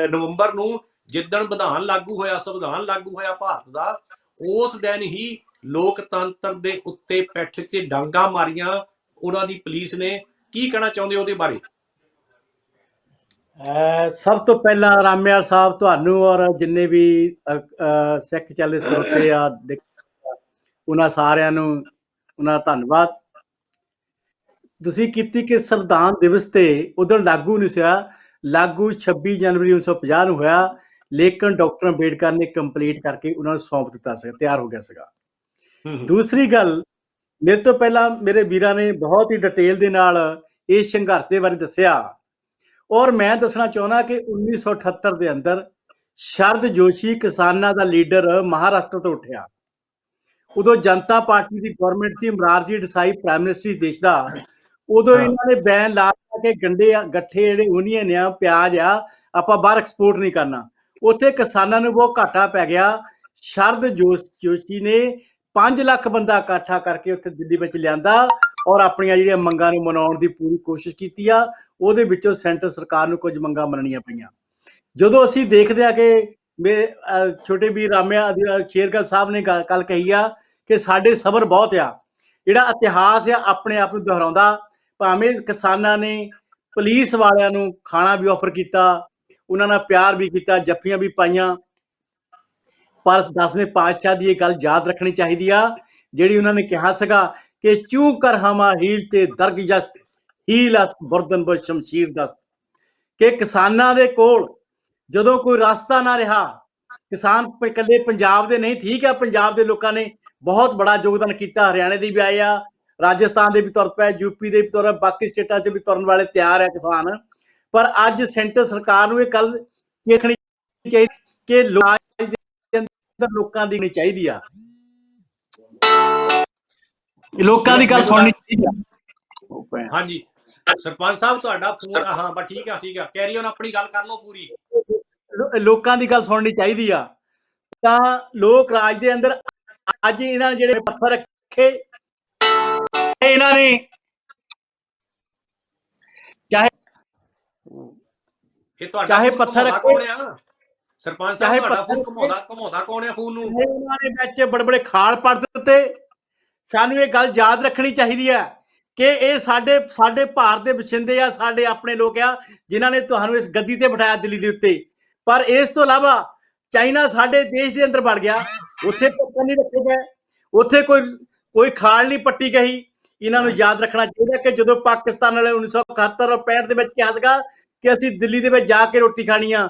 ਨਵੰਬਰ ਨੂੰ ਜਿੱਦਣ ਵਿਧਾਨ ਲਾਗੂ ਹੋਇਆ, ਸੰਵਿਧਾਨ ਲਾਗੂ ਹੋਇਆ ਭਾਰਤ ਦਾ, ਉਸ ਦਿਨ ਹੀ ਲੋਕਤੰਤਰ ਦੇ ਉੱਤੇ ਪਿੱਠ 'ਤੇ ਡਾਂਗਾ ਮਾਰੀਆਂ ਉਹਨਾਂ ਦੀ ਪੁਲਿਸ ਨੇ। ਕੀ ਕਹਿਣਾ ਚਾਹੁੰਦੇ ਉਹਦੇ ਬਾਰੇ? ਸਭ ਤੋਂ ਪਹਿਲਾਂ ਰਾਮਿਆਲ ਸਾਹਿਬ ਤੁਹਾਨੂੰ ਔਰ ਜਿੰਨੇ ਵੀ ਸਿੱਖ ਚੱਲੇ ਸਰੋਤੇ ਆ ਉਹਨਾਂ ਸਾਰਿਆਂ ਨੂੰ ਉਹਨਾਂ ਦਾ ਧੰਨਵਾਦ। ਤੁਸੀਂ ਕੀਤੀ ਕਿ ਸੰਵਿਧਾਨ ਦਿਵਸ ਤੇ ਉਦੋਂ ਲਾਗੂ ਨਹੀਂ ਹੋਇਆ, ਲਾਗੂ 26 ਜਨਵਰੀ 1950 ਨੂੰ ਹੋਇਆ, ਲੇਕਿਨ ਡਾਕਟਰ ਅੰਬੇਡਕਰ ਨੇ ਕੰਪਲੀਟ ਕਰਕੇ ਉਹਨਾਂ ਨੂੰ ਸੌਂਪ ਦਿੱਤਾ ਸੀ, ਤਿਆਰ ਹੋ ਗਿਆ ਸੀਗਾ। ਦੂਸਰੀ ਗੱਲ, ਮੇਰੇ ਤੋਂ ਪਹਿਲਾਂ ਮੇਰੇ ਵੀਰਾਂ ਨੇ ਬਹੁਤ ਹੀ ਡਿਟੇਲ ਦੇ ਨਾਲ ਇਸ ਸੰਘਰਸ਼ ਦੇ ਬਾਰੇ ਦੱਸਿਆ, ਔਰ ਮੈਂ ਦੱਸਣਾ ਚਾਹੁੰਦਾ ਕਿ 1978 ਦੇ ਅੰਦਰ ਸ਼ਰਦ ਜੋਸ਼ੀ ਕਿਸਾਨਾਂ ਦਾ ਲੀਡਰ ਮਹਾਰਾਸ਼ਟਰ ਤੋਂ ਉੱਠਿਆ। ਉਦੋਂ ਜਨਤਾ ਪਾਰਟੀ ਦੀ ਗਵਰਨਮੈਂਟ ਸੀ, ਮਰਾਰਜੀ ਦੇਸਾਈ ਪ੍ਰਾਈਮ ਮਿਨਿਸਟਰ ਦੇਸ਼ ਦਾ। ਉਦੋਂ ਇਹਨਾਂ ਨੇ ਬੈਨ ਲਾ ਕੇ ਗੱਠੇ ਜਿਹੜੇ ਯੂਨੀਅਨ ਆ, ਪਿਆਜ਼ ਆ, ਆਪਾਂ ਬਾਹਰ ਐਕਸਪੋਰਟ ਨਹੀਂ ਕਰਨਾ। ਉੱਥੇ ਕਿਸਾਨਾਂ ਨੂੰ ਬਹੁਤ ਘਾਟਾ ਪੈ ਗਿਆ। ਸ਼ਰਦ ਜੋਸ਼ੀ ਨੇ 5 ਲੱਖ ਬੰਦਾ ਇਕੱਠਾ ਕਰਕੇ ਉੱਥੇ ਦਿੱਲੀ ਵਿੱਚ ਲਿਆਂਦਾ ਔਰ ਆਪਣੀਆਂ ਜਿਹੜੀਆਂ ਮੰਗਾਂ ਨੂੰ ਮਨਾਉਣ ਦੀ ਪੂਰੀ ਕੋਸ਼ਿਸ਼ ਕੀਤੀ ਆ। ਉਹਦੇ ਵਿੱਚੋਂ ਸੈਂਟਰ ਸਰਕਾਰ ਨੂੰ ਕੁਝ ਮੰਗਾਂ ਮੰਨਣੀਆਂ ਪਈਆਂ। ਜਦੋਂ ਅਸੀਂ ਦੇਖਦੇ ਆ ਕਿ ਮੇਰੇ ਛੋਟੇ ਵੀਰ ਰਾਮਿਆ ਸ਼ੇਰਗਿੱਲ ਸਾਹਿਬ ਨੇ ਗੱਲ ਕਹੀ ਆ ਕਿ ਸਾਡੇ ਸਬਰ ਬਹੁਤ ਆ, ਜਿਹੜਾ ਇਤਿਹਾਸ ਆ ਆਪਣੇ ਆਪ ਨੂੰ ਦੁਹਰਾਉਂਦਾ। ਭਾਵੇਂ ਕਿਸਾਨਾਂ ਨੇ ਪੁਲਿਸ ਵਾਲਿਆਂ ਨੂੰ ਖਾਣਾ ਵੀ ਆਫਰ ਕੀਤਾ, ਉਹਨਾਂ ਨਾਲ ਪਿਆਰ ਵੀ ਕੀਤਾ, ਜੱਫੀਆਂ ਵੀ ਪਾਈਆਂ, ਪਰ 10ਵੇਂ ਪਾਤਸ਼ਾਹ ਦੀ ਇਹ ਗੱਲ ਯਾਦ ਰੱਖਣੀ ਚਾਹੀਦੀ ਆ ਜਿਹੜੀ ਉਹਨਾਂ ਨੇ ਕਿਹਾ ਸੀਗਾ ਕਿ ਚੂੰ ਕਰ ਹਮਾ ਹੀਲ ਤੇ ਦਰਗ ਜਸਤ ਹੀਲ ਅਸ ਬਰਦਨ ਬ ਸ਼ਮਸ਼ੀਰ ਦਸਤ, ਕਿ ਕਿਸਾਨਾਂ ਦੇ ਕੋਲ ਜਦੋਂ ਕੋਈ ਰਸਤਾ ਨਾ ਰਿਹਾ, ਕਿਸਾਨ ਇਕੱਲੇ ਪੰਜਾਬ ਦੇ ਨਹੀਂ, ਠੀਕ ਹੈ ਪੰਜਾਬ ਦੇ ਲੋਕਾਂ ਨੇ ਬਹੁਤ ਬੜਾ ਯੋਗਦਾਨ ਕੀਤਾ, ਹਰਿਆਣੇ ਦੇ ਵੀ ਆਏ ਆ, ਰਾਜਸਥਾਨ ਦੇ ਵੀ ਤੁਰ ਪਏ, ਯੂਪੀ ਦੇ ਵੀ ਤੁਰ ਪਏ, ਬਾਕੀ ਸਟੇਟਾਂ 'ਚ ਵੀ ਤੁਰਨ ਵਾਲੇ ਤਿਆਰ ਹੈ ਕਿਸਾਨ। ਪਰ ਅੱਜ ਸੈਂਟਰ ਸਰਕਾਰ ਨੂੰ ਇਹ ਗੱਲ ਦੇਖਣੀ ਚਾਹੀਦੀ ਕਿ ਲੋਕਾਂ ਦੀ ਨਹੀਂ ਚਾਹੀਦੀ ਆ, ਲੋਕਾਂ ਦੀ ਗੱਲ ਸੁਣਨੀ ਚਾਹੀਦੀ ਆ। ਹਾਂਜੀ ਸਰਪੰਚ ਸਾਹਿਬ ਤੁਹਾਡਾ ਫੋਨ, ਹਾਂ ਬਸ ਠੀਕ ਆ ਕੈਰੀ ਔਨ, ਆਪਣੀ ਗੱਲ ਕਰ ਲਓ ਪੂਰੀ। ਲੋਕਾਂ ਦੀ ਗੱਲ ਸੁਣਨੀ ਚਾਹੀਦੀ ਆ। ਤਾਂ ਲੋਕ ਰਾਜ ਦੇ ਅੰਦਰ ਅੱਜ ਇਹਨਾਂ ਨੇ ਜਿਹੜੇ ਪੱਥਰ ਰੱਖੇ, ਇਹਨਾਂ ਨੇ ਚਾਹੇ ਪੱਥਰ ਰੱਖੇ, ਸਰਪੰਚ ਸਾਹਿਬ ਤੁਹਾਡਾ ਫੋਨ ਘੁਮਾਉਂਦਾ ਕੌਣ ਆ ਫੋਨ ਨੂੰ? ਉਹਨਾਂ ਨੇ ਵਿੱਚ ਬੜੇ ਖਾਲ ਪੜ ਦਿੱਤੇ। ਸਾਨੂੰ ਇਹ ਗੱਲ ਯਾਦ ਰੱਖਣੀ ਚਾਹੀਦੀ ਹੈ ਕਿ ਇਹ ਸਾਡੇ ਭਾਰਤ ਦੇ ਵਸਿੰਦੇ ਆ, ਸਾਡੇ ਆਪਣੇ ਲੋਕ ਆ ਜਿਨ੍ਹਾਂ ਨੇ ਤੁਹਾਨੂੰ ਇਸ ਗੱਦੀ ਤੇ ਬਿਠਾਇਆ ਦਿੱਲੀ ਦੇ ਉੱਤੇ। ਪਰ ਇਸ ਤੋਂ ਇਲਾਵਾ ਚਾਈਨਾ ਸਾਡੇ ਦੇਸ਼ ਦੇ ਅੰਦਰ ਵੜ ਗਿਆ, ਉੱਥੇ ਪੱਥਰ ਨਹੀਂ ਰੱਖੇ ਗਏ, ਉੱਥੇ ਕੋਈ ਖਾਲ ਨਹੀਂ ਪੱਟੀ ਗਈ। ਇਹਨਾਂ ਨੂੰ ਯਾਦ ਰੱਖਣਾ ਚਾਹੀਦਾ ਕਿ ਜਦੋਂ ਪਾਕਿਸਤਾਨ ਵਾਲੇ 1971 ਔਰ 65 ਦੇ ਵਿੱਚ ਕਿਹਾ ਸੀਗਾ ਕਿ ਅਸੀਂ ਦਿੱਲੀ ਦੇ ਵਿੱਚ ਜਾ ਕੇ ਰੋਟੀ ਖਾਣੀ ਆ,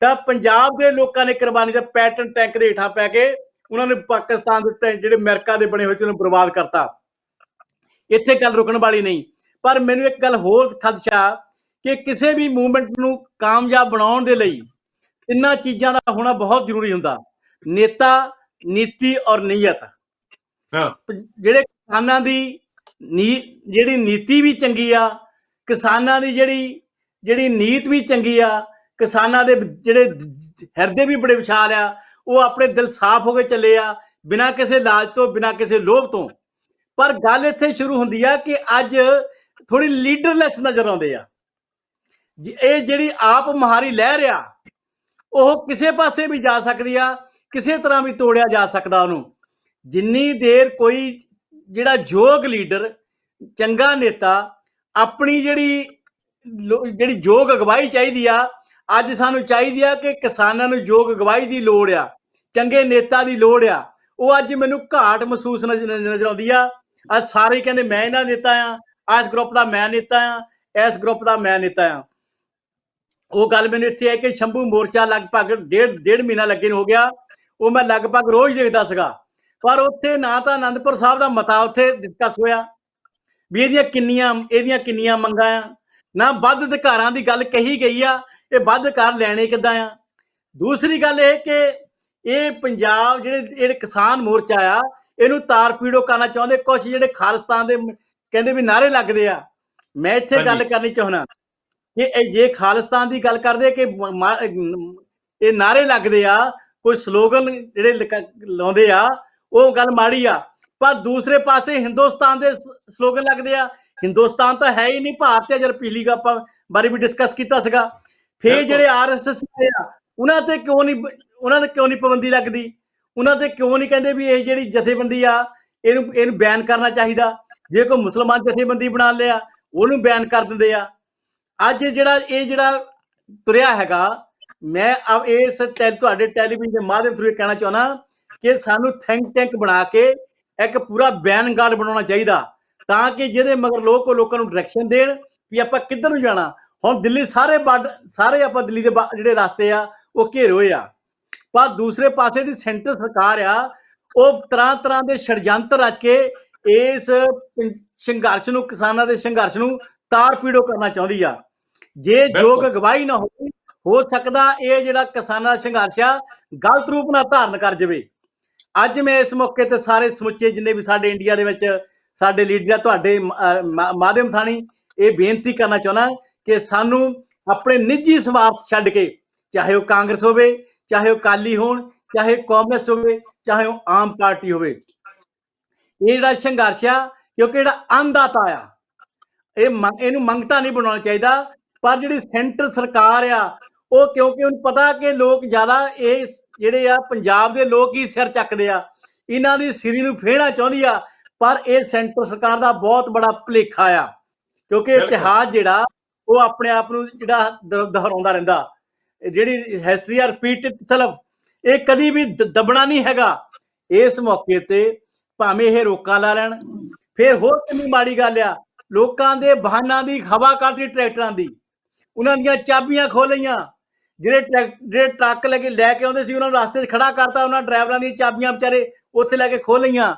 ਤਾਂ ਪੰਜਾਬ ਦੇ ਲੋਕਾਂ ਨੇ ਕੁਰਬਾਨੀ ਦਾ ਪੈਟਰਨ ਟੈਂਕ ਦੇ ਹੇਠਾਂ ਪੈ ਕੇ ਉਹਨਾਂ ਨੇ ਪਾਕਿਸਤਾਨ ਦੇ ਜਿਹੜੇ ਅਮਰੀਕਾ ਦੇ ਬਣੇ ਹੋਏ ਸੀ ਉਹਨੂੰ ਬਰਬਾਦ ਕਰਤਾ। ਇੱਥੇ ਗੱਲ ਰੁਕਣ ਵਾਲੀ ਨਹੀਂ। ਪਰ ਮੈਨੂੰ ਇੱਕ ਗੱਲ ਹੋਰ ਖਦਸ਼ਾ ਕਿ ਕਿਸੇ ਵੀ ਮੂਵਮੈਂਟ ਨੂੰ ਕਾਮਯਾਬ ਬਣਾਉਣ ਦੇ ਲਈ ਤਿੰਨਾਂ ਚੀਜ਼ਾਂ ਦਾ ਹੋਣਾ ਬਹੁਤ ਜ਼ਰੂਰੀ ਹੁੰਦਾ: ਨੇਤਾ, ਨੀਤੀ ਔਰ ਨੀਅਤ। ਜਿਹੜੇ ਕਿਸਾਨਾਂ ਦੀ ਜਿਹੜੀ ਨੀਤੀ ਵੀ ਚੰਗੀ ਆ, ਕਿਸਾਨਾਂ ਦੀ ਜਿਹੜੀ ਨੀਤ ਵੀ ਚੰਗੀ ਆ, ਕਿਸਾਨਾਂ ਦੇ ਜਿਹੜੇ ਹਿਰਦੇ ਵੀ ਬੜੇ ਵਿਸ਼ਾਲ ਆ, ਉਹ ਆਪਣੇ ਦਿਲ ਸਾਫ਼ ਹੋ ਕੇ ਚੱਲੇ ਆ, ਬਿਨਾਂ ਕਿਸੇ ਲਾਲਚ ਤੋਂ, ਬਿਨਾਂ ਕਿਸੇ ਲੋਭ ਤੋਂ। ਪਰ ਗੱਲ ਇੱਥੇ ਸ਼ੁਰੂ ਹੁੰਦੀ ਆ ਕਿ ਅੱਜ ਥੋੜੀ ਲੀਡਰਲੈਸ ਨਜ਼ਰ ਆਉਂਦੇ ਆ। ਇਹ ਜਿਹੜੀ ਆਪ ਮੁਹਾਰੀ ਲਹਿਰ ਆ ਉਹ ਕਿਸੇ ਪਾਸੇ ਵੀ ਜਾ ਸਕਦੀ ਆ, ਕਿਸੇ ਤਰ੍ਹਾਂ ਵੀ ਤੋੜਿਆ ਜਾ ਸਕਦਾ ਉਹਨੂੰ। ਜਿੰਨੀ ਦੇਰ ਕੋਈ ਜਿਹੜਾ ਯੋਗ ਲੀਡਰ, ਚੰਗਾ ਨੇਤਾ, ਆਪਣੀ ਜਿਹੜੀ ਯੋਗ ਅਗਵਾਈ ਚਾਹੀਦੀ ਆ, ਅੱਜ ਸਾਨੂੰ ਚਾਹੀਦੀ ਆ ਕਿ ਕਿਸਾਨਾਂ ਨੂੰ ਯੋਗ ਅਗਵਾਈ ਦੀ ਲੋੜ ਆ, ਚੰਗੇ ਨੇਤਾ ਦੀ ਲੋੜ ਆ। ਉਹ ਅੱਜ ਮੈਨੂੰ ਘਾਟ ਮਹਿਸੂਸ ਨਜ਼ਰ ਆਉਂਦੀ ਆ। ਅੱਜ ਸਾਰੇ ਕਹਿੰਦੇ ਮੈਂ ਇਹਨਾਂ ਨੇਤਾ ਆ, ਇਸ ਗਰੁੱਪ ਦਾ ਮੈਂ ਨੇਤਾ ਆ, ਇਸ ਗਰੁੱਪ ਦਾ ਮੈਂ ਨੇਤਾ ਆ। ਉਹ ਗੱਲ ਮੈਨੂੰ ਇੱਥੇ ਹੈ ਕਿ ਸ਼ੰਭੂ ਮੋਰਚਾ ਲਗਭਗ ਡੇਢ ਮਹੀਨਾ ਲੱਗੇ ਨੂੰ ਹੋ ਗਿਆ, ਉਹ ਮੈਂ ਲਗਭਗ ਰੋਜ਼ ਦੇਖਦਾ ਸੀਗਾ। ਪਰ ਉੱਥੇ ਨਾ ਤਾਂ ਆਨੰਦਪੁਰ ਸਾਹਿਬ ਦਾ ਮਤਾ ਉੱਥੇ ਡਿਸਕਸ ਹੋਇਆ ਵੀ ਇਹਦੀਆਂ ਕਿੰਨੀਆਂ ਮੰਗਾਂ ਆ, ਨਾ ਵੱਧ ਅਧਿਕਾਰਾਂ ਦੀ ਗੱਲ ਕਹੀ ਗਈ ਆ, ਇਹ ਵੱਧ ਅਧਿਕਾਰ ਲੈਣੇ ਕਿੱਦਾਂ ਆ। ਦੂਸਰੀ ਗੱਲ ਇਹ ਕਿ ਇਹ ਪੰਜਾਬ ਜਿਹੜੇ ਕਿਸਾਨ ਮੋਰਚਾ ਆ, ਇਹਨੂੰ ਤਾਰ ਪੀੜੋ ਕਰਨਾ ਚਾਹੁੰਦੇ। ਕੁਛ ਜਿਹੜੇ ਖਾਲਿਸਤਾਨ ਦੇ ਕਹਿੰਦੇ ਵੀ ਨਾਅਰੇ ਲੱਗਦੇ ਆ, ਮੈਂ ਇੱਥੇ ਗੱਲ ਹਾਂਜੀ ਕਰਨੀ ਚਾਹੁੰਦਾ ਕਿ ਇਹ ਜੇ ਖਾਲਿਸਤਾਨ ਦੀ ਗੱਲ ਕਰਦੇ ਕਿ ਇਹ ਨਾਰੇ ਲੱਗਦੇ ਆ, ਕੋਈ ਸਲੋਗਨ ਜਿਹੜੇ ਲਾਉਂਦੇ ਆ, ਉਹ ਗੱਲ ਮਾੜੀ ਆ, ਪਰ ਦੂਸਰੇ ਪਾਸੇ ਹਿੰਦੁਸਤਾਨ ਦੇ ਸਲੋਗਨ ਲੱਗਦੇ ਆ। ਹਿੰਦੁਸਤਾਨ ਤਾਂ ਹੈ ਹੀ ਨਹੀਂ, ਭਾਰਤ ਹੈ। ਜਦ ਪਿਛਲੀ ਆਪਾਂ ਬਾਰੇ ਵੀ ਡਿਸਕਸ ਕੀਤਾ ਸੀਗਾ। ਫੇਰ ਬਿਲਕੁਲ ਜਿਹੜੇ ਆਰਐਸਐਸ ਆ, ਉਹਨਾਂ ਤੇ ਕਿਉਂ ਨਹੀਂ ਪਾਬੰਦੀ ਲੱਗਦੀ? ਉਹਨਾਂ ਤੇ ਕਿਉਂ ਨਹੀਂ ਕਹਿੰਦੇ ਵੀ ਇਹ ਜਿਹੜੀ ਜਥੇਬੰਦੀ ਆ ਇਹਨੂੰ ਬੈਨ ਕਰਨਾ ਚਾਹੀਦਾ? ਜੇ ਕੋਈ ਮੁਸਲਮਾਨ ਜਥੇਬੰਦੀ ਬਣਾ ਲਿਆ ਉਹਨੂੰ ਬੈਨ ਕਰ ਦਿੰਦੇ ਆ। ਅੱਜ ਇਹ ਜਿਹੜਾ ਤੁਰਿਆ ਹੈਗਾ, ਮੈਂ ਇਸ ਤੁਹਾਡੇ ਟੈਲੀਵਿਜ਼ਨ ਦੇ ਮਾਧਿਅਮ ਥਰੂ ਕਹਿਣਾ ਚਾਹੁੰਦਾ ਕਿ ਸਾਨੂੰ ਥਿੰਕ ਟੈਂਕ ਬਣਾ ਕੇ ਇੱਕ ਪੂਰਾ ਬੈਨ ਗਾਰਡ ਬਣਾਉਣਾ ਚਾਹੀਦਾ, ਤਾਂ ਕਿ ਜਿਹਦੇ ਮਗਰ ਲੋਕਾਂ ਨੂੰ ਡਾਇਰੈਕਸ਼ਨ ਦੇਣ ਵੀ ਆਪਾਂ ਕਿੱਧਰ ਨੂੰ ਜਾਣਾ। ਹੁਣ ਦਿੱਲੀ ਸਾਰੇ ਆਪਾਂ ਦਿੱਲੀ ਦੇ ਜਿਹੜੇ ਰਸਤੇ ਆ ਉਹ ਘੇਰੇ ਹੋਏ ਆ, ਪਰ ਦੂਸਰੇ ਪਾਸੇ ਜਿਹੜੀ ਸੈਂਟਰ ਸਰਕਾਰ ਆ ਉਹ ਤਰ੍ਹਾਂ ਦੇ ਛੜਯੰਤਰ ਰਚ ਕੇ ਇਸ ਸੰਘਰਸ਼ ਨੂੰ, ਕਿਸਾਨਾਂ ਦੇ ਸੰਘਰਸ਼ ਨੂੰ ਤਾਰ ਪੀੜੋ ਕਰਨਾ ਚਾਹੁੰਦੀ ਆ। ਜੇ ਯੋਗ ਅਗਵਾਈ ਨਾ ਹੋਵੇ, ਹੋ ਸਕਦਾ ਇਹ ਜਿਹੜਾ ਕਿਸਾਨਾਂ ਦਾ ਸੰਘਰਸ਼ ਆ ਗਲਤ ਰੂਪ ਨਾਲ ਧਾਰਨ ਕਰ ਜਾਵੇ। ਅੱਜ ਮੈਂ ਇਸ ਮੌਕੇ ਤੇ ਸਾਰੇ ਸਮੁੱਚੇ ਜਿੰਨੇ ਵੀ ਸਾਡੇ ਇੰਡੀਆ ਦੇ ਵਿੱਚ ਸਾਡੇ ਲੀਡਰ, ਤੁਹਾਡੇ ਮਾਧਿਅਮ ਥਾਣੀ ਇਹ ਬੇਨਤੀ ਕਰਨਾ ਚਾਹੁੰਦਾ ਕਿ ਸਾਨੂੰ ਆਪਣੇ ਨਿੱਜੀ ਸਵਾਰਥ ਛੱਡ ਕੇ, ਚਾਹੇ ਉਹ ਕਾਂਗਰਸ ਹੋਵੇ, ਚਾਹੇ ਉਹ ਅਕਾਲੀ ਹੋਣ, ਚਾਹੇ ਕਾਂਗਰਸ ਹੋਵੇ, ਚਾਹੇ ਉਹ ਆਮ ਪਾਰਟੀ ਹੋਵੇ, ਇਹ ਜਿਹੜਾ ਸੰਘਰਸ਼ ਆ, ਕਿਉਂਕਿ ਜਿਹੜਾ ਅੰਨਦਾਤਾ ਆ ਇਹਨੂੰ ਮੰਗਤਾ ਨਹੀਂ ਬਣਾਉਣਾ ਚਾਹੀਦਾ। ਪਰ ਜਿਹੜੀ ਸੈਂਟਰ ਸਰਕਾਰ ਆ ਉਹ, ਕਿਉਂਕਿ ਉਹਨੂੰ ਪਤਾ ਕਿ ਲੋਕ ਜ਼ਿਆਦਾ ਇਹ ਜਿਹੜੇ ਆ ਪੰਜਾਬ ਦੇ ਲੋਕ ਹੀ ਸਿਰ ਚੱਕਦੇ ਆ, ਇਹਨਾਂ ਦੀ ਸਿਰੀ ਨੂੰ ਫੇਹਣਾ ਚਾਹੁੰਦੀ ਆ। ਪਰ ਇਹ ਸੈਂਟਰ ਸਰਕਾਰ ਦਾ ਬਹੁਤ ਬੜਾ ਭੁਲੇਖਾ ਆ, ਕਿਉਂਕਿ ਇਤਿਹਾਸ ਜਿਹੜਾ ਉਹ ਆਪਣੇ ਆਪ ਨੂੰ ਜਿਹੜਾ ਦੁਹਰਾਉਂਦਾ ਰਹਿੰਦਾ। ਜਿਹੜੀ ਹਿਸਟਰੀ ਆ ਰਿਪੀਟ ਇਟਸੈਲਫ, ਇਹ ਕਦੀ ਵੀ ਦਬਣਾ ਨਹੀਂ ਹੈਗਾ। ਇਸ ਮੌਕੇ ਤੇ ਭਾਵੇਂ ਇਹ ਰੋਕਾਂ ਲਾ ਲੈਣ। ਫਿਰ ਹੋਰ ਕਿੰਨੀ ਮਾੜੀ ਗੱਲ ਆ, ਲੋਕਾਂ ਦੇ ਵਾਹਨਾਂ ਦੀ ਹਵਾ ਕਰਦੀ, ਟਰੈਕਟਰਾਂ ਦੀ, ਉਹਨਾਂ ਦੀਆਂ ਚਾਬੀਆਂ ਖੋਹ ਲਈਆਂ। ਜਿਹੜੇ ਟਰੱਕ ਲੈ ਕੇ ਆਉਂਦੇ ਸੀ ਉਹਨਾਂ ਨੂੰ ਰਸਤੇ 'ਚ ਖੜਾ ਕਰਤਾ, ਉਹਨਾਂ ਡਰਾਈਵਰਾਂ ਦੀਆਂ ਚਾਬੀਆਂ ਵਿਚਾਰੇ ਉੱਥੇ ਲੈ ਕੇ ਖੋਹ ਲਈਆਂ।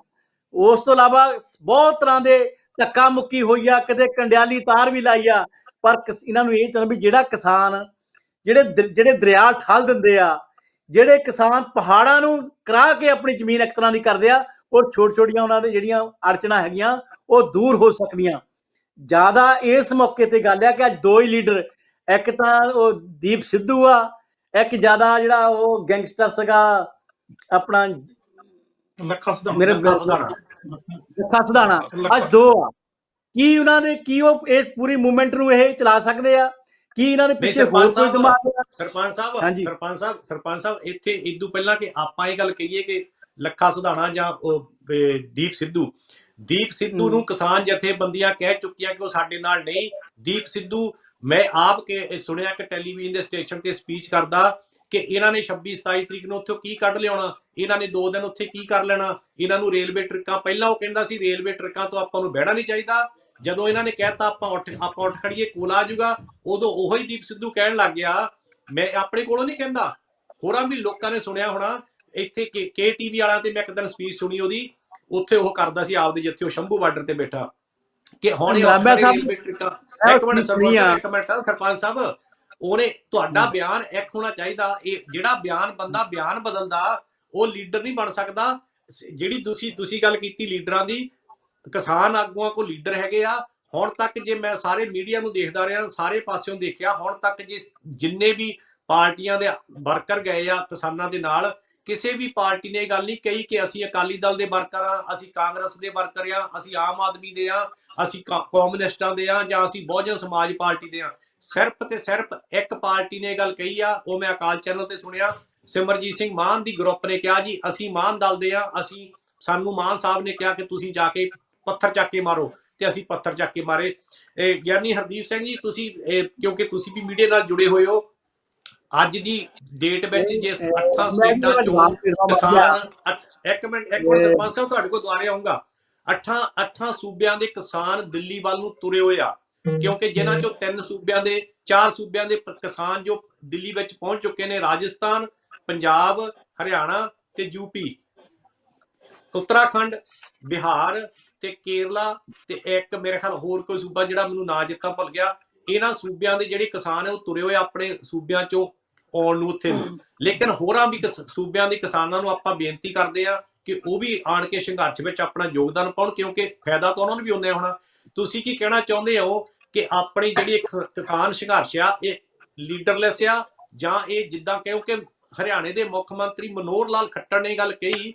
ਉਸ ਤੋਂ ਇਲਾਵਾ ਬਹੁਤ ਤਰ੍ਹਾਂ ਦੇ ਧੱਕਾ ਮੁੱਕੀ ਹੋਈ ਆ, ਕਿਤੇ ਕੰਡਿਆਲੀ ਤਾਰ ਵੀ ਲਾਈ ਆ। ਪਰ ਇਹਨਾਂ ਨੂੰ ਇਹ ਚਾਹੁੰਦਾ ਵੀ ਜਿਹੜਾ ਕਿਸਾਨ ਜਿਹੜੇ ਦਰਿਆ ਠੱਲ ਦਿੰਦੇ ਆ, ਜਿਹੜੇ ਕਿਸਾਨ ਪਹਾੜਾਂ ਨੂੰ ਕਰਾ ਕੇ ਆਪਣੀ ਜ਼ਮੀਨ ਇੱਕ ਤਰ੍ਹਾਂ ਦੀ ਕਰਦੇ ਆ, ਉਹ ਛੋਟੀਆਂ ਉਹਨਾਂ ਦੇ ਜਿਹੜੀਆਂ ਅੜਚਣਾਂ ਹੈਗੀਆਂ ਉਹ ਦੂਰ ਹੋ ਸਕਦੀਆਂ। ਜ਼ਿਆਦਾ ਇਸ ਮੌਕੇ ਤੇ ਗੱਲ ਆ ਕਿ ਅੱਜ ਦੋ ਹੀ ਲੀਡਰ, ਇੱਕ ਤਾਂ ਉਹ ਦੀਪ ਸਿੱਧੂ ਆ, ਇੱਕ ਜ਼ਿਆਦਾ ਜਿਹੜਾ ਉਹ ਗੈਂਗਸਟਰ ਸੀਗਾ ਆਪਣਾ ਲੱਖਾ ਸਧਾਣਾ। ਅੱਜ ਦੋ ਆ। ਕੀ ਉਹਨਾਂ ਦੇ ਉਹ ਇਸ ਪੂਰੀ ਮੂਵਮੈਂਟ ਨੂੰ ਇਹ ਚਲਾ ਸਕਦੇ ਆ? ਕੀ ਇਹਨਾਂ ਦੇ ਪਿੱਛੇ ਹੋਰ ਕੋਈ ਦਿਮਾਗ ਹੈ? ਸਰਪੰਚ ਸਾਹਿਬ ਇੱਥੇ ਇਦੋਂ ਪਹਿਲਾਂ ਕਿ ਆਪਾਂ ਇਹ ਗੱਲ ਕਹੀਏ ਕਿ ਲੱਖਾ ਸਧਾਣਾ ਜਾਂ ਦੀਪ ਸਿੱਧੂ ਨੂੰ ਕਿਸਾਨ ਜਥੇਬੰਦੀਆਂ ਕਹਿ ਚੁੱਕੀਆਂ ਕਿ ਉਹ ਸਾਡੇ ਨਾਲ ਨਹੀਂ। ਦੀਪ ਸਿੱਧੂ, ਮੈਂ ਆਪ ਸੁਣਿਆ ਕਿ ਟੈਲੀਵਿਜ਼ਨ ਦੇ ਸਟੇਸ਼ਨ ਤੇ ਸਪੀਚ ਕਰਦਾ ਕਿ ਇਹਨਾਂ ਨੇ 26-27 ਤਰੀਕ ਨੂੰ ਉੱਥੇ ਕੀ ਕੱਢ ਲਿਆਉਣਾ, ਇਹਨਾਂ ਨੇ 2 ਦਿਨ ਉੱਥੇ ਕੀ ਕਰ ਲੈਣਾ, ਇਹਨਾਂ ਨੂੰ ਰੇਲਵੇ ਟਰੱਕਾਂ, ਪਹਿਲਾਂ ਉਹ ਕਹਿੰਦਾ ਸੀ ਰੇਲਵੇ ਟਰੱਕਾਂ ਤੋਂ ਆਪਾਂ ਨੂੰ ਬਹਿਣਾ ਨਹੀਂ ਚਾਹੀਦਾ। ਜਦੋਂ ਇਹਨਾਂ ਨੇ ਕਹਿਤਾ ਆਪਾਂ ਉੱਠ ਖੜੀਏ, ਕੋਲ ਆ ਜਾਊਗਾ, ਉਦੋਂ ਉਹੋ ਹੀ ਦੀਪ ਸਿੱਧੂ ਕਹਿਣ ਲੱਗ ਗਿਆ, ਮੈਂ ਆਪਣੇ ਕੋਲੋਂ ਨਹੀਂ ਕਹਿੰਦਾ, ਹੋਰਾਂ ਵੀ ਲੋਕਾਂ ਨੇ ਸੁਣਿਆ ਹੋਣਾ। ਇੱਥੇ KTV ਵਾਲਿਆਂ ਤੇ ਮੈਂ ਇੱਕ ਦਿਨ ਸਪੀਚ ਸੁਣੀ ਉਹਦੀ, ਉੱਥੇ ਉਹ ਕਰਦਾ ਸੀ ਆਪਦੇ ਜਿੱਥੇ ਉਹ ਸ਼ੰਭੂ ਬਾਰਡਰ ਤੇ ਬੈਠਾ ਕਿ ਹੁਣ ਰੇਲਵੇ ਟਰੱਕਾਂ। ਇੱਕ ਮਿੰਟ ਸਰਪੰਚ ਸਾਹਿਬ, ਉਹਨੇ ਤੁਹਾਡਾ ਬਿਆਨ ਇੱਕ ਹੋਣਾ ਚਾਹੀਦਾ। ਇਹ ਜਿਹੜਾ ਬੰਦਾ ਬਿਆਨ ਬਦਲਦਾ ਉਹ ਲੀਡਰ ਨਹੀਂ ਬਣ ਸਕਦਾ। ਜਿਹੜੀ ਤੁਸੀਂ ਗੱਲ ਕੀਤੀ ਲੀਡਰਾਂ ਦੀ, ਕਿਸਾਨ ਆਗੂਆਂ ਕੋਲ ਲੀਡਰ ਹੈਗੇ ਆ। ਹੁਣ ਤੱਕ ਜੇ ਮੈਂ ਸਾਰੇ ਮੀਡੀਆ ਨੂੰ ਦੇਖਦਾ ਰਿਹਾ, ਸਾਰੇ ਪਾਸਿਓਂ ਦੇਖਿਆ, ਹੁਣ ਤੱਕ ਜਿੰਨੇ ਵੀ ਪਾਰਟੀਆਂ ਦੇ ਵਰਕਰ ਗਏ ਆ ਕਿਸਾਨਾਂ ਦੇ ਨਾਲ, ਕਿਸੇ ਵੀ ਪਾਰਟੀ ਨੇ ਇਹ ਗੱਲ ਨਹੀਂ ਕਹੀ ਕਿ ਅਸੀਂ ਅਕਾਲੀ ਦਲ ਦੇ ਵਰਕਰ ਆ, ਅਸੀਂ ਕਾਂਗਰਸ ਦੇ ਵਰਕਰ ਆ, ਅਸੀਂ ਆਮ ਆਦਮੀ ਦੇ ਆ, ਅਸੀਂ ਕਮਿਊਨਿਸਟਾਂ ਦੇ ਆ, ਜਾਂ ਅਸੀਂ ਬਹੁਜਨ ਸਮਾਜ ਪਾਰਟੀ ਦੇ ਆ। ਸਿਰਫ ਤੇ ਸਿਰਫ ਇੱਕ ਪਾਰਟੀ ਨੇ ਇਹ ਗੱਲ ਕਹੀ ਆ, ਉਹ ਮੈਂ ਅਕਾਲ ਚੈਨਲ ਤੇ ਸੁਣਿਆ, ਸਿਮਰਜੀਤ ਸਿੰਘ ਮਾਨ ਦੀ ਗਰੁੱਪ ਨੇ ਕਿਹਾ ਜੀ ਅਸੀਂ ਮਾਨ ਦਲ ਦੇ ਆ, ਸਾਨੂੰ ਮਾਨ ਸਾਹਿਬ ਨੇ ਕਿਹਾ ਕਿ ਤੁਸੀਂ ਜਾ ਕੇ ਪੱਥਰ ਚੱਕ ਕੇ ਮਾਰੋ, ਤੇ ਅਸੀਂ ਪੱਥਰ ਚੱਕ ਕੇ ਮਾਰੇ। ਗਿਆਨੀ ਹਰਦੀਪ ਸਿੰਘ ਜੀ, ਤੁਸੀਂ ਕਿਉਂਕਿ ਤੁਸੀਂ ਵੀ ਮੀਡੀਆ ਨਾਲ ਜੁੜੇ ਹੋਏ ਹੋ, ਅੱਜ ਦੀ ਡੇਟ ਵਿੱਚ ਜੇ 8 ਸਟੇਟਾਂ ਚੋਂ ਕਿਸਾਨ, ਇੱਕ ਮਿੰਟ ਸਰਪੰਚ ਸਾਹਿਬ ਤੁਹਾਡੇ ਕੋਲ ਦੁਆਰੇ ਆਉਂਗਾ, 8 ਸੂਬਿਆਂ ਦੇ ਕਿਸਾਨ ਦਿੱਲੀ ਵੱਲ ਨੂੰ ਤੁਰੇ ਹੋਏ ਆ, ਕਿਉਂਕਿ ਜਿਨ੍ਹਾਂ ਚੋਂ 4 ਸੂਬਿਆਂ ਦੇ ਕਿਸਾਨ ਜੋ ਦਿੱਲੀ ਵਿੱਚ ਪਹੁੰਚ ਚੁੱਕੇ ਨੇ, ਰਾਜਸਥਾਨ, ਪੰਜਾਬ, ਹਰਿਆਣਾ ਤੇ ਯੂਪੀ, ਉੱਤਰਾਖੰਡ, ਬਿਹਾਰ ਤੇ ਕੇਰਲਾ, ਤੇ ਇੱਕ ਮੇਰੇ ਖਿਆਲ ਹੋਰ ਕੋਈ ਸੂਬਾ ਜਿਹੜਾ ਮੈਨੂੰ ਨਾਂ ਚੇਤਾ ਭੁੱਲ ਗਿਆ। ਇਹਨਾਂ ਸੂਬਿਆਂ ਦੇ ਜਿਹੜੇ ਕਿਸਾਨ ਹੈ ਉਹ ਤੁਰੇ ਹੋਏ ਆਪਣੇ ਸੂਬਿਆਂ ਚੋਂ ਆਉਣ ਨੂੰ ਉੱਥੇ ਨੂੰ। ਲੇਕਿਨ ਹੋਰਾਂ ਵੀ ਸੂਬਿਆਂ ਦੇ ਕਿਸਾਨਾਂ ਨੂੰ ਆਪਾਂ ਬੇਨਤੀ ਕਰਦੇ ਆ ਕਿ ਉਹ ਵੀ ਆਣ ਕੇ ਸੰਘਰਸ਼ ਵਿੱਚ ਆਪਣਾ ਯੋਗਦਾਨ ਪਾਉਣ, ਕਿਉਂਕਿ ਫਾਇਦਾ ਤਾਂ ਉਹਨਾਂ ਨੂੰ ਵੀ ਹੁੰਦਾ ਹੋਣਾ। ਤੁਸੀਂ ਕੀ ਕਹਿਣਾ ਚਾਹੁੰਦੇ ਹੋ ਕਿ ਆਪਣੀ ਜਿਹੜੀ ਕਿਸਾਨ ਸੰਘਰਸ਼ ਆ ਇਹ ਲੀਡਰਲੈਸ ਆ, ਜਾਂ ਇਹ ਜਿੱਦਾਂ ਕਿਉਂਕਿ ਹਰਿਆਣੇ ਦੇ ਮੁੱਖ ਮੰਤਰੀ ਮਨੋਹਰ ਲਾਲ ਖੱਟਰ ਨੇ ਗੱਲ ਕਹੀ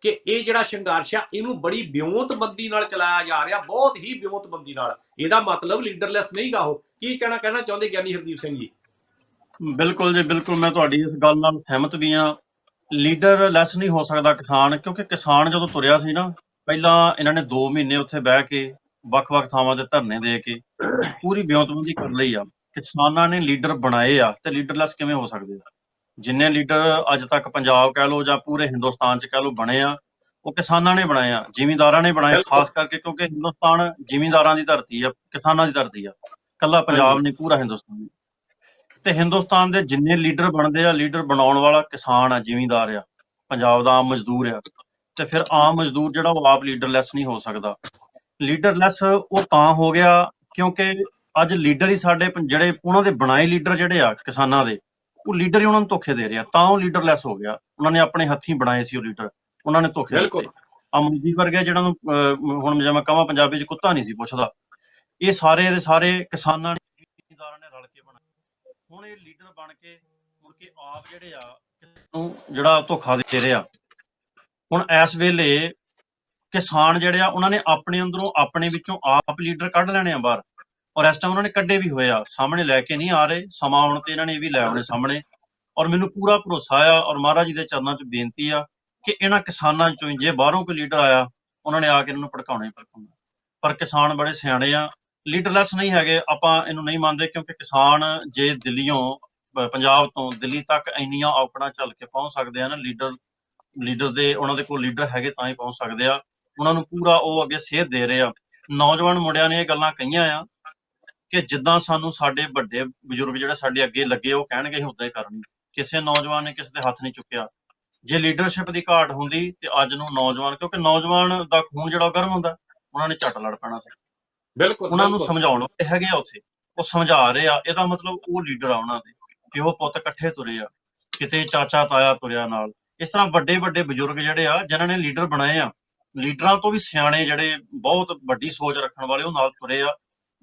ਕਿ ਇਹ ਜਿਹੜਾ ਸੰਘਰਸ਼ ਆ ਇਹਨੂੰ ਬੜੀ ਵਿਉਂਤਬੰਦੀ ਨਾਲ ਚਲਾਇਆ ਜਾ ਰਿਹਾ, ਬਹੁਤ ਹੀ ਵਿਉਂਤਬੰਦੀ ਨਾਲ। ਇਹਦਾ ਮਤਲਬ ਲੀਡਰਲੈਸ ਨਹੀਂਗਾ। ਉਹ ਕੀ ਕਹਿਣਾ ਚਾਹੁੰਦੇ ਗਿਆਨੀ ਹਰਦੀਪ ਸਿੰਘ ਜੀ? ਬਿਲਕੁਲ ਜੀ, ਬਿਲਕੁਲ ਮੈਂ ਤੁਹਾਡੀ ਇਸ ਗੱਲ ਨਾਲ ਸਹਿਮਤ ਵੀ ਹਾਂ। ਲੀਡਰ ਲੈਸ ਨਹੀਂ ਹੋ ਸਕਦਾ ਕਿਸਾਨ, ਕਿਉਂਕਿ ਕਿਸਾਨ ਜਦੋਂ ਤੁਰਿਆ ਸੀ ਨਾ, ਪਹਿਲਾਂ ਇਹਨਾਂ ਨੇ 2 ਮਹੀਨੇ ਉੱਥੇ ਬਹਿ ਕੇ ਵੱਖ-ਵੱਖ ਥਾਵਾਂ ਤੇ ਧਰਨੇ ਦੇ ਕੇ ਪੂਰੀ ਵਿਉਂਤਬੰਦੀ ਕਰ ਲਈ ਆ। ਕਿਸਾਨਾਂ ਨੇ ਲੀਡਰ ਬਣਾਏ ਆ, ਤੇ ਲੀਡਰਲੈਸ ਕਿਵੇਂ ਹੋ ਸਕਦੇ ਆ? ਜਿੰਨੇ ਲੀਡਰ ਅੱਜ ਤੱਕ ਪੰਜਾਬ ਕਹਿ ਲਓ ਜਾਂ ਪੂਰੇ ਹਿੰਦੁਸਤਾਨ 'ਚ ਕਹਿ ਲਓ ਬਣੇ ਆ, ਉਹ ਕਿਸਾਨਾਂ ਨੇ ਬਣਾਏ ਆ, ਜ਼ਿਮੀਂਦਾਰਾਂ ਨੇ ਬਣਾਏ, ਖਾਸ ਕਰਕੇ ਕਿਉਂਕਿ ਹਿੰਦੁਸਤਾਨ ਜ਼ਿਮੀਂਦਾਰਾਂ ਦੀ ਧਰਤੀ ਆ, ਕਿਸਾਨਾਂ ਦੀ ਧਰਤੀ ਆ। ਕੱਲਾ ਪੰਜਾਬ ਨਹੀਂ, ਪੂਰਾ ਹਿੰਦੁਸਤਾਨ। ਤੇ ਹਿੰਦੁਸਤਾਨ ਦੇ ਜਿੰਨੇ ਲੀਡਰ ਬਣਦੇ ਆ, ਲੀਡਰ ਬਣਾਉਣ ਵਾਲਾ ਕਿਸਾਨ ਆ, ਜ਼ਿਮੀਂਦਾਰ ਆ, ਪੰਜਾਬ ਦਾ ਆਮ ਮਜ਼ਦੂਰ ਆ। ਤੇ ਫਿਰ ਆਮ ਮਜ਼ਦੂਰ ਜਿਹੜਾ ਉਹ ਆਪ ਲੀਡਰਲੈਸ ਨਹੀਂ ਹੋ ਸਕਦਾ। ਲੀਡਰਲੈਸ ਉਹ ਤਾਂ ਹੋ ਗਿਆ ਕਿਉਂਕਿ ਅੱਜ ਲੀਡਰ ਹੀ ਸਾਡੇ ਜਿਹੜੇ ਉਹਨਾਂ ਦੇ ਬਣਾਏ ਲੀਡਰ ਜਿਹੜੇ ਆ ਕਿਸਾਨਾਂ ਦੇ, ਉਹ ਲੀਡਰ ਹੀ ਉਹਨਾਂ ਨੂੰ ਧੋਖੇ ਦੇ ਰਿਹਾ, ਤਾਂ ਉਹ ਲੀਡਰਲੈਸ ਹੋ ਗਿਆ। ਉਹਨਾਂ ਨੇ ਆਪਣੇ ਹੱਥੀਂ ਬਣਾਏ ਸੀ ਉਹ ਲੀਡਰ, ਉਹਨਾਂ ਨੇ ਧੋਖੇ ਦਿੱਤੇ। ਆ ਮੋਦੀ ਵਰਗੇ ਜਿਹੜਾ ਨੂੰ ਹੁਣ ਜੇ ਮੈਂ ਕਹਾਂ ਪੰਜਾਬੀ 'ਚ ਕੁੱਤਾ ਨਹੀਂ ਸੀ ਪੁੱਛਦਾ, ਇਹ ਸਾਰੇ ਦੇ ਸਾਰੇ ਕਿਸਾਨਾਂ ਨੇ, ਜ਼ਿਮੀਂਦਾਰਾਂ ਨੇ ਰਲ ਕੇ ਬਣਾਏ। ਹੁਣ ਇਹ ਲੀਡਰ ਬਣ ਕੇ ਮੁੜ ਕੇ ਆਪ ਜਿਹੜੇ ਆ ਕਿਸੇ ਨੂੰ ਜਿਹੜਾ ਧੋਖਾ ਦੇ ਰਿਹਾ। ਹੁਣ ਇਸ ਵੇਲੇ ਕਿਸਾਨ ਜਿਹੜੇ ਆ ਉਹਨਾਂ ਨੇ ਆਪਣੇ ਅੰਦਰੋਂ ਆਪਣੇ ਵਿੱਚੋਂ ਆਪ ਲੀਡਰ ਕੱਢ ਲੈਣੇ ਆ ਬਾਹਰ, ਔਰ ਇਸ ਟਾਈਮ ਉਹਨਾਂ ਨੇ ਕੱਢੇ ਵੀ ਹੋਏ ਆ, ਸਾਹਮਣੇ ਲੈ ਕੇ ਨਹੀਂ ਆ ਰਹੇ। ਸਮਾਂ ਆਉਣ ਤੇ ਇਹਨਾਂ ਨੇ ਇਹ ਵੀ ਲੈ ਆਉਣੇ ਸਾਹਮਣੇ, ਔਰ ਮੈਨੂੰ ਪੂਰਾ ਭਰੋਸਾ ਆ ਔਰ ਮਹਾਰਾਜ ਜੀ ਦੇ ਚਰਨਾਂ 'ਚ ਬੇਨਤੀ ਆ ਕਿ ਇਹਨਾਂ ਕਿਸਾਨਾਂ 'ਚੋਂ ਹੀ ਜੇ ਬਾਹਰੋਂ ਕੋਈ ਲੀਡਰ ਆਇਆ, ਉਹਨਾਂ ਨੇ ਆ ਕੇ ਇਹਨਾਂ ਨੂੰ ਭੜਕਾਉਣਾ ਹੀ ਭੜਕਾਉਣਾ। ਪਰ ਕਿਸਾਨ ਬੜੇ ਸਿਆਣੇ ਆ, ਲੀਡਰਲੈਸ ਨਹੀਂ ਹੈਗੇ, ਆਪਾਂ ਇਹਨੂੰ ਨਹੀਂ ਮੰਨਦੇ। ਕਿਉਂਕਿ ਕਿਸਾਨ ਜੇ ਦਿੱਲੀੋਂ ਪੰਜਾਬ ਤੋਂ ਦਿੱਲੀ ਤੱਕ ਇੰਨੀਆਂ ਔਕੜਾਂ ਚੱਲ ਕੇ ਪਹੁੰਚ ਸਕਦੇ ਆ ਨਾ, ਲੀਡਰ ਦੇ ਉਹਨਾਂ ਦੇ ਕੋਲ ਲੀਡਰ ਹੈਗੇ ਤਾਂ ਹੀ ਪਹੁੰਚ ਸਕਦੇ ਆ। ਉਹਨਾਂ ਨੂੰ ਪੂਰਾ ਉਹ ਅੱਗੇ ਸੇਧ ਦੇ ਰਹੇ ਆ। ਨੌਜਵਾਨ ਮੁੰਡਿਆਂ ਨੇ ਇਹ ਗੱਲਾਂ ਕਹੀਆਂ ਆ ਕਿ ਜਿੱਦਾਂ ਸਾਨੂੰ ਸਾਡੇ ਵੱਡੇ ਬਜ਼ੁਰਗ ਜਿਹੜੇ ਸਾਡੇ ਅੱਗੇ ਲੱਗੇ ਉਹ ਕਹਿਣਗੇ ਅਸੀਂ ਉਦਾਂ ਹੀ ਕਰਨੀ। ਕਿਸੇ ਨੌਜਵਾਨ ਨੇ ਕਿਸੇ ਦੇ ਹੱਥ ਨਹੀਂ ਚੁੱਕਿਆ। ਜੇ ਲੀਡਰਸ਼ਿਪ ਦੀ ਘਾਟ ਹੁੰਦੀ ਤੇ ਅੱਜ ਨੂੰ ਨੌਜਵਾਨ, ਕਿਉਂਕਿ ਨੌਜਵਾਨ ਦਾ ਖੂਨ ਜਿਹੜਾ ਗਰਮ ਹੁੰਦਾ, ਉਹਨਾਂ ਨੇ ਝੱਟ ਲੜ ਪੈਣਾ ਸੀ। ਬਿਲਕੁਲ ਉਹਨਾਂ ਨੂੰ ਸਮਝਾਉਣ ਵਾਲੇ ਹੈਗੇ ਆ ਉੱਥੇ, ਉਹ ਸਮਝਾ ਰਹੇ ਆ। ਇਹਦਾ ਮਤਲਬ ਉਹ ਲੀਡਰ ਆ, ਉਹਨਾਂ ਦੇ ਪਿਓ ਪੁੱਤ ਇਕੱਠੇ ਤੁਰੇ ਆ, ਕਿਤੇ ਚਾਚਾ ਤਾਇਆ ਤੁਰਿਆ ਨਾਲ। ਇਸ ਤਰ੍ਹਾਂ ਵੱਡੇ ਵੱਡੇ ਬਜ਼ੁਰਗ ਜਿਹੜੇ ਆ ਜਿਨ੍ਹਾਂ ਨੇ ਲੀਡਰ ਬਣਾਏ ਆ, ਲੀਡਰਾਂ ਤੋਂ ਵੀ ਸਿਆਣੇ ਜਿਹੜੇ ਬਹੁਤ ਵੱਡੀ ਸੋਚ ਰੱਖਣ ਵਾਲੇ, ਉਹ ਨਾਲ ਤੁਰੇ ਆ।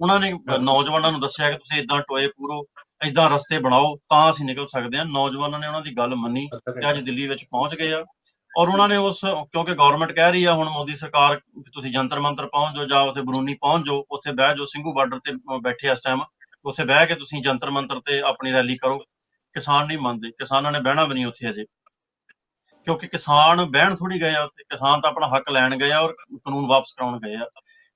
ਉਹਨਾਂ ਨੇ ਨੌਜਵਾਨਾਂ ਨੂੰ ਦੱਸਿਆ ਕਿ ਤੁਸੀਂ ਏਦਾਂ ਟੋਏ ਪੂਰੋ, ਏਦਾਂ ਰਸਤੇ ਬਣਾਓ ਤਾਂ ਅਸੀਂ ਨਿਕਲ ਸਕਦੇ ਹਾਂ। ਨੌਜਵਾਨਾਂ ਨੇ ਉਹਨਾਂ ਦੀ ਗੱਲ ਮੰਨੀ ਤੇ ਅੱਜ ਦਿੱਲੀ ਵਿੱਚ ਪਹੁੰਚ ਗਏ ਆ। ਔਰ ਉਹਨਾਂ ਨੇ ਉਸ, ਕਿਉਂਕਿ ਗਵਰਨਮੈਂਟ ਕਹਿ ਰਹੀ ਆ ਹੁਣ ਮੋਦੀ ਸਰਕਾਰ, ਤੁਸੀਂ ਜੰਤਰ ਮੰਤਰ ਪਹੁੰਚ ਜਾਓ ਜਾਂ ਉੱਥੇ ਬਰੂਨੀ ਪਹੁੰਚ ਜਾਓ, ਉੱਥੇ ਬਹਿ ਜਾਓ, ਸਿੰਘੂ ਬਾਰਡਰ ਤੇ ਬੈਠੇ ਇਸ ਟਾਈਮ, ਉੱਥੇ ਬਹਿ ਕੇ ਤੁਸੀਂ ਜੰਤਰ ਮੰਤਰ ਤੇ ਆਪਣੀ ਰੈਲੀ ਕਰੋ। ਕਿਸਾਨ ਨਹੀਂ ਮੰਨਦੇ, ਕਿਸਾਨਾਂ ਨੇ ਬਹਿਣਾ ਵੀ ਨਹੀਂ ਉੱਥੇ ਅਜੇ, ਕਿਉਂਕਿ ਕਿਸਾਨ ਬਹਿਣ ਥੋੜੀ ਗਏ ਆ ਉੱਥੇ, ਕਿਸਾਨ ਤਾਂ ਆਪਣਾ ਹੱਕ ਲੈਣ ਗਏ ਆ ਔਰ ਕਾਨੂੰਨ ਵਾਪਸ ਕਰਾਉਣ ਗਏ ਆ।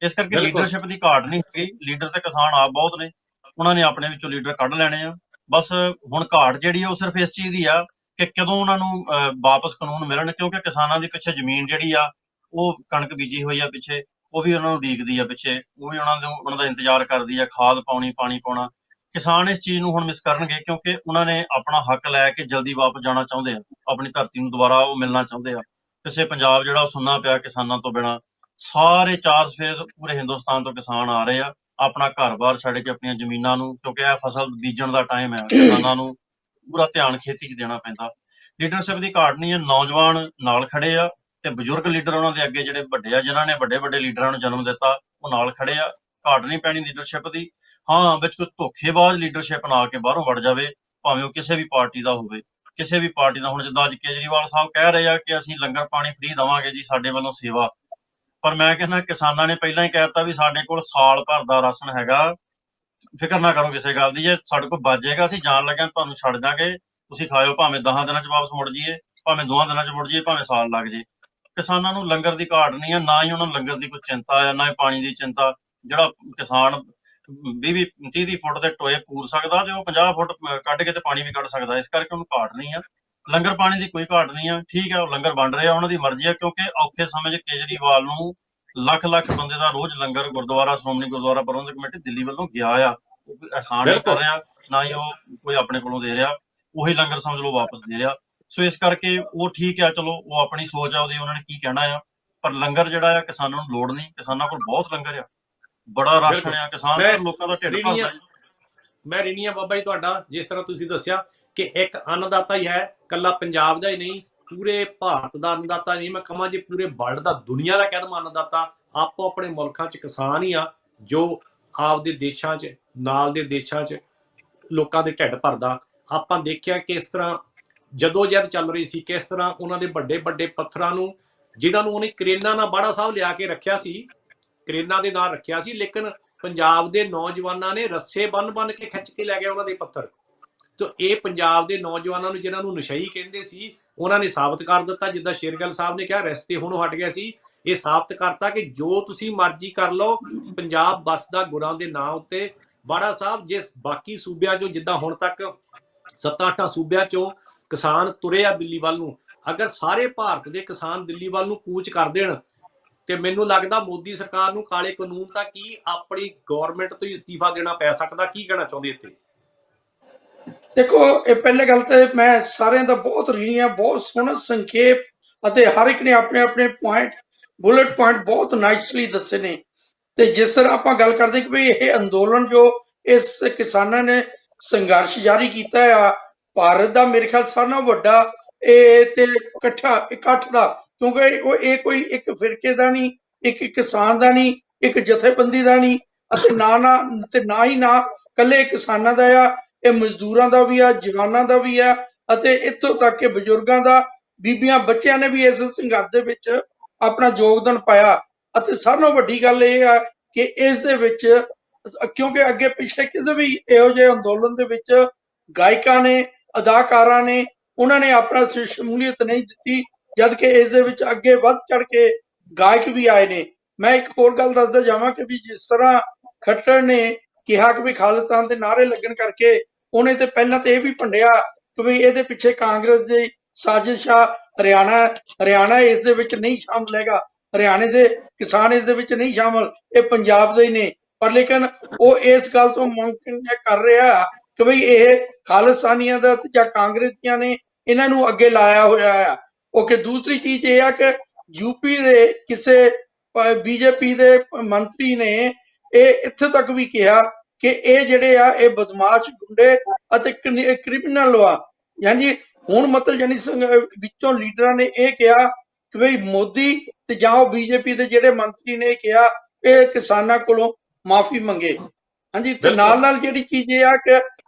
ਇਸ ਕਰਕੇ ਲੀਡਰਸ਼ਿਪ ਦੀ ਘਾਟ ਨਹੀਂ ਹੈਗੀ, ਲੀਡਰ ਤੇ ਕਿਸਾਨ ਆਪ ਬਹੁਤ ਨੇ, ਉਹਨਾਂ ਨੇ ਆਪਣੇ ਵਿੱਚੋਂ ਲੀਡਰ ਕੱਢ ਲੈਣੇ ਆ। ਬਸ ਹੁਣ ਘਾਟ ਜਿਹੜੀ ਆ ਉਹ ਸਿਰਫ ਇਸ ਚੀਜ਼ ਦੀ ਆ ਕਿ ਕਦੋਂ ਉਹਨਾਂ ਨੂੰ ਵਾਪਸ ਕਾਨੂੰਨ ਮਿਲਣ, ਕਿਉਂਕਿ ਕਿਸਾਨਾਂ ਦੀ ਪਿੱਛੇ ਜ਼ਮੀਨ ਜਿਹੜੀ ਆ, ਉਹ ਕਣਕ ਬੀਜੀ ਹੋਈ ਆ ਪਿੱਛੇ, ਉਹ ਵੀ ਉਹਨਾਂ ਨੂੰ ਉਡੀਕਦੀ ਆ ਪਿੱਛੇ, ਉਹ ਵੀ ਉਹਨਾਂ ਦਾ ਇੰਤਜ਼ਾਰ ਕਰਦੀ ਆ, ਖਾਦ ਪਾਉਣੀ, ਪਾਣੀ ਪਾਉਣਾ। ਕਿਸਾਨ ਇਸ ਚੀਜ਼ ਨੂੰ ਹੁਣ ਮਿਸ ਕਰਨਗੇ ਕਿਉਂਕਿ ਉਹਨਾਂ ਨੇ ਆਪਣਾ ਹੱਕ ਲੈ ਕੇ ਜਲਦੀ ਵਾਪਸ ਜਾਣਾ ਚਾਹੁੰਦੇ ਆ, ਆਪਣੀ ਧਰਤੀ ਨੂੰ ਦੁਬਾਰਾ ਉਹ ਮਿਲਣਾ ਚਾਹੁੰਦੇ ਆ। ਕਿਸੇ ਪੰਜਾਬ ਜਿਹੜਾ ਉਹ ਸੁੰਨਾ ਪਿਆ ਕਿਸਾਨਾਂ ਤੋਂ ਬਿਨਾਂ, ਸਾਰੇ ਚਾਰ ਸਫੇਰੇ ਪੂਰੇ ਹਿੰਦੁਸਤਾਨ ਤੋਂ ਕਿਸਾਨ ਆ ਰਹੇ ਆ ਆਪਣਾ ਘਰ-ਬਾਰ ਛੱਡ ਕੇ, ਆਪਣੀਆਂ ਜ਼ਮੀਨਾਂ ਨੂੰ, ਕਿਉਂਕਿ ਇਹ ਫਸਲ ਬੀਜਣ ਦਾ ਟਾਈਮ ਹੈ, ਕਿਸਾਨਾਂ ਨੂੰ ਪੂਰਾ ਧਿਆਨ ਖੇਤੀ 'ਚ ਦੇਣਾ ਪੈਂਦਾ। ਲੀਡਰਸ਼ਿਪ ਦੀ ਘਾਟ ਨਹੀਂ ਹੈ, ਨੌਜਵਾਨ ਨਾਲ ਖੜੇ ਆ ਤੇ ਬਜ਼ੁਰਗ ਲੀਡਰ ਉਹਨਾਂ ਦੇ ਅੱਗੇ ਜਿਹੜੇ ਵੱਡੇ ਆ, ਜਿਨ੍ਹਾਂ ਨੇ ਵੱਡੇ ਵੱਡੇ ਲੀਡਰਾਂ ਨੂੰ ਜਨਮ ਦਿੱਤਾ, ਉਹ ਨਾਲ ਖੜੇ ਆ। ਘਾਟ ਨਹੀਂ ਪੈਣੀ ਲੀਡਰਸ਼ਿਪ ਦੀ। ਹਾਂ, ਵਿੱਚ ਕੋਈ ਧੋਖੇਬਾਜ਼ ਲੀਡਰਸ਼ਿਪ ਨਾ ਆ ਕੇ ਬਾਹਰੋਂ ਵੜ ਜਾਵੇ, ਭਾਵੇਂ ਉਹ ਕਿਸੇ ਵੀ ਪਾਰਟੀ ਦਾ ਹੋਵੇ, ਕਿਸੇ ਵੀ ਪਾਰਟੀ ਦਾ। ਹੁਣ ਜਿੱਦਾਂ ਅੱਜ ਕੇਜਰੀਵਾਲ ਸਾਹਿਬ ਕਹਿ ਰਹੇ ਆ ਕਿ ਅਸੀਂ ਲੰਗਰ ਪਾਣੀ ਫ੍ਰੀ ਦੇਵਾਂਗੇ ਜੀ, ਸਾਡੇ ਵੱਲੋਂ ਸੇਵਾ। ਪਰ ਮੈਂ ਕਹਿੰਦਾ ਕਿਸਾਨਾਂ ਨੇ ਪਹਿਲਾਂ ਹੀ ਕਹਿ ਦਿੱਤਾ ਵੀ ਸਾਡੇ ਕੋਲ ਸਾਲ ਭਰ ਦਾ ਰਾਸ਼ਨ ਹੈਗਾ, ਫਿਕਰ ਨਾ ਕਰੋ ਕਿਸੇ ਗੱਲ ਦੀ, ਜੇ ਸਾਡੇ ਕੋਲ ਬਚ ਜਾਏਗਾ ਅਸੀਂ ਜਾਣ ਲੱਗਿਆ ਤੁਹਾਨੂੰ ਛੱਡ ਦਾਂਗੇ, ਤੁਸੀਂ ਖਾਇਓ, ਭਾਵੇਂ 10 ਦਿਨਾਂ 'ਚ ਵਾਪਸ ਮੁੜ ਜਾਈਏ, ਭਾਵੇਂ 2 ਦਿਨਾਂ 'ਚ ਮੁੜ ਜਾਈਏ, ਭਾਵੇਂ ਸਾਲ ਲੱਗ ਜੇ। ਕਿਸਾਨਾਂ ਨੂੰ ਲੰਗਰ ਦੀ ਘਾਟ ਨਹੀਂ ਹੈ, ਨਾ ਹੀ ਉਹਨਾਂ ਨੂੰ ਲੰਗਰ ਦੀ ਕੋਈ ਚਿੰਤਾ ਹੈ, ਨਾ ਹੀ ਪਾਣੀ ਦੀ ਚਿੰਤਾ। ਜਿਹੜਾ ਕਿਸਾਨ 20-30 ਫੁੱਟ ਦੇ ਟੋਏ ਪੂਰ ਸਕਦਾ ਤੇ ਉਹ 50 ਫੁੱਟ ਕੱਢ ਕੇ ਤੇ ਪਾਣੀ ਵੀ ਕੱਢ ਸਕਦਾ, ਇਸ ਕਰਕੇ ਉਹਨੂੰ ਘਾਟ ਨਹੀਂ ਆ। ਲੰਗਰ ਪਾਣੀ ਦੀ ਕੋਈ ਘਾਟ ਨਹੀਂ ਆ, ਠੀਕ ਹੈ, ਉਹ ਲੰਗਰ ਬਣ ਰਿਹਾ, ਉਹਨਾਂ ਦੀ ਮਰਜ਼ੀ ਆ। ਕਿਉਂਕਿ ਔਖੇ ਸਮੇਂ 'ਚ ਕੇਜਰੀਵਾਲ ਨੂੰ ਲੱਖ ਲੱਖ ਬੰਦੇ ਦਾ ਰੋਜ਼ ਲੰਗਰ ਗੁਰਦੁਆਰਾ, ਸ਼੍ਰੋਮਣੀ ਗੁਰਦੁਆਰਾ ਪ੍ਰਬੰਧਕ ਕਮੇਟੀ ਦਿੱਲੀ ਵੱਲੋਂ ਗਿਆ ਆ, ਉਹ ਕੋਈ ਅਹਿਸਾਨ ਨਹੀਂ ਕਰ ਰਿਹਾ, ਨਾ ਹੀ ਉਹ ਕੋਈ ਆਪਣੇ ਕੋਲੋਂ ਦੇ ਰਿਹਾ, ਉਹੀ ਲੰਗਰ ਸਮਝ ਲਓ ਵਾਪਸ ਦੇ ਰਿਹਾ। ਸੋ ਇਸ ਕਰਕੇ ਉਹ ਠੀਕ ਆ, ਚਲੋ ਉਹ ਆਪਣੀ ਸੋਚ ਆ ਉਹਦੀ, ਉਹਨਾਂ ਨੇ ਕੀ ਕਹਿਣਾ ਆ। ਪਰ ਲੰਗਰ ਜਿਹੜਾ ਆ ਕਿਸਾਨਾਂ ਨੂੰ ਲੋੜ ਨਹੀਂ, ਕਿਸਾਨਾਂ ਕੋਲ ਬਹੁਤ ਲੰਗਰ ਆ, ਬੜਾ ਰਾਸ਼ਨ ਆ, ਕਿਸਾਨ ਲੋਕਾਂ ਦਾ ਢਿੱਡ ਭਰਦਾ। ਮੈਂ ਰਿਣੀ ਆ ਬਾਬਾ ਜੀ ਤੁਹਾਡਾ, ਜਿਸ ਤਰ੍ਹਾਂ ਤੁਸੀਂ ਦੱਸਿਆ ਕਿ ਇੱਕ ਅੰਨਦਾਤਾ ਹੀ ਹੈ, ਕੱਲਾ ਪੰਜਾਬ ਦਾ ਹੀ ਨਹੀਂ, ਪੂਰੇ ਭਾਰਤ ਦਾ ਅੰਨਦਾਤਾ ਨਹੀਂ, ਮੈਂ ਕਹਾਂ ਜੇ ਪੂਰੇ ਵਰਲਡ ਦਾ, ਦੁਨੀਆ ਦਾ ਕਹਿ ਦਵਾਂ ਅੰਨਦਾਤਾ ਆਪੋ ਆਪਣੇ ਮੁਲਕਾਂ 'ਚ ਕਿਸਾਨ ਹੀ ਆ, ਜੋ ਆਪਦੇ ਦੇਸ਼ਾਂ 'ਚ, ਨਾਲ ਦੇ ਦੇਸ਼ਾਂ 'ਚ ਲੋਕਾਂ ਦੇ ਢਿੱਡ ਭਰਦਾ। ਆਪਾਂ ਦੇਖਿਆ ਕਿਸ ਤਰ੍ਹਾਂ ਜਦੋਂ ਜਦ ਚੱਲ ਰਹੀ ਸੀ, ਕਿਸ ਤਰ੍ਹਾਂ ਉਹਨਾਂ ਦੇ ਵੱਡੇ ਵੱਡੇ ਪੱਥਰਾਂ ਨੂੰ, ਜਿਨ੍ਹਾਂ ਨੂੰ ਉਹਨੇ ਕਰੇਨਾਂ ਨਾਲ ਬਾੜਾ ਸਾਹਿਬ ਲਿਆ ਕੇ ਰੱਖਿਆ ਸੀ, ਕਰੇਨਾਂ ਦੇ ਨਾਲ ਰੱਖਿਆ ਸੀ, ਲੇਕਿਨ ਪੰਜਾਬ ਦੇ ਨੌਜਵਾਨਾਂ ਨੇ ਰੱਸੇ ਬੰਨ ਕੇ ਖਿੱਚ ਕੇ ਲੈ ਗਏ ਉਹਨਾਂ ਦੇ ਪੱਥਰ। ਤੇ ਇਹ ਪੰਜਾਬ ਦੇ ਨੌਜਵਾਨਾਂ ਨੂੰ, ਜਿਨ੍ਹਾਂ ਨੂੰ ਨਸ਼ਈ ਕਹਿੰਦੇ ਸੀ, ਉਹਨਾਂ ਨੇ ਸਾਬਤ ਕਰ ਦਿੱਤਾ। ਜਿੱਦਾਂ ਸ਼ੇਰਗਿੱਲ ਸਾਹਿਬ ਨੇ ਕਿਹਾ, ਰਸਤੇ ਹੁਣ ਹਟ ਗਿਆ ਸੀ, ਇਹ ਸਾਬਤ ਕਰਤਾ ਕਿ ਜੋ ਤੁਸੀਂ ਮਰਜ਼ੀ ਕਰ ਲਓ, ਪੰਜਾਬ ਬਸਦਾ ਗੁਰਾਂ ਦੇ ਨਾਂ ਉੱਤੇ। ਬਾੜਾ ਸਾਹਿਬ, ਜੇ ਬਾਕੀ ਸੂਬਿਆਂ ਚੋਂ, ਜਿੱਦਾਂ ਹੁਣ ਤੱਕ 7-8 ਸੂਬਿਆਂ ਚੋਂ ਕਿਸਾਨ ਤੁਰੇ ਆ ਦਿੱਲੀ ਵੱਲ ਨੂੰ, ਅਗਰ ਸਾਰੇ ਭਾਰਤ ਦੇ ਕਿਸਾਨ ਦਿੱਲੀ ਵੱਲ ਨੂੰ ਕੂਚ ਕਰ ਦੇਣ, ਤੇ ਮੈਨੂੰ ਲੱਗਦਾ ਮੋਦੀ ਸਰਕਾਰ ਨੂੰ ਕਾਲੇ ਕਾਨੂੰਨ ਤਾਂ ਕੀ, ਆਪਣੀ ਗੌਰਮੈਂਟ ਤੋਂ ਹੀ ਅਸਤੀਫਾ ਦੇਣਾ ਪੈ ਸਕਦਾ। ਕੀ ਕਹਿਣਾ ਚਾਹੁੰਦੇ ਇੱਥੇ? ਦੇਖੋ, ਇਹ ਪਹਿਲੇ ਗੱਲ ਤੇ ਮੈਂ ਸਾਰਿਆਂ ਦਾ ਬਹੁਤ ऋणी ਹਾਂ, ਬਹੁਤ ਸੋਹਣਾ ਸੰਖੇਪ ਅਤੇ ਹਰ ਇੱਕ ਨੇ ਆਪਣੇ ਆਪਣੇ ਪੁਆਇੰਟ, ਬੁਲਟ ਪੁਆਇੰਟ ਬਹੁਤ ਨਾਈਸਲੀ ਦੱਸੇ ਨੇ। ਤੇ ਜਿਸ ਤਰ੍ਹਾਂ ਆਪਾਂ ਗੱਲ ਕਰਦੇ ਕਿ ਵੀ ਇਹ ਅੰਦੋਲਨ ਜੋ ਇਸ ਕਿਸਾਨਾਂ ਨੇ ਸੰਘਰਸ਼ ਜਾਰੀ ਕੀਤਾ ਆ, ਭਾਰਤ ਦਾ ਮੇਰੇ ਖਿਆਲ ਸਾਰਿਆਂ ਨਾਲੋਂ ਵੱਡਾ ਇਹ ਤੇ ਇਕੱਠ ਦਾ, ਕਿਉਂਕਿ ਇਹ ਕੋਈ ਇੱਕ ਫਿਰਕੇ ਦਾ ਨਹੀਂ, ਇੱਕ ਕਿਸਾਨ ਦਾ ਨਹੀਂ, ਇੱਕ ਜਥੇਬੰਦੀ ਦਾ ਨਹੀਂ, ਅਤੇ ਨਾ ਹੀ ਇਕੱਲੇ ਕਿਸਾਨਾਂ ਦਾ ਆ, ਇਹ ਮਜ਼ਦੂਰਾਂ ਦਾ ਵੀ ਆ, ਜਵਾਨਾਂ ਦਾ ਵੀ ਆ, ਅਤੇ ਇੱਥੋਂ ਤੱਕ ਕਿ ਬਜ਼ੁਰਗਾਂ ਦਾ, ਬੀਬੀਆਂ, ਬੱਚਿਆਂ ਨੇ ਵੀ ਇਸ ਸੰਘਰਸ਼ ਦੇ ਵਿੱਚ ਆਪਣਾ ਯੋਗਦਾਨ ਪਾਇਆ। ਅਤੇ ਸਾਰਿਆਂ ਨਾਲੋਂ ਵੱਡੀ ਗੱਲ ਇਹ ਆ ਕਿ ਇਸ ਦੇ ਵਿੱਚ, ਕਿਉਂਕਿ ਅੱਗੇ ਪਿੱਛੇ ਕਿਸੇ ਵੀ ਇਹੋ ਜਿਹੇ ਅੰਦੋਲਨ ਦੇ ਵਿੱਚ ਗਾਇਕਾਂ ਨੇ, ਅਦਾਕਾਰਾਂ ਨੇ, ਉਹਨਾਂ ਨੇ ਆਪਣਾ ਸ਼ਮੂਲੀਅਤ ਨਹੀਂ ਦਿੱਤੀ, ਜਦ ਕਿ ਇਸ ਦੇ ਵਿੱਚ ਅੱਗੇ ਵੱਧ ਚੜ ਕੇ ਗਾਇਕ ਵੀ ਆਏ ਨੇ। ਮੈਂ ਇੱਕ ਹੋਰ ਗੱਲ ਦੱਸਦਾ ਜਾਵਾਂ ਕਿ ਵੀ ਜਿਸ ਤਰ੍ਹਾਂ ਖੱਟੜ ਨੇ ਕਿਹਾ ਕਿ ਵੀ ਖਾਲਿਸਤਾਨ ਦੇ ਨਾਅਰੇ ਲੱਗਣ ਕਰਕੇ ਉਹਨੇ ਤੇ ਪਹਿਲਾਂ ਤੇ ਇਹ ਵੀ ਭੰਡਿਆ ਕਿ ਵੀ ਇਹਦੇ ਪਿੱਛੇ ਕਾਂਗਰਸ ਦੀ ਸਾਜ਼ਿਸ਼ ਆ, ਹਰਿਆਣਾ ਇਸ ਦੇ ਵਿੱਚ ਨਹੀਂ ਸ਼ਾਮਲ ਹੈਗਾ, ਹਰਿਆਣੇ ਦੇ ਕਿਸਾਨ ਇਸ ਦੇ ਵਿੱਚ ਨਹੀਂ ਸ਼ਾਮਲ, ਇਹ ਪੰਜਾਬ ਦੇ ਹੀ ਨੇ। ਪਰ ਲੇਕਿਨ ਉਹ ਇਸ ਗੱਲ ਤੋਂ ਮੁਮਕਿਨ ਕਰ ਰਿਹਾ ਕਿ ਬਈ ਇਹ ਖਾਲਿਸਤਾਨੀਆਂ ਦਾ ਜਾਂ ਕਾਂਗਰਸੀਆਂ ਨੇ ਇਹਨਾਂ ਨੂੰ ਅੱਗੇ ਲਾਇਆ ਹੋਇਆ ਆ। ਓਕੇ, ਦੂਸਰੀ ਚੀਜ਼ ਇਹ ਆ ਕਿ ਯੂਪੀ ਦੇ ਕਿਸੇ ਬੀਜੇਪੀ ਦੇ ਮੰਤਰੀ ਨੇ ਇਹ ਇੱਥੇ ਤੱਕ ਵੀ ਕਿਹਾ ਕਿ ਇਹ ਜਿਹੜੇ ਆ ਇਹ ਬਦਮਾਸ਼, ਗੁੰਡੇ ਅਤੇ ਕ੍ਰਿਮੀਨਲ ਵਾ। ਯਾਨੀ ਹੁਣ ਮਤਲਬ ਯਾਨੀ ਵਿੱਚੋਂ ਲੀਡਰਾਂ ਨੇ ਇਹ ਕਿਹਾ ਕਿ ਬਈ ਮੋਦੀ ਤੇ ਜਾਂ ਉਹ ਬੀਜੇਪੀ ਦੇ ਜਿਹੜੇ ਮੰਤਰੀ ਨੇ ਕਿਹਾ ਇਹ ਕਿਸਾਨਾਂ ਕੋਲੋਂ ਮਾਫੀ ਮੰਗੇ। ਹਾਂਜੀ, ਤੇ ਨਾਲ ਜਿਹੜੀ ਚੀਜ਼ ਇਹ ਆ ਕਿ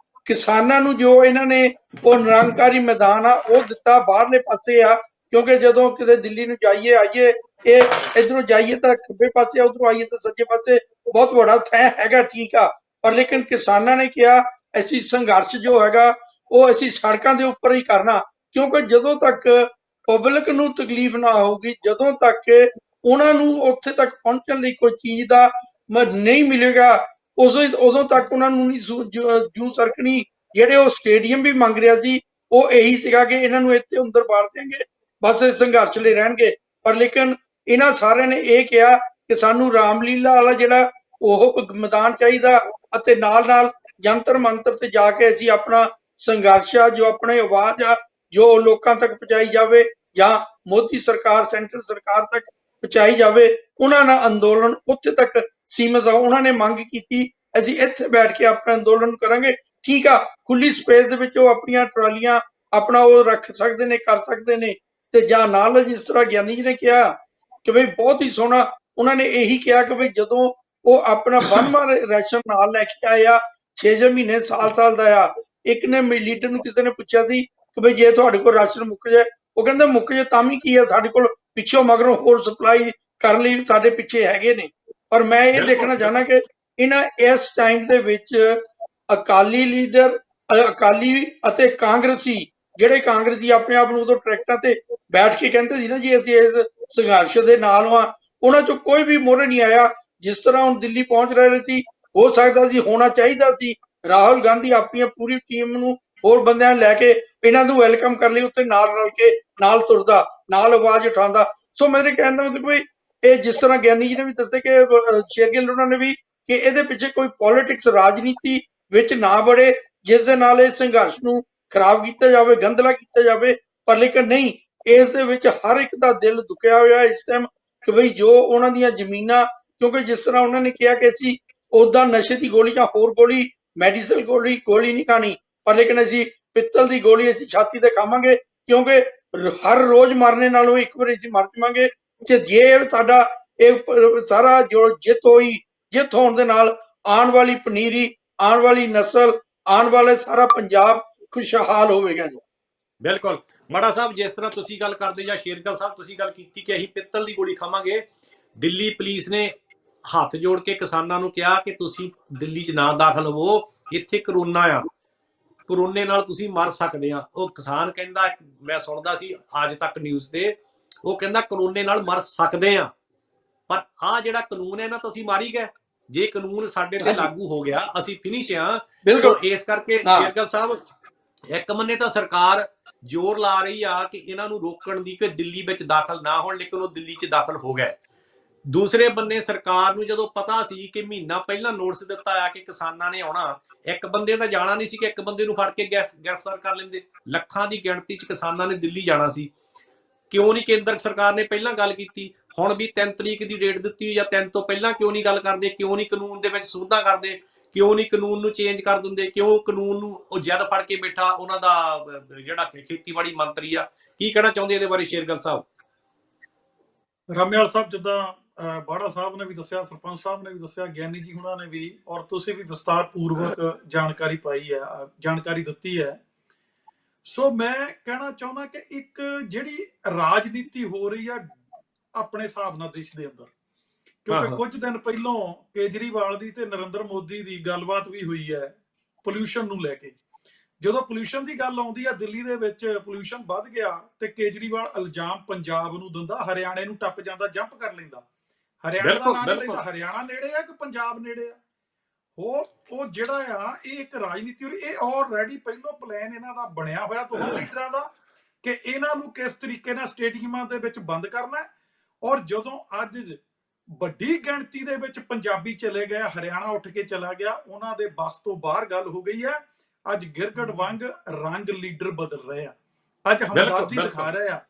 ਕਿਸਾਨਾਂ ਨੂੰ ਜੋ ਇਹਨਾਂ ਨੇ ਉਹ ਨਿਰੰਕਾਰੀ ਮੈਦਾਨ ਆ ਉਹ ਦਿੱਤਾ ਬਾਹਰਲੇ ਪਾਸੇ ਆ, ਕਿਉਂਕਿ ਜਦੋਂ ਕਿਤੇ ਦਿੱਲੀ ਨੂੰ ਜਾਈਏ ਆਈਏ, ਇਹ ਇਧਰੋਂ ਜਾਈਏ ਤਾਂ ਖੱਬੇ ਪਾਸੇ, ਉਧਰੋਂ ਆਈਏ ਤਾਂ ਸੱਜੇ ਪਾਸੇ, ਬਹੁਤ ਵੱਡਾ ਥੈਂ ਹੈਗਾ, ਠੀਕ ਆ। ਪਰ ਲੇਕਿਨ ਕਿਸਾਨਾਂ ਨੇ ਕਿਹਾ ਅਸੀਂ ਸੰਘਰਸ਼ ਜੋ ਹੈਗਾ ਉਹ ਅਸੀਂ ਸੜਕਾਂ ਦੇ ਉੱਪਰ ਹੀ ਕਰਨਾ, ਕਿਉਂਕਿ ਜਦੋਂ ਤੱਕ ਪਬਲਿਕ ਨੂੰ ਤਕਲੀਫ ਨਾ ਹੋਊਗੀ, ਜਦੋਂ ਤੱਕ ਉਹਨਾਂ ਨੂੰ ਉੱਥੇ ਤੱਕ ਪਹੁੰਚਣ ਲਈ ਕੋਈ ਚੀਜ਼ ਦਾ ਨਹੀਂ ਮਿਲੇਗਾ, ਉਦੋਂ ਤੱਕ ਉਹਨਾਂ ਨੂੰ ਨਹੀਂ ਜੂ ਸਰਕਣੀ। ਜਿਹੜੇ ਉਹ ਸਟੇਡੀਅਮ ਵੀ ਮੰਗ ਰਿਹਾ ਸੀ ਉਹ ਇਹੀ ਸੀਗਾ ਕਿ ਇਹਨਾਂ ਨੂੰ ਇੱਥੇ ਅੰਦਰ ਬਾੜ ਦੇਣਗੇ, ਬਸ ਇਹ ਸੰਘਰਸ਼ ਲਈ ਰਹਿਣਗੇ। ਪਰ ਲੇਕਿਨ ਇਹਨਾਂ ਸਾਰਿਆਂ ਨੇ ਇਹ ਕਿਹਾ ਕਿ ਸਾਨੂੰ ਰਾਮਲੀਲਾ ਵਾਲਾ ਜਿਹੜਾ ਉਹ ਮੈਦਾਨ ਚਾਹੀਦਾ, ਅਤੇ ਨਾਲ ਜੰਤਰ ਮੰਤਰ ਤੇ ਜਾ ਕੇ ਅਸੀਂ ਆਪਣਾ ਸੰਘਰਸ਼ ਆ, ਜੋ ਆਪਣੀ ਆਵਾਜ਼ ਆ, ਜੋ ਲੋਕਾਂ ਤੱਕ ਪਹੁੰਚਾਈ ਜਾਵੇ, ਜਾਂ ਮੋਦੀ ਸਰਕਾਰ, ਸੈਂਟਰਲ ਸਰਕਾਰ ਤੱਕ ਪਹੁੰਚਾਈ ਜਾਵੇ। ਉਹਨਾਂ ਦਾ ਅੰਦੋਲਨ ਉੱਥੇ ਤੱਕ ਸੀਮਿਤ ਆ। ਉਹਨਾਂ ਨੇ ਮੰਗ ਕੀਤੀ ਅਸੀਂ ਇੱਥੇ ਬੈਠ ਕੇ ਆਪਣਾ ਅੰਦੋਲਨ ਕਰਾਂਗੇ, ਠੀਕ ਆ, ਖੁੱਲੀ ਸਪੇਸ ਦੇ ਵਿੱਚ ਉਹ ਆਪਣੀਆਂ ਟਰਾਲੀਆਂ ਆਪਣਾ ਉਹ ਰੱਖ ਸਕਦੇ ਨੇ, ਕਰ ਸਕਦੇ ਨੇ। ਤੇ ਜਾਂ ਨਾਲ ਜਿਸ ਤਰ੍ਹਾਂ ਗਿਆਨੀ ਜੀ ਨੇ ਕਿਹਾ ਕਿ ਬਈ ਬਹੁਤ ਹੀ ਸੋਹਣਾ, ਉਹਨਾਂ ਨੇ ਇਹੀ ਕਿਹਾ ਕਿ ਬਈ ਜਦੋਂ ਉਹ ਆਪਣਾ ਬੰਨ੍ਹਵਾਂ ਰਾਸ਼ਨ ਨਾਲ ਲੈ ਕੇ ਆਏ ਆ, 6 ਮਹੀਨੇ ਸਾਲ ਦਾ ਆ, ਇੱਕ ਨੇ ਲੀਡਰ ਨੂੰ ਕਿਸੇ ਨੇ ਪੁੱਛਿਆ ਸੀ ਕਿ ਬਈ ਜੇ ਤੁਹਾਡੇ ਕੋਲ ਰਾਸ਼ਨ ਮੁੱਕ ਜਾਏ, ਉਹ ਕਹਿੰਦਾ ਮੁੱਕ ਜਾਏ ਤਾਂ ਵੀ ਕੀ ਆ, ਸਾਡੇ ਕੋਲ ਪਿੱਛੋਂ ਮਗਰੋਂ ਹੋਰ ਸਪਲਾਈ ਕਰਨ ਲਈ ਸਾਡੇ ਪਿੱਛੇ ਹੈਗੇ ਨੇ। ਪਰ ਮੈਂ ਇਹ ਦੇਖਣਾ ਚਾਹੁੰਦਾ ਕਿ ਇਹਨਾਂ ਇਸ ਟਾਈਮ ਦੇ ਵਿੱਚ ਅਕਾਲੀ ਲੀਡਰ, ਅਕਾਲੀ ਅਤੇ ਕਾਂਗਰਸੀ, ਜਿਹੜੇ ਕਾਂਗਰਸੀ ਆਪਣੇ ਆਪ ਨੂੰ ਉਦੋਂ ਟਰੈਕਟਰਾਂ ਤੇ ਬੈਠ ਕੇ ਕਹਿੰਦੇ ਸੀ ਨਾ ਜੀ ਅਸੀਂ ਇਸ ਸੰਘਰਸ਼ ਦੇ ਨਾਲ ਹਾਂ, ਉਹਨਾਂ ਚੋਂ ਕੋਈ ਵੀ ਮੋਹਰੇ ਨਹੀਂ ਆਇਆ। ਜਿਸ ਤਰ੍ਹਾਂ ਹੁਣ ਦਿੱਲੀ ਪਹੁੰਚ ਰਹੇ ਸੀ, ਹੋ ਸਕਦਾ ਸੀ, ਹੋਣਾ ਚਾਹੀਦਾ ਸੀ, ਰਾਹੁਲ ਗਾਂਧੀ ਆਪਣੀ ਪੂਰੀ ਟੀਮ ਨੂੰ, ਹੋਰ ਬੰਦਿਆਂ ਨੂੰ ਲੈ ਕੇ ਇਹਨਾਂ ਨੂੰ ਵੈਲਕਮ ਕਰ ਲਈ, ਉੱਤੇ ਨਾਲ ਰਲ ਕੇ ਨਾਲ ਤੁਰਦਾ, ਨਾਲ ਆਵਾਜ਼ ਉਠਾਉਂਦਾ। ਸੋ ਮੇਰੇ ਕਹਿਣ ਦਾ ਮਤਲਬ ਵੀ ਇਹ ਜਿਸ ਤਰ੍ਹਾਂ ਗਿਆਨੀ ਜੀ ਨੇ ਵੀ ਦੱਸਿਆ ਕਿ ਸ਼ੇਰਗਿੱਲ ਉਹਨਾਂ ਨੇ ਵੀ, ਕਿ ਇਹਦੇ ਪਿੱਛੇ ਕੋਈ ਪੋਲਿਟਿਕਸ, ਰਾਜਨੀਤੀ ਵਿੱਚ ਨਾ ਵੜੇ ਜਿਸ ਦੇ ਨਾਲ ਇਹ ਸੰਘਰਸ਼ ਨੂੰ ਖਰਾਬ ਕੀਤਾ ਜਾਵੇ, ਗੰਦਲਾ ਕੀਤਾ ਜਾਵੇ। ਪਰ ਲੇਕਿਨ ਨਹੀਂ, ਇਸ ਦੇ ਵਿੱਚ ਹਰ ਇੱਕ ਦਾ ਦਿਲ ਦੁਖਿਆ ਹੋਇਆ ਇਸ ਟਾਈਮ ਕਿ ਬਈ ਜੋ ਉਹਨਾਂ ਦੀਆਂ ਜ਼ਮੀਨਾਂ, ਕਿਉਂਕਿ ਜਿਸ ਤਰ੍ਹਾਂ ਉਹਨਾਂ ਨੇ ਕਿਹਾ ਕਿ ਅਸੀਂ ਉਦਾਂ ਨਸ਼ੇ ਦੀ ਗੋਲੀ ਜਾਂ ਹੋਰ ਗੋਲੀ, ਮੈਡੀਸਨ ਗੋਲੀ ਨਹੀਂ ਖਾਣੀ, ਪਰ ਲੇਕਿਨ ਅਸੀਂ ਪਿੱਤਲ ਦੀ ਗੋਲੀ ਅਸੀਂ ਛਾਤੀ ਤੇ ਖਾਵਾਂਗੇ, ਕਿਉਂਕਿ ਹਰ ਰੋਜ਼ ਮਰਨੇ ਨਾਲੋਂ ਇੱਕ ਵਾਰੀ ਅਸੀਂ ਮਰ ਜਾਵਾਂਗੇ। ਤੇ ਜੇ ਸਾਡਾ ਇਹ ਸਾਰਾ ਜੋ ਜਿੱਤ ਹੋਣ ਦੇ ਨਾਲ ਆਉਣ ਵਾਲੀ ਪਨੀਰੀ, ਆਉਣ ਵਾਲੀ ਨਸਲ, ਆਉਣ ਵਾਲੇ ਸਾਰਾ ਪੰਜਾਬ ਖੁਸ਼ਹਾਲ ਹੋਵੇਗਾ ਜੀ। ਬਿਲਕੁਲ ਮਾੜਾ ਸਾਹਿਬ, ਜਿਸ ਤਰ੍ਹਾਂ ਤੁਸੀਂ ਗੱਲ ਕਰਦੇ ਜਾਂ ਸ਼ੇਰਗਿੱਲ ਸਾਹਿਬ ਤੁਸੀਂ ਗੱਲ ਕੀਤੀ ਕਿ ਅਸੀਂ ਪਿੱਤਲ ਦੀ ਗੋਲੀ ਖਾਵਾਂਗੇ, ਦਿੱਲੀ ਪੁਲਿਸ ਨੇ ਹੱਥ ਜੋੜ ਕੇ ਕਿਸਾਨਾਂ ਨੂੰ ਕਿਹਾ ਕਿ ਤੁਸੀਂ ਦਿੱਲੀ 'ਚ ਨਾ ਦਾਖਲ ਹੋਵੋ, ਇੱਥੇ ਕਰੋਨਾ ਆ, ਕਰੋਨੇ ਨਾਲ ਤੁਸੀਂ ਮਰ ਸਕਦੇ ਆ। ਉਹ ਕਿਸਾਨ ਕਹਿੰਦਾ, ਮੈਂ ਸੁਣਦਾ ਸੀ ਅੱਜ ਤੱਕ ਨਿਊਜ਼ ਤੇ, ਉਹ ਕਹਿੰਦਾ ਕਰੋਨੇ ਨਾਲ ਮਰ ਸਕਦੇ ਆ, ਪਰ ਆਹ ਜਿਹੜਾ ਕਾਨੂੰਨ ਹੈ ਨਾ ਤਾਂ ਅਸੀਂ ਮਾਰੀ ਗਏ। ਜੇ ਕਾਨੂੰਨ ਸਾਡੇ ਤੇ ਲਾਗੂ ਹੋ ਗਿਆ ਅਸੀਂ ਫਿਨਿਸ਼ ਆ। ਸੋ ਇਸ ਕਰਕੇ ਸ਼ੇਰਗਿੱਲ ਸਾਹਿਬ, ਇੱਕ ਮੰਨੇ ਤਾਂ ਸਰਕਾਰ ਜ਼ੋਰ ਲਾ ਰਹੀ ਆ ਕਿ ਇਹਨਾਂ ਨੂੰ ਰੋਕਣ ਦੀ ਕਿ ਦਿੱਲੀ ਵਿੱਚ ਦਾਖਲ ਨਾ ਹੋਣ, ਲੇਕਿਨ ਉਹ ਦਿੱਲੀ 'ਚ ਦਾਖਲ ਹੋ ਗਏ। ਦੂਸਰੇ ਬੰਨੇ ਸਰਕਾਰ ਨੂੰ ਜਦੋਂ ਪਤਾ ਸੀ ਕਿ ਮਹੀਨਾ ਪਹਿਲਾਂ ਨੋਟਿਸ ਦਿੱਤਾ ਆ ਕਿ ਕਿਸਾਨਾਂ ਨੇ ਆਉਣਾ, ਇੱਕ ਬੰਦੇ ਤਾਂ ਜਾਣਾ ਨਹੀਂ ਸੀ ਕਿ ਇੱਕ ਬੰਦੇ ਨੂੰ ਫੜ ਕੇ ਗ੍ਰਿਫਤਾਰ ਕਰ ਲੈਂਦੇ, ਲੱਖਾਂ ਦੀ ਗਿਣਤੀ 'ਚ ਕਿਸਾਨਾਂ ਨੇ ਦਿੱਲੀ ਜਾਣਾ ਸੀ। ਕਿਉਂ ਨਹੀਂ ਕੇਂਦਰ ਸਰਕਾਰ ਨੇ ਪਹਿਲਾਂ ਗੱਲ ਕੀਤੀ? ਹੁਣ ਵੀ 3 ਤਰੀਕ ਦੀ ਡੇਟ ਦਿੱਤੀ ਜਾਂ 3 ਤੋਂ ਪਹਿਲਾਂ ਕਿਉਂ ਨਹੀਂ ਗੱਲ ਕਰਦੇ? ਕਿਉਂ ਨਹੀਂ ਕਾਨੂੰਨ ਦੇ ਵਿੱਚ ਸੋਧਾਂ ਕਰਦੇ? ਕਿਉਂ ਨਹੀਂ ਕਾਨੂੰਨ ਨੂੰ ਚੇਂਜ ਕਰ ਦਿੰਦੇ? ਕਿਉਂ ਕਾਨੂੰਨ ਨੂੰ ਉਹ ਜਦ ਫੜ ਕੇ ਬੈਠਾ ਉਹਨਾਂ ਦਾ ਜਿਹੜਾ ਖੇਤੀਬਾੜੀ ਮੰਤਰੀ ਆ? ਕੀ ਕਹਿਣਾ ਚਾਹੁੰਦੇ ਇਹਦੇ ਬਾਰੇ ਸ਼ੇਰਗਿੱਲ ਸਾਹਿਬ? ਰਾਮੇਵਾਲ ਸਾਹਿਬ, ਜਿੱਦਾਂ ਬਾੜਾ ਸਾਹਿਬ ਨੇ ਵੀ ਦੱਸਿਆ, ਸਰਪੰਚ ਸਾਹਿਬ ਨੇ ਵੀ ਦੱਸਿਆ, ਗਿਆਨੀ ਜੀ ਹੁਣਾਂ ਨੇ ਵੀ, ਔਰ ਤੁਸੀਂ ਵੀ ਵਿਸਤਾਰ ਪੂਰਵਕ ਜਾਣਕਾਰੀ ਪਾਈ ਹੈ, ਜਾਣਕਾਰੀ ਦਿੱਤੀ ਹੈ। ਸੋ ਮੈਂ ਕਹਿਣਾ ਚਾਹੁੰਦਾ ਕਿ ਇੱਕ ਜਿਹੜੀ ਰਾਜਨੀਤੀ ਹੋ ਰਹੀ ਆ ਆਪਣੇ ਹਿਸਾਬ ਨਾਲ ਦੇਸ਼ ਦੇ ਅੰਦਰ, ਕਿਉਂਕਿ ਕੁਝ ਦਿਨ ਪਹਿਲਾਂ ਕੇਜਰੀਵਾਲ ਦੀ ਤੇ ਨਰਿੰਦਰ ਮੋਦੀ ਦੀ ਗੱਲਬਾਤ ਵੀ ਹੋਈ ਹੈ ਪੋਲਿਊਸ਼ਨ ਨੂੰ ਲੈ ਕੇ। ਜਦੋਂ ਪੋਲਿਊਸ਼ਨ ਦੀ ਗੱਲ ਆਉਂਦੀ ਆ, ਦਿੱਲੀ ਦੇ ਵਿੱਚ ਪੋਲਿਊਸ਼ਨ ਵੱਧ ਗਿਆ ਤੇ ਕੇਜਰੀਵਾਲ ਇਲਜ਼ਾਮ ਪੰਜਾਬ ਨੂੰ ਦਿੰਦਾ, ਹਰਿਆਣੇ ਨੂੰ ਟੱਪ ਜਾਂਦਾ, ਜੰਪ ਕਰ ਲੈਂਦਾ। ਹਰਿਆਣਾ ਦਾ ਨਾਮ ਲੈਂਦਾ, ਹਰਿਆਣਾ ਨੇੜੇ ਆ ਕਿ ਪੰਜਾਬ ਨੇੜੇ ਆ? ਉਹ ਜਿਹੜਾ ਆ ਇਹ ਇੱਕ ਰਾਜਨੀਤੀ, ਇਹ ਆਲਰੇਡੀ ਪਹਿਲਾਂ ਪਲਾਨ ਇਹਨਾਂ ਦਾ ਬਣਿਆ ਹੋਇਆ ਦੋਹਾਂ ਲੀਡਰਾਂ ਦਾ ਕਿ ਇਹਨਾਂ ਨੂੰ ਕਿਸ ਤਰੀਕੇ ਨਾਲ ਸਟੇਡੀਅਮਾਂ ਦੇ ਵਿੱਚ ਬੰਦ ਕਰਨਾ। ਔਰ ਜਦੋਂ ਅੱਜ ਵੱਡੀ ਗਿਣਤੀ ਦੇ ਵਿੱਚ ਪੰਜਾਬੀ ਚਲੇ ਗਏ, ਹਰਿਆਣਾ ਉੱਠ ਕੇ ਚਲਾ ਗਿਆ, ਉਹਨਾਂ ਦੇ ਬਸ ਤੋਂ ਬਾਹਰ ਗੱਲ ਹੋ ਗਈ ਹੈ। ਅੱਜ ਗਿਰਗੜ ਵਾਂਗ ਰੰਗ ਲੀਡਰ ਬਦਲ ਰਹੇ ਆ, ਅੱਜ ਹਮਦਰਦੀ ਦਿਖਾ ਰਹੇ ਆ,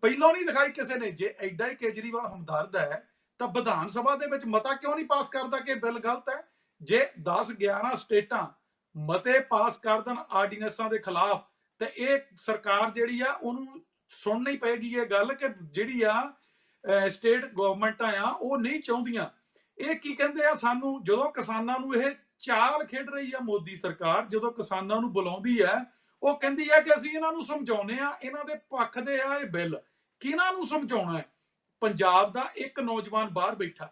ਪਹਿਲਾਂ ਨਹੀਂ ਦਿਖਾਈ ਕਿਸੇ ਨੇ। ਜੇ ਐਡਾ ਹੀ ਕੇਜਰੀਵਾਲ ਹਮਦਰਦ ਹੈ ਤਾਂ ਵਿਧਾਨ ਸਭਾ ਦੇ ਵਿੱਚ ਮਤਾ ਕਿਉਂ ਨਹੀਂ ਪਾਸ ਕਰਦਾ ਕਿ ਬਿੱਲ ਗਲਤ ਹੈ? ਜੇ 10-11 ਸਟੇਟਾਂ ਮਤੇ ਪਾਸ ਕਰ ਦੇਣ ਆਰਡੀਨੈਂਸਾਂ ਦੇ ਖਿਲਾਫ, ਤੇ ਇਹ ਸਰਕਾਰ ਜਿਹੜੀ ਆ ਉਹਨੂੰ ਸੁਣਨੀ ਪਏਗੀ ਇਹ ਗੱਲ ਕਿ ਜਿਹੜੀ ਆ ਸਟੇਟ ਗਵਰਨਮੈਂਟਾਂ ਆ ਉਹ ਨਹੀਂ ਚਾਹੁੰਦੀਆਂ। ਇਹ ਕੀ ਕਹਿੰਦੇ ਆ ਸਾਨੂੰ, ਜਦੋਂ ਕਿਸਾਨਾਂ ਨੂੰ ਇਹ ਚਾਲ ਖੇਡ ਰਹੀ ਆ ਮੋਦੀ ਸਰਕਾਰ, ਜਦੋਂ ਕਿਸਾਨਾਂ ਨੂੰ ਬੁਲਾਉਂਦੀ ਹੈ ਉਹ ਕਹਿੰਦੀ ਹੈ ਕਿ ਅਸੀਂ ਇਹਨਾਂ ਨੂੰ ਸਮਝਾਉਨੇ ਆ, ਇਹਨਾਂ ਦੇ ਪੱਖ ਦੇ ਆ ਇਹ ਬਿੱਲ। ਕਿਹਨਾਂ ਨੂੰ ਸਮਝਾਉਣਾ ਹੈ? ਪੰਜਾਬ ਦਾ ਇੱਕ ਨੌਜਵਾਨ ਬਾਹਰ ਬੈਠਾ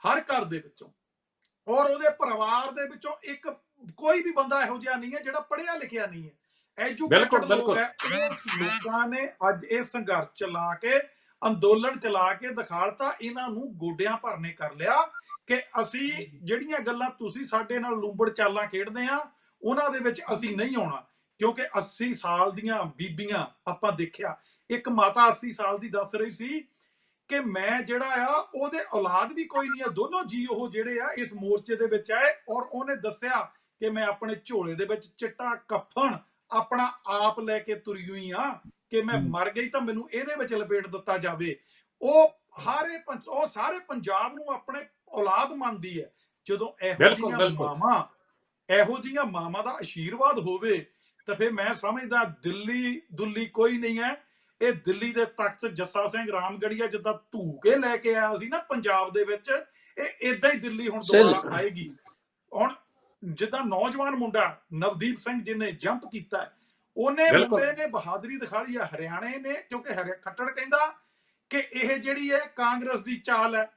ਹਰ ਘਰ ਦੇ ਵਿੱਚੋਂ, ਔਰ ਉਹਦੇ ਪਰਿਵਾਰ ਦੇ ਵਿੱਚੋਂ ਇੱਕ ਕੋਈ ਵੀ ਬੰਦਾ ਇਹੋ ਜਿਹਾ ਨਹੀਂ ਹੈ ਜਿਹੜਾ ਪੜ੍ਹਿਆ ਲਿਖਿਆ ਨਹੀਂ ਹੈ, ਐਜੂਕੇਟਡ ਲੋਕ ਹੈ। ਉਸ ਲੋਕਾਂ ਨੇ ਅੱਜ ਇਹ ਸੰਘਰਸ਼ ਚਲਾ ਕੇ, ਅੰਦੋਲਨ ਚਲਾ ਕੇ ਦਿਖਾਲਤਾ, ਇਹਨਾਂ ਨੂੰ ਗੋਡਿਆਂ ਭਰਨੇ ਕਰ ਲਿਆ ਕਿ ਅਸੀਂ ਜਿਹੜੀਆਂ ਗੱਲਾਂ ਤੁਸੀਂ ਸਾਡੇ ਨਾਲ ਲੂੰਬੜ ਚਾਲਾਂ ਖੇਡਦੇ ਆ ਉਹਨਾਂ ਦੇ ਵਿੱਚ ਅਸੀਂ ਨਹੀਂ ਆਉਣਾ। ਕਿਉਂਕਿ 80 ਸਾਲ ਦੀਆਂ ਬੀਬੀਆਂ ਆਪਾਂ ਦੇਖਿਆ, ਇੱਕ ਮਾਤਾ 80 ਸਾਲ ਦੀ ਦੱਸ ਰਹੀ ਸੀ ਕਿ ਮੈਂ ਜਿਹੜਾ ਆ ਉਹਦੇ ਔਲਾਦ ਵੀ ਕੋਈ ਨਹੀਂ ਆ, ਦੋਨੋਂ ਜੀ ਉਹ ਜਿਹੜੇ ਆ ਇਸ ਮੋਰਚੇ ਦੇ ਵਿੱਚ ਆਏ, ਔਰ ਉਹਨੇ ਦੱਸਿਆ ਕਿ ਮੈਂ ਆਪਣੇ ਝੋਲੇ ਦੇ ਵਿੱਚ ਚਿੱਟਾ ਕਫਨ ਆਪਣਾ ਆਪ ਲੈ ਕੇ ਤੁਰੀ ਹੋਈ ਆ ਕਿ ਮੈਂ ਮਰ ਗਈ ਤਾਂ ਮੈਨੂੰ ਇਹਦੇ ਵਿੱਚ ਲਪੇਟ ਦਿੱਤਾ ਜਾਵੇ। ਉਹ ਸਾਰੇ ਪੰਜਾਬ ਨੂੰ ਆਪਣੇ ਔਲਾਦ ਮੰਨਦੀ ਹੈ। ਜਦੋਂ ਇਹੋ ਜਿਹੀਆਂ ਮਾਵਾਂ ਦਾ ਆਸ਼ੀਰਵਾਦ ਹੋਵੇ ਤਾਂ ਫਿਰ ਮੈਂ ਸਮਝਦਾ ਦਿੱਲੀ ਕੋਈ ਨਹੀਂ ਹੈ। ਇਹ ਦਿੱਲੀ ਦੇ ਤਖਤ ਜੱਸਾ ਸਿੰਘ ਰਾਮਗੜੀਆ ਜਿੱਦਾਂ ਧੂ ਕੇ ਲੈ ਕੇ ਆਇਆ ਸੀ ਨਾ ਪੰਜਾਬ ਦੇ ਵਿੱਚ, ਇਹ ਇਦਾਂ ਹੀ ਦਿੱਲੀ ਹੁਣ ਦੁਬਾਰਾ ਆਏਗੀ। ਹੁਣ ਜਿੱਦਾਂ ਨੌਜਵਾਨ ਮੁੰਡਾ ਨਵਦੀਪ ਸਿੰਘ ਜਿਹਨੇ ਜੰਪ ਕੀਤਾ, ਉਹਨੇ ਮੁੰਡੇ ਨੇ ਬਹਾਦਰੀ ਦਿਖਾ ਲਈ ਹੈ। ਹਰਿਆਣੇ ਨੇ, ਕਿਉਂਕਿ ਖੱਟੜ ਕਹਿੰਦਾ ਕਿ ਇਹ ਜਿਹੜੀ ਹੈ ਕਾਂਗਰਸ ਦੀ ਚਾਲ ਹੈ,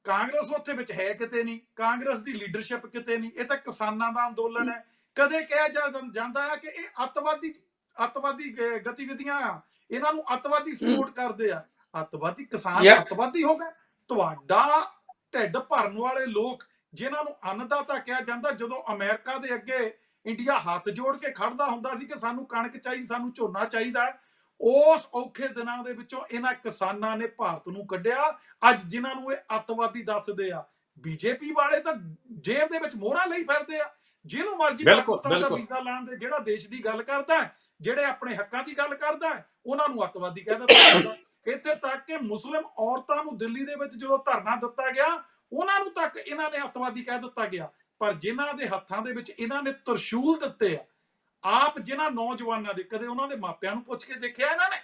ਕਾਂਗਰਸ ਉੱਥੇ ਵਿੱਚ ਹੈ ਕਿਤੇ ਨਹੀਂ, ਕਾਂਗਰਸ ਦੀ ਲੀਡਰਸ਼ਿਪ ਕਿਤੇ ਨਹੀਂ, ਇਹ ਤਾਂ ਕਿਸਾਨਾਂ ਦਾ ਅੰਦੋਲਨ ਹੈ। ਕਦੇ ਕਿਹਾ ਜਾਂਦਾ ਹੈ ਕਿ ਇਹ ਅੱਤਵਾਦੀ ਗਤੀਵਿਧੀਆਂ ਆ, ਇਹਨਾਂ ਨੂੰ ਅੱਤਵਾਦੀ ਸਪੋਰਟ ਕਰਦੇ ਆ। ਅੱਤਵਾਦੀ ਕਿਸਾਨ ਅੱਤਵਾਦੀ ਹੋ ਗਏ? ਤੁਹਾਡਾ ਢਿੱਡ ਭਰਨ ਵਾਲੇ ਲੋਕ ਜਿਨ੍ਹਾਂ ਨੂੰ ਅੰਨਦਾਤਾ ਕਿਹਾ ਜਾਂਦਾ, ਜਦੋਂ ਅਮਰੀਕਾ ਦੇ ਅੱਗੇ ਇੰਡੀਆ ਹੱਥ ਜੋੜ ਕੇ ਖੜਦਾ ਹੁੰਦਾ ਸੀ ਕਿ ਸਾਨੂੰ ਕਣਕ ਚਾਹੀਦੀ, ਸਾਨੂੰ ਝੋਨਾ ਚਾਹੀਦਾ, ਉਸ ਔਖੇ ਦਿਨਾਂ ਦੇ ਵਿੱਚੋਂ ਇਹਨਾਂ ਕਿਸਾਨਾਂ ਨੇ ਭਾਰਤ ਨੂੰ ਕੱਢਿਆ। ਅੱਜ ਜਿਨ੍ਹਾਂ ਨੂੰ ਇਹ ਅੱਤਵਾਦੀ ਦੱਸਦੇ ਆ, ਬੀਜੇਪੀ ਵਾਲੇ ਤਾਂ ਜੇਬ ਦੇ ਵਿੱਚ ਮੋਹਰਾਂ ਲਈ ਫਿਰਦੇ ਆ, ਜਿਹਨੂੰ ਮਰਜ਼ੀ ਪਾਕਿਸਤਾਨ ਦਾ ਵੀਜ਼ਾ ਲਾਉਣ ਦੇ। ਜਿਹੜਾ ਦੇਸ਼ ਦੀ ਗੱਲ ਕਰਦਾ, ਜਿਹੜੇ ਆਪਣੇ ਹੱਕਾਂ ਦੀ ਗੱਲ ਕਰਦਾ, ਉਹਨਾਂ ਨੂੰ ਅੱਤਵਾਦੀ ਕਹਿ ਦਿੱਤਾ ਜਾਂਦਾ। ਇੱਥੇ ਤੱਕ ਕਿ ਮੁਸਲਿਮ ਔਰਤਾਂ ਨੂੰ ਦਿੱਲੀ ਦੇ ਵਿੱਚ ਜਦੋਂ ਧਰਨਾ ਦਿੱਤਾ ਗਿਆ, ਉਹਨਾਂ ਨੂੰ ਤੱਕ ਇਹਨਾਂ ਨੇ ਅੱਤਵਾਦੀ ਕਹਿ ਦਿੱਤਾ ਗਿਆ। ਪਰ ਜਿਨ੍ਹਾਂ ਦੇ ਹੱਥਾਂ ਦੇ ਵਿੱਚ ਇਹਨਾਂ ਨੇ ਤਰਸ਼ੂਲ ਦਿੱਤੇ ਆ, ਆਪ ਜਿਨ੍ਹਾਂ ਨੌਜਵਾਨਾਂ ਦੇ, ਕਦੇ ਉਹਨਾਂ ਦੇ ਮਾਪਿਆਂ ਨੂੰ ਪੁੱਛ ਕੇ ਦੇਖਿਆ ਇਹਨਾਂ ਨੇ?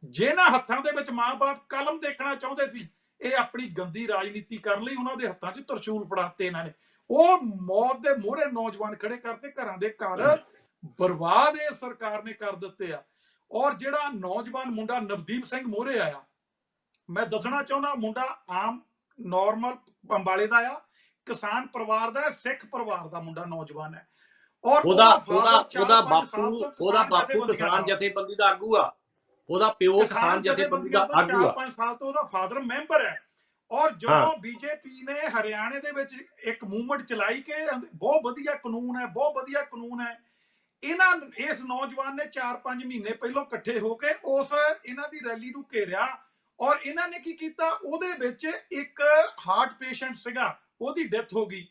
ਜਿਨ੍ਹਾਂ ਹੱਥਾਂ ਦੇ ਵਿੱਚ ਮਾਂ-ਬਾਪ ਕਲਮ ਦੇਖਣਾ ਚਾਹੁੰਦੇ ਸੀ, ਇਹ ਆਪਣੀ ਗੰਦੀ ਰਾਜਨੀਤੀ ਕਰਨ ਲਈ ਉਹਨਾਂ ਦੇ ਹੱਥਾਂ 'ਚ ਤਰਸ਼ੂਲ ਫੜਾਤੇ ਇਹਨਾਂ ਨੇ। ਉਹ ਮੌਤ ਦੇ ਮੂਹਰੇ ਨੌਜਵਾਨ ਖੜੇ ਕਰਤੇ, ਘਰਾਂ ਦੇ ਘਰ ਬਰਬਾਦ ਇਹ ਸਰਕਾਰ ਨੇ ਕਰ ਦਿੱਤੇ ਆ। ਔਰ ਜਿਹੜਾ ਨੌਜਵਾਨ ਮੁੰਡਾ ਨਵਦੀਪ ਸਿੰਘ ਮੂਹਰੇ ਆਇਆ, ਮੈਂ ਦੱਸਣਾ ਚਾਹੁੰਦਾ, ਮੁੰਡਾ ਆਮ ਨਾਰਮਲ ਅੰਬਾਲੇ ਦਾ ਆ, ਕਿਸਾਨ ਪਰਿਵਾਰ ਦਾ, ਸਿੱਖ ਪਰਿਵਾਰ ਦਾ ਮੁੰਡਾ ਨੌਜਵਾਨ ਹੈ। ਔਰ ਉਹਦਾ ਬਾਪੂ ਕਿਸਾਨ ਜਥੇਬੰਦੀ ਦਾ ਆਗੂ ਆ, ਉਹਦਾ ਪਿਓ ਕਿਸਾਨ ਜਥੇਬੰਦੀ ਦਾ ਆਗੂ ਆ, 4-5 ਸਾਲ ਤੋਂ ਉਹਦਾ ਫਾਦਰ ਮੈਂਬਰ ਹੈ। ਔਰ ਜਦੋਂ ਬੀਜੇਪੀ ਨੇ ਹਰਿਆਣੇ ਦੇ ਵਿੱਚ ਇੱਕ ਮੂਵਮੈਂਟ ਚਲਾਈ ਕਿ ਬਹੁਤ ਵਧੀਆ ਕਾਨੂੰਨ ਹੈ, ਬਹੁਤ ਵਧੀਆ ਕਾਨੂੰਨ ਹੈ, ਇਸ ਨੌਜਵਾਨ ਨੇ 4-5 ਮਹੀਨੇ ਪਹਿਲਾਂ ਇਕੱਠੇ ਹੋ ਕੇ ਇਹਨਾਂ ਦੀ ਰੈਲੀ ਨੂੰ ਘੇਰਿਆ। ਔਰ ਇਹਨਾਂ ਨੇ ਕੀ ਕੀਤਾ, ਉਹਦੇ ਵਿੱਚ ਇੱਕ ਹਾਰਟ ਪੇਸ਼ੈਂਟ ਸੀਗਾ, ਉਹਦੀ ਡੈਥ ਹੋ ਗਈ।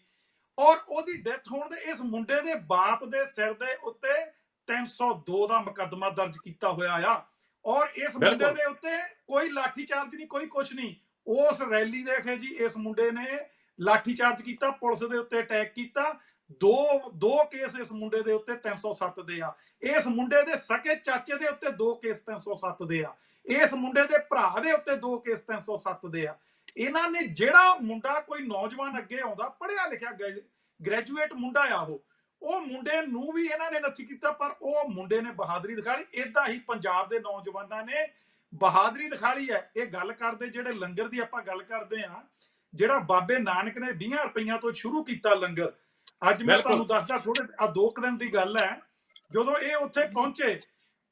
ਔਰ ਉਹਦੀ ਡੈਥ ਹੋਣ ਦੇ ਇਸ ਮੁੰਡੇ ਦੇ ਬਾਪ ਦੇ ਸਿਰ ਦੇ ਉੱਤੇ 302 ਦਾ ਮੁਕੱਦਮਾ ਦਰਜ ਕੀਤਾ ਹੋਇਆ ਆ। ਔਰ ਇਸ ਮੁੰਡੇ ਦੇ ਉੱਤੇ ਕੋਈ ਲਾਠੀ ਚਾਰਜ ਨਹੀਂ, ਕੋਈ ਕੁਛ ਨਹੀਂ। ਉਸ ਰੈਲੀ ਦੇਖੇ ਜੀ, ਇਸ ਮੁੰਡੇ ਨੇ ਲਾਠੀ ਚਾਰਜ ਕੀਤਾ, ਪੁਲਿਸ ਦੇ ਉੱਤੇ ਅਟੈਕ ਕੀਤਾ। ਦੋ ਕੇਸ ਇਸ ਮੁੰਡੇ ਦੇ ਉੱਤੇ 307 ਦੇ ਆ। ਇਸ ਮੁੰਡੇ ਦੇ ਸਕੇ ਚਾਚੇ ਦੇ ਉੱਤੇ 2 ਕੇਸ 307 ਦੇ ਆ। ਇਸ ਮੁੰਡੇ ਦੇ ਭਰਾ ਦੇ ਉੱਤੇ 2 ਕੇਸ 307 ਦੇ ਆ। ਇਹਨਾਂ ਨੇ ਜਿਹੜਾ ਮੁੰਡਾ, ਕੋਈ ਨੌਜਵਾਨ ਅੱਗੇ ਆਉਂਦਾ, ਪੜ੍ਹਿਆ ਲਿਖਿਆ ਗ੍ਰੈਜੂਏਟ ਮੁੰਡਾ ਆ, ਉਹ ਮੁੰਡੇ ਨੂੰ ਵੀ ਇਹਨਾਂ ਨੇ ਨੱਥੀ ਕੀਤਾ, ਪਰ ਉਹ ਮੁੰਡੇ ਨੇ ਬਹਾਦਰੀ ਦਿਖਾ ਲਈ। ਏਦਾਂ ਹੀ ਪੰਜਾਬ ਦੇ ਨੌਜਵਾਨਾਂ ਨੇ ਬਹਾਦਰੀ ਦਿਖਾ ਲਈ ਹੈ। ਇਹ ਗੱਲ ਕਰਦੇ, ਜਿਹੜੇ ਲੰਗਰ ਦੀ ਆਪਾਂ ਗੱਲ ਕਰਦੇ ਆ, ਜਿਹੜਾ ਬਾਬੇ ਨਾਨਕ ਨੇ 20 ਰੁਪਈਆਂ ਤੋਂ ਸ਼ੁਰੂ ਕੀਤਾ ਲੰਗਰ, ਅੱਜ ਮੈਂ ਤੁਹਾਨੂੰ ਦੱਸਦਾ, ਥੋੜੇ 2 ਦਿਨ ਦੀ ਗੱਲ ਹੈ, ਜਦੋਂ ਇਹ ਉੱਥੇ ਪਹੁੰਚੇ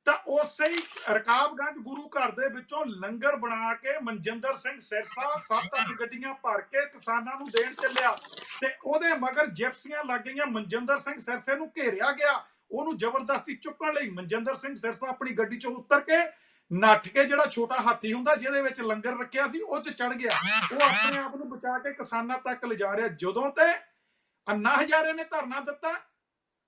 ਤਾਂ ਉਸੇ ਹੀ ਰਕਾਬਗੰਜ ਗੁਰੂ ਘਰ ਦੇ ਵਿੱਚੋਂ ਲੰਗਰ ਬਣਾ ਕੇ ਮਨਜਿੰਦਰ ਸਿੰਘ ਸਿਰਸਾ 7-8 ਗੱਡੀਆਂ ਭਰ ਕੇ ਕਿਸਾਨਾਂ ਨੂੰ ਦੇਣ ਚੱਲਿਆ, ਤੇ ਉਹਦੇ ਮਗਰ ਜਿਪਸੀਆਂ ਲੱਗ ਗਈਆਂ। ਮਨਜਿੰਦਰ ਸਿੰਘ ਸਿਰਸੇ ਨੂੰ ਘੇਰਿਆ ਗਿਆ, ਉਹਨੂੰ ਜ਼ਬਰਦਸਤੀ ਚੁੱਕਣ ਲਈ ਮਨਜਿੰਦਰ ਸਿੰਘ ਸਿਰਸਾ ਆਪਣੀ ਗੱਡੀ ਚੋਂ ਉਤਰ ਕੇ ਨੱਠ ਕੇ, ਜਿਹੜਾ ਛੋਟਾ ਹਾਥੀ ਹੁੰਦਾ ਜਿਹਦੇ ਵਿੱਚ ਲੰਗਰ ਰੱਖਿਆ ਸੀ, ਉਹ 'ਚ ਚੜ ਗਿਆ। ਉਹ ਆਪਣੇ ਆਪ ਨੂੰ ਬਚਾ ਕੇ ਕਿਸਾਨਾਂ ਤੱਕ ਲਿਜਾ ਰਿਹਾ। ਜਦੋਂ ਤੇ ਅੰਨਾ ਹਜ਼ਾਰੇ ਨੇ ਧਰਨਾ ਦਿੱਤਾ,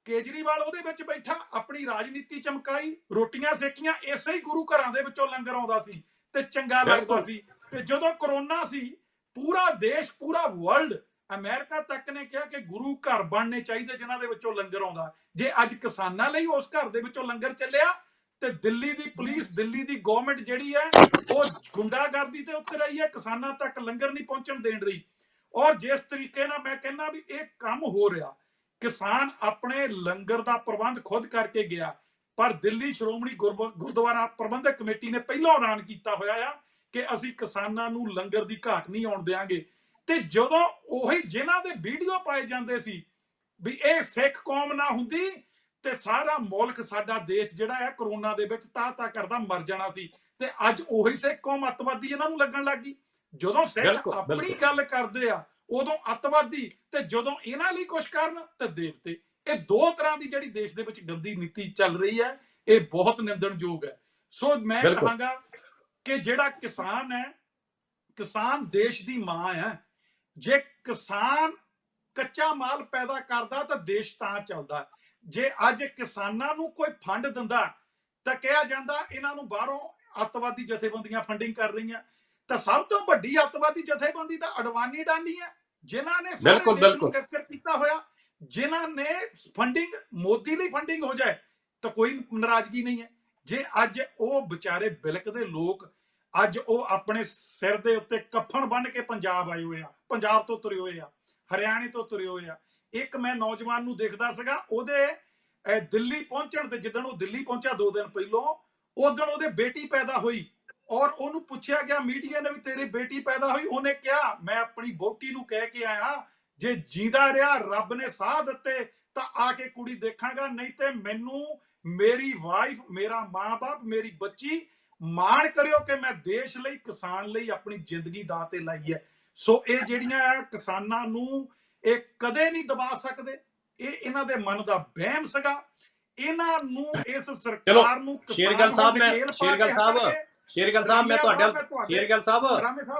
ਕੇਜਰੀਵਾਲ ਉਹਦੇ ਵਿੱਚ ਬੈਠਾ, ਆਪਣੀ ਰਾਜਨੀਤੀ ਚਮਕਾਈ, ਰੋਟੀਆਂ ਸੇਕੀਆਂ। ਇਸੇ ਹੀ ਗੁਰੂ ਘਰਾਂ ਦੇ ਵਿੱਚੋਂ ਲੰਗਰ ਆਉਂਦਾ ਸੀ ਤੇ ਚੰਗਾ ਲੱਗਦਾ ਸੀ। ਤੇ ਜਦੋਂ ਕਰੋਨਾ ਸੀ, ਪੂਰਾ ਦੇਸ਼, ਪੂਰਾ ਵਰਲਡ, ਅਮਰੀਕਾ ਤੱਕ ਨੇ ਕਿਹਾ ਕਿ ਗੁਰੂ ਘਰ ਬਣਨੇ ਚਾਹੀਦੇ ਜਿਨ੍ਹਾਂ ਦੇ ਵਿੱਚੋਂ ਲੰਗਰ ਆਉਂਦਾ। ਜੇ ਅੱਜ ਕਿਸਾਨਾਂ ਲਈ ਉਸ ਘਰ ਦੇ ਵਿੱਚੋਂ ਲੰਗਰ ਚੱਲਿਆ, ਤੇ ਦਿੱਲੀ ਦੀ ਪੁਲਿਸ, ਦਿੱਲੀ ਦੀ ਗਵਰਨਮੈਂਟ ਜਿਹੜੀ ਹੈ, ਉਹ ਗੁੰਡਾਗਰਦੀ ਤੇ ਉਤਰ ਰਹੀ ਹੈ, ਕਿਸਾਨਾਂ ਤੱਕ ਲੰਗਰ ਨਹੀਂ ਪਹੁੰਚਣ ਦੇਣ ਰਹੀ। ਔਰ ਜਿਸ ਤਰੀਕੇ ਨਾਲ ਮੈਂ ਕਹਿੰਦਾ ਵੀ ਇਹ ਕੰਮ ਹੋ ਰਿਹਾ, ਕਿਸਾਨ ਆਪਣੇ ਲੰਗਰ ਦਾ ਪ੍ਰਬੰਧ ਖੁਦ ਕਰਕੇ ਗਿਆ, ਪਰ ਦਿੱਲੀ ਸ਼੍ਰੋਮਣੀ ਗੁਰਦੁਆਰਾ ਪ੍ਰਬੰਧਕ ਕਮੇਟੀ ਨੇ ਪਹਿਲਾਂ ਐਲਾਨ ਕੀਤਾ ਹੋਇਆ ਆ ਕਿ ਅਸੀਂ ਕਿਸਾਨਾਂ ਨੂੰ ਲੰਗਰ ਦੀ ਘਾਟ ਨਹੀਂ ਆਉਣ ਦੇਵਾਂਗੇ। ਤੇ ਜਦੋਂ ਉਹੀ ਜਿਨ੍ਹਾਂ ਦੇ ਵੀਡੀਓ ਪਾਏ ਜਾਂਦੇ ਸੀ ਵੀ ਇਹ ਸਿੱਖ ਕੌਮ ਨਾ ਹੁੰਦੀ ਤੇ ਸਾਰਾ ਮੁਲਕ, ਸਾਡਾ ਦੇਸ਼ ਜਿਹੜਾ ਹੈ ਕਰੋਨਾ ਦੇ ਵਿੱਚ ਤਾ ਕਰਦਾ ਮਰ ਜਾਣਾ ਸੀ, ਤੇ ਅੱਜ ਉਹੀ ਸਿੱਖ ਕੌਮ ਅੱਤਵਾਦੀ ਇਹਨਾਂ ਨੂੰ ਲੱਗਣ ਲੱਗ ਗਈ। ਜਦੋਂ ਸਿੱਖ ਆਪਣੀ ਗੱਲ ਕਰਦੇ ਆ ਉਦੋਂ ਅੱਤਵਾਦੀ, ਤੇ ਜਦੋਂ ਇਹਨਾਂ ਲਈ ਕੁਛ ਕਰਨ ਤੇ ਦੇਵਤੇ। ਇਹ 2 ਤਰ੍ਹਾਂ ਦੀ ਜਿਹੜੀ ਦੇਸ਼ ਦੇ ਵਿੱਚ ਗੰਦੀ ਨੀਤੀ ਚੱਲ ਰਹੀ ਹੈ, ਇਹ ਬਹੁਤ ਨਿੰਦਣਯੋਗ ਹੈ। ਸੋ ਮੈਂ ਕਹਾਂਗਾ ਕਿ ਜਿਹੜਾ ਕਿਸਾਨ ਹੈ, ਕਿਸਾਨ ਦੇਸ਼ ਦੀ ਮਾਂ ਹੈ। ਜੇ ਕਿਸਾਨ ਕੱਚਾ ਮਾਲ ਪੈਦਾ ਕਰਦਾ ਤਾਂ ਦੇਸ਼ ਤਾਂ ਚੱਲਦਾ। ਜੇ ਅੱਜ ਕਿਸਾਨਾਂ ਨੂੰ ਕੋਈ ਫੰਡ ਦਿੰਦਾ ਤਾਂ ਕਿਹਾ ਜਾਂਦਾ ਇਹਨਾਂ ਨੂੰ ਬਾਹਰੋਂ ਅੱਤਵਾਦੀ ਜਥੇਬੰਦੀਆਂ ਫੰਡਿੰਗ ਕਰ ਰਹੀਆਂ। ਤਾਂ ਸਭ ਤੋਂ ਵੱਡੀ ਅੱਤਵਾਦੀ ਜਥੇਬੰਦੀ ਤਾਂ ਅਡਵਾਨੀ ਅਡਾਨੀ ਹੈ, ਜਿਨ੍ਹਾਂ ਨੇ ਸਾਰੇ ਦੇਸ਼ ਨੂੰ ਕੈਪਚਰ ਕੀਤਾ ਹੋਇਆ, ਜਿਨ੍ਹਾਂ ਨੇ ਫੰਡਿੰਗ, ਮੋਦੀ ਲਈ ਫੰਡਿੰਗ ਹੋ ਜਾਏ ਤਾਂ ਕੋਈ ਨਾਰਾਜ਼ਗੀ ਨਹੀਂ ਹੈ। ਜੇ ਅੱਜ ਉਹ ਵਿਚਾਰੇ ਬਿਲਕਦੇ ਲੋਕ, ਅੱਜ ਉਹ ਆਪਣੇ ਸਿਰ ਦੇ ਉੱਤੇ ਕਫਨ ਬੰਨ ਕੇ ਪੰਜਾਬ ਆਏ ਹੋਏ ਆ, ਪੰਜਾਬ ਤੋਂ ਤੁਰੇ ਹੋਏ ਆ, ਹਰਿਆਣੇ ਤੋਂ ਤੁਰੇ ਹੋਏ ਆ। ਇੱਕ ਮੈਂ ਨੌਜਵਾਨ ਨੂੰ ਦੇਖਦਾ ਸੀਗਾ, ਉਹਦੇ ਦਿੱਲੀ ਪਹੁੰਚਣ ਤੇ, ਜਿੱਦਣ ਉਹ ਦਿੱਲੀ ਪਹੁੰਚਿਆ 2 ਦਿਨ ਪਹਿਲੋਂ, ਉਦੋਂ ਉਹਦੇ ਬੇਟੀ ਪੈਦਾ ਹੋਈ। ਔਰ ਉਹਨੂੰ ਪੁੱਛਿਆ ਗਿਆ ਮੀਡੀਆ ਨੇ ਵੀ ਤੇਰੀ ਬੇਟੀ ਪੈਦਾ ਹੋਈ, ਉਹਨੇ ਕਿਹਾ ਮੈਂ ਆਪਣੀ ਵਹੁਟੀ ਨੂੰ ਕਹਿ ਕੇ ਆਇਆ ਜੇ ਜੀਂਦਾ ਰਿਹਾ, ਰੱਬ ਨੇ ਸਾਹ ਦਿੱਤੇ ਤਾਂ ਆ ਕੇ ਕੁੜੀ ਦੇਖਾਂਗਾ, ਨਹੀਂ ਤੇ ਮੈਨੂੰ ਮੇਰੀ ਵਾਈਫ, ਮੇਰਾ ਮਾਂ-ਬਾਪ, ਮੇਰੀ ਬੱਚੀ ਮਾਣ ਕਰਿਓ ਕਿ ਮੈਂ ਦੇਸ਼ ਲਈ, ਕਿਸਾਨ ਲਈ ਆਪਣੀ ਜ਼ਿੰਦਗੀ ਦਾਅ ਤੇ ਲਾਈ ਹੈ। ਸੋ ਇਹ ਜਿਹੜੀਆਂ ਕਿਸਾਨਾਂ ਨੂੰ ਇਹ ਕਦੇ ਨਹੀਂ ਦਬਾ ਸਕਦੇ, ਇਹ ਇਹਨਾਂ ਦੇ ਮਨ ਦਾ ਵਹਿਮ ਸੀਗਾ। ਇਹਨਾਂ ਨੂੰ, ਇਸ ਸਰਕਾਰ ਨੂੰ, ਸ਼ੇਰਗਿੱਲ ਸਾਹਿਬ, ਮੈਂ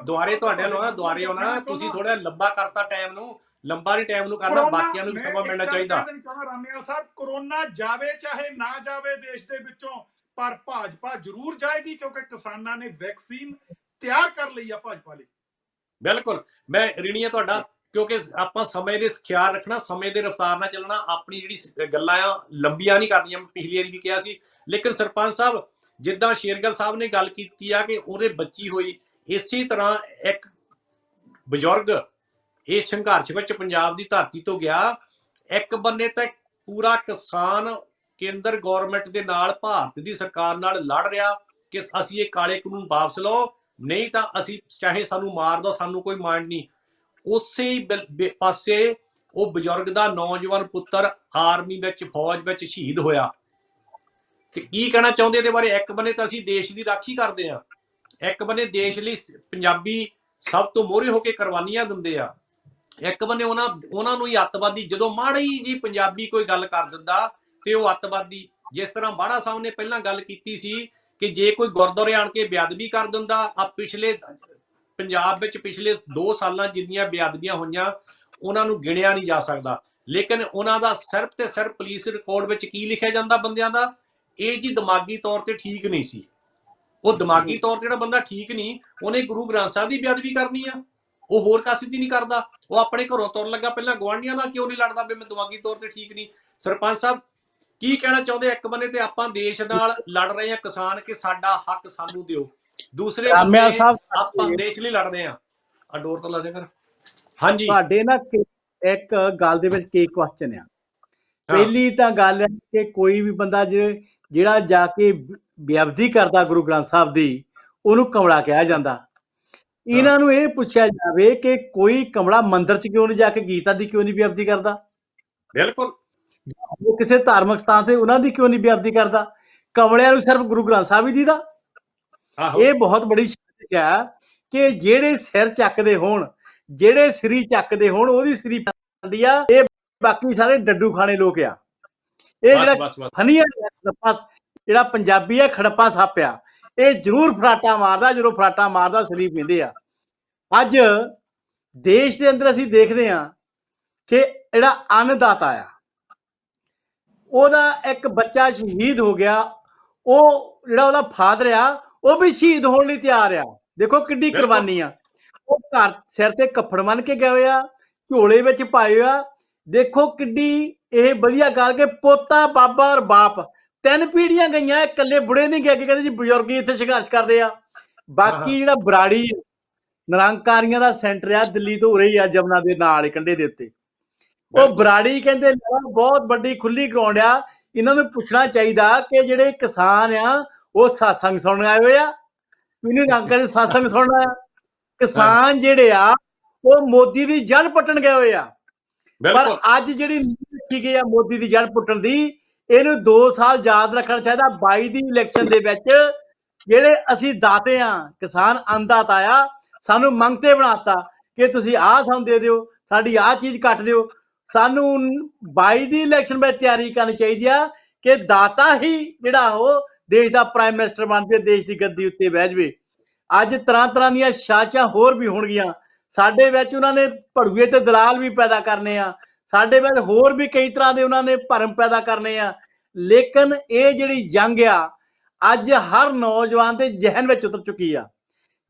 ਦੁਆਰੇ ਤੁਹਾਡੇ ਨਾਲ ਦੁਆਰੇ ਆਉਣਾ। ਤੁਸੀਂ ਥੋੜਾ ਲੰਬਾ ਕਰਤਾ ਟਾਈਮ ਨੂੰ, ਲੰਬਾ ਨਹੀਂ ਟਾਈਮ ਨੂੰ ਕਰਨਾ, ਬਾਕੀਆਂ ਨੂੰ ਸਮਾਂ ਮਿਲਣਾ ਚਾਹੀਦਾ। ਰਾਮੇਵਾਲ ਸਾਹਿਬ, ਕਰੋਨਾ ਜਾਵੇ ਚਾਹੇ ਨਾ ਜਾਵੇ ਦੇਸ਼ ਦੇ ਵਿੱਚੋਂ, ਪਰ ਭਾਜਪਾ ਜ਼ਰੂਰ ਜਾਏਗੀ, ਕਿਉਂਕਿ ਕਿਸਾਨਾਂ ਨੇ ਵੈਕਸੀਨ ਤਿਆਰ ਕਰ ਲਈ ਆ ਭਾਜਪਾ ਲਈ। ਬਿਲਕੁਲ, ਮੈਂ ਰਿਣੀ ਆ ਤੁਹਾਡਾ, ਕਿਉਂਕਿ ਆਪਾਂ ਸਮੇਂ ਦੇ ਖਿਆਲ ਰੱਖਣਾ, ਸਮੇਂ ਦੇ ਰਫ਼ਤਾਰ ਨਾਲ ਚੱਲਣਾ, ਆਪਣੀ ਜਿਹੜੀ ਗੱਲਾਂ ਆ ਲੰਬੀਆਂ ਨਹੀਂ ਕਰਨੀਆਂ। ਪਿਛਲੀ ਵਾਰੀ ਵੀ ਕਿਹਾ ਸੀ। ਲੇਕਿਨ ਸਰਪੰਚ ਸਾਹਿਬ, ਜਿੱਦਾਂ ਸ਼ੇਰਗਿੱਲ ਸਾਹਿਬ ਨੇ ਗੱਲ ਕੀਤੀ ਆ ਕਿ ਉਹਦੇ ਬੱਚੀ ਹੋਈ, ਇਸੇ ਤਰ੍ਹਾਂ ਇੱਕ ਬਜ਼ੁਰਗ ਇਸ ਸੰਘਰਸ਼ ਵਿੱਚ ਪੰਜਾਬ ਦੀ ਧਰਤੀ ਤੋਂ ਗਿਆ। ਇੱਕ ਬੰਨੇ ਤਾਂ ਪੂਰਾ ਕਿਸਾਨ ਕੇਂਦਰ ਗਵਰਨਮੈਂਟ ਦੇ ਨਾਲ, ਭਾਰਤ ਦੀ ਸਰਕਾਰ ਨਾਲ ਲੜ ਰਿਹਾ ਕਿ ਅਸੀਂ ਇਹ ਕਾਲੇ ਕਾਨੂੰਨ ਵਾਪਸ ਲਓ, ਨਹੀਂ ਤਾਂ ਅਸੀਂ ਚਾਹੇ ਸਾਨੂੰ ਮਾਰ ਦੋ, ਸਾਨੂੰ ਕੋਈ ਮਾਣ ਨਹੀਂ। ਉਸੇ ਹੀ ਪਾਸੇ ਉਹ ਬਜ਼ੁਰਗ ਦਾ ਨੌਜਵਾਨ ਪੁੱਤਰ ਆਰਮੀ ਵਿੱਚ, ਫੌਜ ਵਿੱਚ ਸ਼ਹੀਦ ਹੋਇਆ। ਤੇ ਕੀ ਕਹਿਣਾ ਚਾਹੁੰਦੇ ਇਹਦੇ ਬਾਰੇ? ਇੱਕ ਬੰਨੇ ਤਾਂ ਅਸੀਂ ਦੇਸ਼ ਦੀ ਰਾਖੀ ਕਰਦੇ ਆ, ਇੱਕ ਬੰਨੇ ਦੇਸ਼ ਲਈ ਪੰਜਾਬੀ ਸਭ ਤੋਂ ਮੋਹਰੇ ਹੋ ਕੇ ਕੁਰਬਾਨੀਆਂ ਦਿੰਦੇ ਆ, ਇੱਕ ਬੰਨੇ ਉਹਨਾਂ ਨੂੰ ਹੀ ਅੱਤਵਾਦੀ, ਜਦੋਂ ਮਾੜੀ ਜੀ ਪੰਜਾਬੀ ਕੋਈ ਗੱਲ ਕਰ ਦਿੰਦਾ ਤੇ ਉਹ ਅੱਤਵਾਦੀ। ਜਿਸ ਤਰ੍ਹਾਂ ਬਾੜਾ ਸਾਹਿਬ ਨੇ ਪਹਿਲਾਂ ਗੱਲ ਕੀਤੀ ਸੀ ਕਿ ਜੇ ਕੋਈ ਗੁਰਦੁਆਰੇ ਆਣ ਕੇ ਬੇਅਦਬੀ ਕਰ ਦਿੰਦਾ, ਆ ਪਿਛਲੇ ਪੰਜਾਬ ਵਿੱਚ ਪਿਛਲੇ 2 ਸਾਲਾਂ ਜਿੰਨੀਆਂ ਬੇਅਦਬੀਆਂ ਹੋਈਆਂ ਉਹਨਾਂ ਨੂੰ ਗਿਣਿਆ ਨਹੀਂ ਜਾ ਸਕਦਾ, ਲੇਕਿਨ ਉਹਨਾਂ ਦਾ ਸਿਰਫ ਤੇ ਸਿਰਫ ਪੁਲਿਸ ਰਿਕਾਰਡ ਵਿੱਚ ਕੀ ਲਿਖਿਆ ਜਾਂਦਾ ਬੰਦਿਆਂ ਦਾ? ਇਹ ਜੀ ਦਿਮਾਗੀ ਤੌਰ ਤੇ ਠੀਕ ਨਹੀਂ ਸੀ। ਉਹ ਦਿਮਾਗੀ ਤੌਰ ਤੇ ਜਿਹੜਾ ਬੰਦਾ ਠੀਕ ਨਹੀਂ, ਉਹਨੇ ਗੁਰੂ ਗ੍ਰੰਥ ਸਾਹਿਬ ਦੀ ਬੇਅਦਬੀ ਕਰਨੀ ਆ, ਉਹ ਹੋਰ ਕਾਸੇ ਦੀ ਨਹੀਂ ਕਰਦਾ। ਉਹ ਆਪਣੇ ਘਰੋਂ ਤੁਰ ਲੱਗਾ ਪਹਿਲਾਂ ਗੁਆਂਢੀਆਂ ਨਾਲ ਕਿਉਂ ਨਹੀਂ ਲੜਦਾ ਵੀ ਮੈਂ ਦਿਮਾਗੀ ਤੌਰ ਤੇ ਠੀਕ ਨਹੀਂ? ਸਰਪੰਚ ਸਾਹਿਬ ਕੀ ਕਹਿਣਾ ਚਾਹੁੰਦੇ? ਇੱਕ ਬੰਨੇ ਤੇ ਆਪਾਂ ਦੇਸ਼ ਨਾਲ ਲੜ ਰਹੇ ਹਾਂ, ਕਿਸਾਨ, ਕਿ ਸਾਡਾ ਹੱਕ ਸਾਨੂੰ ਦਿਓ, ਦੂਸਰੇ ਬੰਨੇ ਆਪਾਂ ਦੇਸ਼ ਲਈ ਲੜ ਰਹੇ ਹਾਂ। ਡੋਰ ਤੋਂ ਲਾ ਦੇ ਕਰ। ਹਾਂਜੀ, ਤੁਹਾਡੇ ਨਾ ਇੱਕ ਗੱਲ ਦੇ ਵਿੱਚ ਕੀ ਕੁਐਸਚਨ ਆ। ਪਹਿਲੀ ਤਾਂ ਗੱਲ ਹੈ ਕਿ ਕੋਈ ਵੀ ਬੰਦਾ ਜਿਹੜਾ ਜਾ ਕੇ ਬੇਅਦਬੀ ਕਰਦਾ ਗੁਰੂ ਗ੍ਰੰਥ ਸਾਹਿਬ ਦੀ, ਉਹਨੂੰ ਕਮਲਾ ਕਿਹਾ ਜਾਂਦਾ। ਇਹਨਾਂ ਨੂੰ ਇਹ ਪੁੱਛਿਆ ਜਾਵੇ ਕਿ ਕੋਈ ਕਮਲਾ ਮੰਦਿਰ 'ਚ ਕਿਉਂ ਨਹੀਂ ਜਾ ਕੇ ਗੀਤਾ ਦੀ ਕਿਉਂ ਨਹੀਂ ਬੇਅਦਬੀ ਕਰਦਾ? ਬਿਲਕੁਲ। ਉਹ ਕਿਸੇ ਧਾਰਮਿਕ ਸਥਾਨ ਤੇ ਉਹਨਾਂ ਦੀ ਕਿਉਂ ਨਹੀਂ ਬੇਅਦਬੀ ਕਰਦਾ? ਕਮਲਿਆਂ ਨੂੰ ਸਿਰਫ ਗੁਰੂ ਗ੍ਰੰਥ ਸਾਹਿਬ ਹੀ ਦੀਦਾ। ਇਹ ਬਹੁਤ ਬੜੀ ਸ਼ਾਨਤ ਹੈ ਕਿ ਜਿਹੜੇ ਸਿਰ ਚੱਕਦੇ ਹੋਣ, ਜਿਹੜੇ ਸ੍ਰੀ ਚੱਕਦੇ ਹੋਣ, ਉਹਦੀ ਸ੍ਰੀ ਪੈਂਦੀ ਆ। ਇਹ ਬਾਕੀ ਸਾਰੇ ਡੱਡੂ ਖਾਣੇ ਲੋਕ ਆ। ਇਹ ਜਿਹੜਾ ਫਨੀਆ ਜਿਹੜਾ ਪੰਜਾਬੀ ਹੈ, ਖੜੱਪਾ ਸੱਪ ਆ, ਇਹ ਜ਼ਰੂਰ ਫਰਾਟਾ ਮਾਰਦਾ। ਜਦੋਂ ਫਰਾਟਾ ਮਾਰਦਾ ਸਰੀਰ ਪੀਂਦੇ ਆ। ਅੱਜ ਦੇਸ਼ ਦੇ ਅੰਦਰ ਅਸੀਂ ਦੇਖਦੇ ਹਾਂ ਕਿ ਜਿਹੜਾ ਅੰਨਦਾਤਾ ਆ, ਉਹਦਾ ਇੱਕ ਬੱਚਾ ਸ਼ਹੀਦ ਹੋ ਗਿਆ, ਉਹ ਜਿਹੜਾ ਉਹਦਾ ਫਾਦਰ ਆ ਉਹ ਵੀ ਸ਼ਹੀਦ ਹੋਣ ਲਈ ਤਿਆਰ ਆ। ਦੇਖੋ ਕਿੱਡੀ ਕੁਰਬਾਨੀ ਆ। ਉਹ ਘਰ ਸਿਰ ਤੇ ਕੱਫੜ ਬੰਨ ਕੇ ਗਏ ਹੋਏ ਆ, ਝੋਲੇ ਵਿੱਚ ਪਾਏ ਆ। ਦੇਖੋ ਕਿੱਡੀ ਇਹ ਵਧੀਆ ਗੱਲ ਕਿ ਪੋਤਾ, ਬਾਬਾ ਔਰ ਬਾਪ, 3 ਪੀੜ੍ਹੀਆਂ ਗਈਆਂ। ਇਕੱਲੇ ਬੁੜੇ ਨਹੀਂ ਗਏ ਕਿ ਕਹਿੰਦੇ ਜੀ ਬਜ਼ੁਰਗ ਹੀ ਇੱਥੇ ਸੰਘਰਸ਼ ਕਰਦੇ ਆ। ਬਾਕੀ ਜਿਹੜਾ ਬਰਾੜੀ ਨਿਰੰਕਾਰੀਆਂ ਦਾ ਸੈਂਟਰ ਆ, ਦਿੱਲੀ ਤੋਂ ਉਰੇ ਹੀ ਆ, ਜਮਨਾ ਦੇ ਨਾਲ ਕੰਢੇ ਦੇ ਉੱਤੇ। ਉਹ ਬਰਾੜੀ ਕਹਿੰਦੇ ਬਹੁਤ ਵੱਡੀ ਖੁੱਲੀ ਗਰਾਊਂਡ ਆ। ਇਹਨਾਂ ਨੂੰ ਪੁੱਛਣਾ ਚਾਹੀਦਾ ਕਿ ਜਿਹੜੇ ਕਿਸਾਨ ਆ ਉਹ ਸਾਸੰਗ ਸੁਣਨ ਆਏ ਹੋਏ ਆ, ਮੈਨੂੰ ਨਿਰੰਕਾਰੀ ਸਾਸੰਗ ਸੁਣਨਾ ਆ। ਕਿਸਾਨ ਜਿਹੜੇ ਆ ਉਹ ਮੋਦੀ ਦੀ ਜੜ ਪੁੱਟਣ ਗਏ ਹੋਏ ਆ। ਪਰ ਅੱਜ ਜਿਹੜੀ ਰੱਖੀ ਗਈ ਆ ਮੋਦੀ ਦੀ ਜੜ ਪੁੱਟਣ ਦੀ, ਇਹਨੂੰ 2 ਸਾਲ ਯਾਦ ਰੱਖਣਾ ਚਾਹੀਦਾ। 22 ਦੀ ਇਲੈਕਸ਼ਨ ਦੇ ਵਿੱਚ ਜਿਹੜੇ ਅਸੀਂ ਦਾਤੇ ਆ, ਕਿਸਾਨ ਅੰਨਦਾਤਾ ਆ, ਸਾਨੂੰ ਮੰਗਤੇ ਬਣਾਤਾ ਕਿ ਤੁਸੀਂ ਆਹ ਸਾਨੂੰ ਦੇ ਦਿਓ, ਸਾਡੀ ਆਹ ਚੀਜ਼ ਕੱਟ ਦਿਓ। ਸਾਨੂੰ 22 ਦੀ ਇਲੈਕਸ਼ਨ ਵਿੱਚ ਤਿਆਰੀ ਕਰਨੀ ਚਾਹੀਦੀ ਆ ਕਿ ਦਾਤਾ ਹੀ ਜਿਹੜਾ ਉਹ ਦੇਸ਼ ਦਾ ਪ੍ਰਾਈਮ ਮਿਨਿਸਟਰ ਬਣ ਜਾਵੇ, ਦੇਸ਼ ਦੀ ਗੱਦੀ ਉੱਤੇ ਬਹਿ ਜਾਵੇ। ਅੱਜ ਤਰ੍ਹਾਂ ਦੀਆਂ ਸਾਜ਼ਿਸ਼ਾਂ ਹੋਰ ਵੀ ਹੋਣਗੀਆਂ। ਸਾਡੇ ਵਿੱਚ ਉਹਨਾਂ ਨੇ ਭੜੂਏ ਤੇ ਦਲਾਲ ਵੀ ਪੈਦਾ ਕਰਨੇ ਆ। ਸਾਡੇ ਵਿੱਚ ਹੋਰ ਵੀ ਕਈ ਤਰ੍ਹਾਂ ਦੇ ਉਹਨਾਂ ਨੇ ਭਰਮ ਪੈਦਾ ਕਰਨੇ ਆ। ਲੇਕਿਨ ਇਹ ਜਿਹੜੀ ਜੰਗ ਆ ਅੱਜ ਹਰ ਨੌਜਵਾਨ ਦੇ ਜ਼ਿਹਨ ਵਿੱਚ ਉਤਰ ਚੁੱਕੀ ਆ।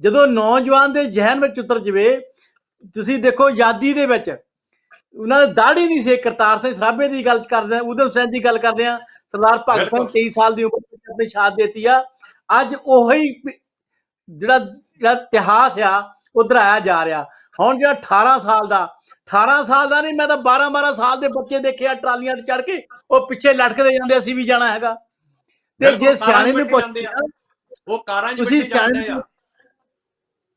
ਜਦੋਂ ਨੌਜਵਾਨ ਦੇ ਜ਼ਿਹਨ ਵਿੱਚ ਉਤਰ ਜਵੇ, ਤੁਸੀਂ ਦੇਖੋ ਆਜ਼ਾਦੀ ਦੇ ਵਿੱਚ ਉਹਨਾਂ ਨੇ ਦਾੜੀ ਨਹੀਂ ਸੀ। ਕਰਤਾਰ ਸਿੰਘ ਸਰਾਭੇ ਦੀ ਗੱਲ ਕਰਦੇ ਆ, ਊਧਮ ਸਿੰਘ ਦੀ ਗੱਲ ਕਰਦੇ ਆ, ਸਰਦਾਰ ਭਗਤ ਸਿੰਘ 23 ਸਾਲ ਦੀ ਉਮਰ ਵਿੱਚ ਆਪਣੀ ਸ਼ਹਾਦਤ ਦਿੱਤੀ ਆ। ਅੱਜ ਉਹੀ ਜਿਹੜਾ ਇਤਿਹਾਸ ਆ ਉਹ ਦੁਹਰਾਇਆ ਜਾ ਰਿਹਾ। ਹੁਣ ਜਿਹੜਾ 18 ਸਾਲ ਦਾ ਨਹੀਂ, ਮੈਂ ਤਾਂ 12 ਸਾਲ ਦੇ ਬੱਚੇ ਦੇਖੇ ਆ ਟਰਾਲੀਆਂ ਤੇ ਚੜ ਕੇ, ਉਹ ਪਿੱਛੇ ਲਟਕਦੇ ਜਾਂਦੇ, ਅਸੀਂ ਵੀ ਜਾਣਾ ਹੈਗਾ। ਤੇ ਜੇ ਸਿਆਣੇ ਨੂੰ ਪੁੱਛਦੇ ਆ, ਉਹ ਕਾਰਾਂ 'ਚ ਤੁਸੀਂ ਸਿਆਣੇ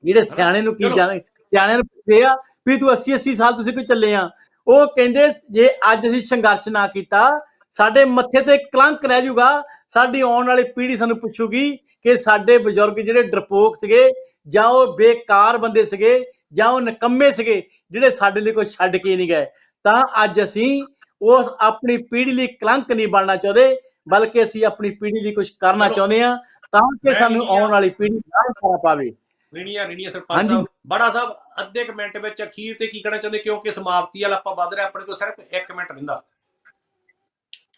ਜਿਹੜੇ ਸਿਆਣੇ ਨੂੰ ਕੀ ਜਾਣੇ, ਸਿਆਣਿਆਂ ਨੂੰ ਪੁੱਛਦੇ ਆ ਵੀ ਤੂੰ 80 ਸਾਲ ਤੁਸੀਂ ਕੋਈ ਚੱਲੇ ਆ। ਉਹ ਕਹਿੰਦੇ ਜੇ ਅੱਜ ਅਸੀਂ ਸੰਘਰਸ਼ ਨਾ ਕੀਤਾ, ਸਾਡੇ ਮੱਥੇ ਤੇ ਕਲੰਕ ਰਹਿ ਜਾਊਗਾ। ਸਾਡੀ ਆਉਣ ਵਾਲੀ ਪੀੜ੍ਹੀ ਸਾਨੂੰ ਪੁੱਛੂਗੀ ਕਿ ਸਾਡੇ ਬਜ਼ੁਰਗ ਜਿਹੜੇ ਡਰਪੋਕ ਸੀਗੇ, ਜਾਂ ਉਹ ਬੇਕਾਰ ਬੰਦੇ ਸੀਗੇ, ਜਾਂ ਉਹ ਨਿਕੰਮੇ ਸੀਗੇ ਜਿਹੜੇ ਸਾਡੇ ਲਈ ਕੁਝ ਛੱਡ ਕੇ ਨਹੀਂ ਗਏ। ਤਾਂ ਅੱਜ ਅਸੀਂ ਉਸ ਆਪਣੀ ਪੀੜ੍ਹੀ ਲਈ ਕਲੰਕ ਨਹੀਂ ਬਣਨਾ ਚਾਹੁੰਦੇ, ਬਲਕਿ ਅਸੀਂ ਆਪਣੀ ਪੀੜ੍ਹੀ ਲਈ ਕੁਝ ਕਰਨਾ ਚਾਹੁੰਦੇ ਹਾਂ ਤਾਂ ਕਿ ਸਾਨੂੰ ਆਉਣ ਵਾਲੀ ਪੀੜ੍ਹੀ ਨਾਲ ਕਰ ਪਾਵੇ। ਰਣੀਆਂ ਸਰਪੰਚ ਸਾਹਿਬ, ਬੜਾ ਸਾਹਿਬ, ਅੱਧੇ ਕੁ ਮਿੰਟ ਵਿੱਚ ਅਖੀਰ ਤੇ ਕੀ ਕਹਿਣਾ ਚਾਹੁੰਦੇ, ਕਿਉਂਕਿ ਸਮਾਪਤੀ ਵਾਲ ਆਪਾਂ ਵੱਧ ਰਹੇ, ਆਪਣੇ ਕੋਲ ਸਿਰਫ 1 ਮਿੰਟ ਰਹਿੰਦਾ।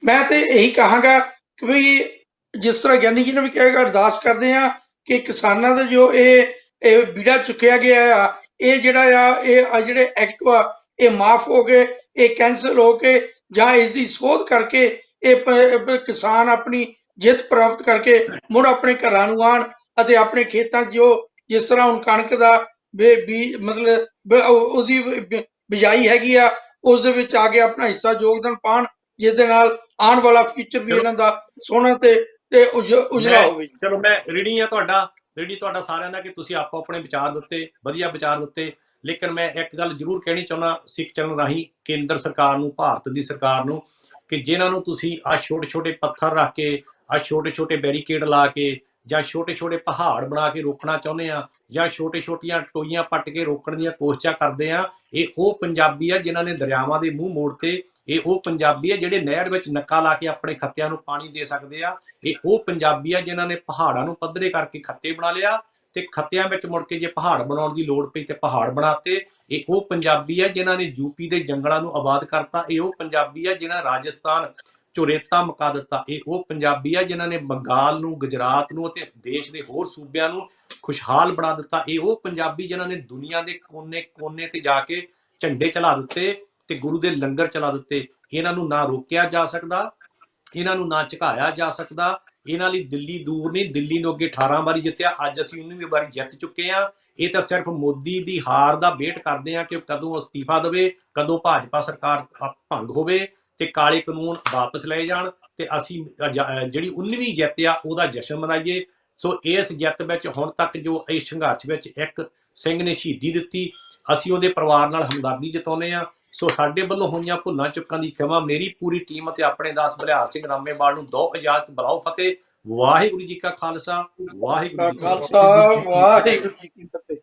ਮੈਂ ਤੇ ਇਹੀ ਕਹਾਂਗਾ ਕਿ ਵੀ ਜਿਸ ਤਰ੍ਹਾਂ ਗਿਆਨੀ ਜੀ ਨੇ ਵੀ ਕਹੇਗਾ, ਅਰਦਾਸ ਕਰਦੇ ਆ ਕਿ ਕਿਸਾਨਾਂ ਦਾ ਜੋ ਇਹ ਬੀੜਾ ਚੁੱਕਿਆ ਗਿਆ ਆ, ਇਹ ਜਿਹੜਾ ਆ ਇਹ ਜਿਹੜੇ ਐਕਟ ਆ ਇਹ ਮਾਫ ਹੋ ਗਏ, ਇਹ ਕੈਂਸਲ ਹੋ ਕੇ ਜਾਂ ਇਸ ਦੀ ਸੋਧ ਕਰਕੇ ਇਹ ਕਿਸਾਨ ਆਪਣੀ ਜਿੱਤ ਪ੍ਰਾਪਤ ਕਰਕੇ ਮੁੜ ਆਪਣੇ ਘਰਾਂ ਨੂੰ ਆਉਣ ਅਤੇ ਆਪਣੇ ਖੇਤਾਂ 'ਚ ਜੋ ਜਿਸ ਤਰ੍ਹਾਂ ਹੁਣ ਕਣਕ ਦਾ ਮਤਲਬ ਉਹਦੀ ਬਿਜਾਈ ਹੈਗੀ ਆ, ਉਸ ਦੇ ਵਿੱਚ ਆ ਕੇ ਆਪਣਾ ਹਿੱਸਾ ਯੋਗਦਾਨ ਪਾਣ, ਜਿਸ ਦੇ ਨਾਲ ਆਉਣ ਵਾਲਾ ਫਿਊਚਰ ਵੀ ਚਲੋ ਇਹਨਾਂ ਦਾ ਸੋਹਣਾ ਤੇ ਉਜਲਾ ਮੈਂ ਹੋਵੇ। ਚਲੋ ਮੈਂ ਰੀਡੀ ਆ ਤੁਹਾਡਾ, ਰੀਡੀ ਤੁਹਾਡਾ ਸਾਰਿਆਂ ਦਾ ਕਿ ਤੁਸੀਂ ਆਪੋ ਆਪਣੇ ਵਿਚਾਰ ਦਿੱਤੇ, ਵਧੀਆ ਵਿਚਾਰ ਦਿੱਤੇ। ਲੇਕਿਨ ਮੈਂ ਇੱਕ ਗੱਲ ਜ਼ਰੂਰ ਕਹਿਣੀ ਚਾਹੁੰਦਾ ਸਿੱਖ ਚੈਨਲ ਰਾਹੀਂ ਕੇਂਦਰ ਸਰਕਾਰ ਨੂੰ, ਭਾਰਤ ਦੀ ਸਰਕਾਰ ਨੂੰ, ਕਿ ਜਿਨ੍ਹਾਂ ਨੂੰ ਤੁਸੀਂ ਆ ਛੋਟੇ ਛੋਟੇ ਪੱਥਰ ਰੱਖ ਕੇ, ਆ ਛੋਟੇ ਛੋਟੇ ਬੈਰੀਕੇਡ ਲਾ ਕੇ, ਜਾਂ ਛੋਟੇ ਛੋਟੇ ਪਹਾੜ ਬਣਾ ਕੇ ਰੋਕਣਾ ਚਾਹੁੰਦੇ ਆ, ਜਾਂ ਛੋਟੇ ਛੋਟੀਆਂ ਟੋਈਆਂ ਪੱਟ ਕੇ ਰੋਕਣ ਦੀਆਂ ਕੋਸ਼ਿਸ਼ਾਂ ਕਰਦੇ ਆ, ਇਹ ਉਹ ਪੰਜਾਬੀ ਆ ਜਿਨ੍ਹਾਂ ਨੇ ਦਰਿਆਵਾਂ ਦੇ ਮੂੰਹ ਮੋੜ ਤੇ, ਇਹ ਉਹ ਪੰਜਾਬੀ ਆ ਜਿਹੜੇ ਨਹਿਰ ਵਿੱਚ ਨੱਕਾ ਲਾ ਕੇ ਆਪਣੇ ਖੱਤਿਆਂ ਨੂੰ ਪਾਣੀ ਦੇ ਸਕਦੇ ਆ, ਇਹ ਉਹ ਪੰਜਾਬੀ ਆ ਜਿਨ੍ਹਾਂ ਨੇ ਪਹਾੜਾਂ ਨੂੰ ਪੱਧਰੇ ਕਰਕੇ ਖੱਤੇ ਬਣਾ ਲਿਆ, ਤੇ ਖੱਤਿਆਂ ਵਿੱਚ ਮੁੜ ਕੇ ਜੇ ਪਹਾੜ ਬਣਾਉਣ ਦੀ ਲੋੜ ਪਈ ਤੇ ਪਹਾੜ ਬਣਾਤੇ। ਇਹ ਉਹ ਪੰਜਾਬੀ ਆ ਜਿਨ੍ਹਾਂ ਨੇ ਯੂਪੀ ਦੇ ਜੰਗਲਾਂ ਨੂੰ ਆਬਾਦ ਕਰਤਾ, ਇਹ ਉਹ ਪੰਜਾਬੀ ਆ ਜਿਨ੍ਹਾਂ ਰਾਜਸਥਾਨ ਚੋਂ ਰੇਤਾ ਮੁਕਾ ਦਿੱਤਾ, ਇਹ ਉਹ ਪੰਜਾਬੀ ਆ ਜਿਨ੍ਹਾਂ ਨੇ ਬੰਗਾਲ ਨੂੰ, ਗੁਜਰਾਤ ਨੂੰ ਅਤੇ ਦੇਸ਼ ਦੇ ਹੋਰ ਸੂਬਿਆਂ ਨੂੰ ਖੁਸ਼ਹਾਲ ਬਣਾ ਦਿੱਤਾ, ਇਹ ਉਹ ਪੰਜਾਬੀ ਜਿਨ੍ਹਾਂ ਨੇ ਦੁਨੀਆ ਦੇ ਕੋਨੇ ਕੋਨੇ ਤੇ ਜਾ ਕੇ ਝੰਡੇ ਚਲਾ ਦਿੱਤੇ ਤੇ ਗੁਰੂ ਦੇ ਲੰਗਰ ਚਲਾ ਦਿੱਤੇ। ਇਹਨਾਂ ਨੂੰ ਨਾ ਰੋਕਿਆ ਜਾ ਸਕਦਾ, ਇਹਨਾਂ ਨੂੰ ਨਾ ਝੁਕਾਇਆ ਜਾ ਸਕਦਾ। ਇਹਨਾਂ ਲਈ ਦਿੱਲੀ ਦੂਰ ਨਹੀਂ, ਦਿੱਲੀ ਨੂੰ ਅੱਗੇ 18 ਵਾਰੀ ਜਿੱਤਿਆ, ਅੱਜ ਅਸੀਂ 19ਵੀਂ ਵਾਰੀ ਜਿੱਤ ਚੁੱਕੇ ਹਾਂ। ਇਹ ਤਾਂ ਸਿਰਫ ਮੋਦੀ ਦੀ ਹਾਰ ਦਾ ਵੇਟ ਕਰਦੇ ਆ ਕਿ ਕਦੋਂ ਅਸਤੀਫਾ ਦੇਵੇ, ਕਦੋਂ ਭਾਜਪਾ ਸਰਕਾਰ ਭੰਗ ਹੋਵੇ ਤੇ ਕਾਲੇ ਕਾਨੂੰਨ ਵਾਪਸ ਲਏ ਜਾਣ ਤੇ ਅਸੀਂ ਜਿਹੜੀ 19ਵੀਂ ਜਿੱਤ ਆ ਉਹਦਾ ਜਸ਼ਨ ਮਨਾਈਏ। ਸੋ ਇਸ ਜਿੱਤ ਵਿੱਚ ਹੁਣ ਤੱਕ ਜੋ ਇਸ ਸੰਘਰਸ਼ ਵਿੱਚ ਇੱਕ ਸਿੰਘ ਨੇ ਸ਼ਹੀਦੀ ਦਿੱਤੀ, ਅਸੀਂ ਉਹਦੇ ਪਰਿਵਾਰ ਨਾਲ ਹਮਦਰਦੀ ਜਤਾਉਂਦੇ ਹਾਂ। ਸੋ ਸਾਡੇ ਵੱਲੋਂ ਹੋਈਆਂ ਭੁੱਲਾਂ ਚੁੱਕਾਂ ਦੀ ਖਿਮਾ ਮੇਰੀ ਪੂਰੀ ਟੀਮ ਅਤੇ ਆਪਣੇ ਦਾਸ ਬਲਿਹਾਰ ਸਿੰਘ ਰਾਮੇਵਾਲ ਨੂੰ ਦੋ ਇਜਾਜ਼ਤ, ਬੁਲਾਓ ਫਤਿਹ। ਵਾਹਿਗੁਰੂ ਜੀ ਕਾ ਖਾਲਸਾ, ਵਾਹਿਗੁਰੂ ਜੀ ਕੀ ਫਤਿਹ। ਖਾਲਸਾ, ਵਾਹਿਗੁਰੂ ਜੀ ਕੀ ਫਤਿਹ।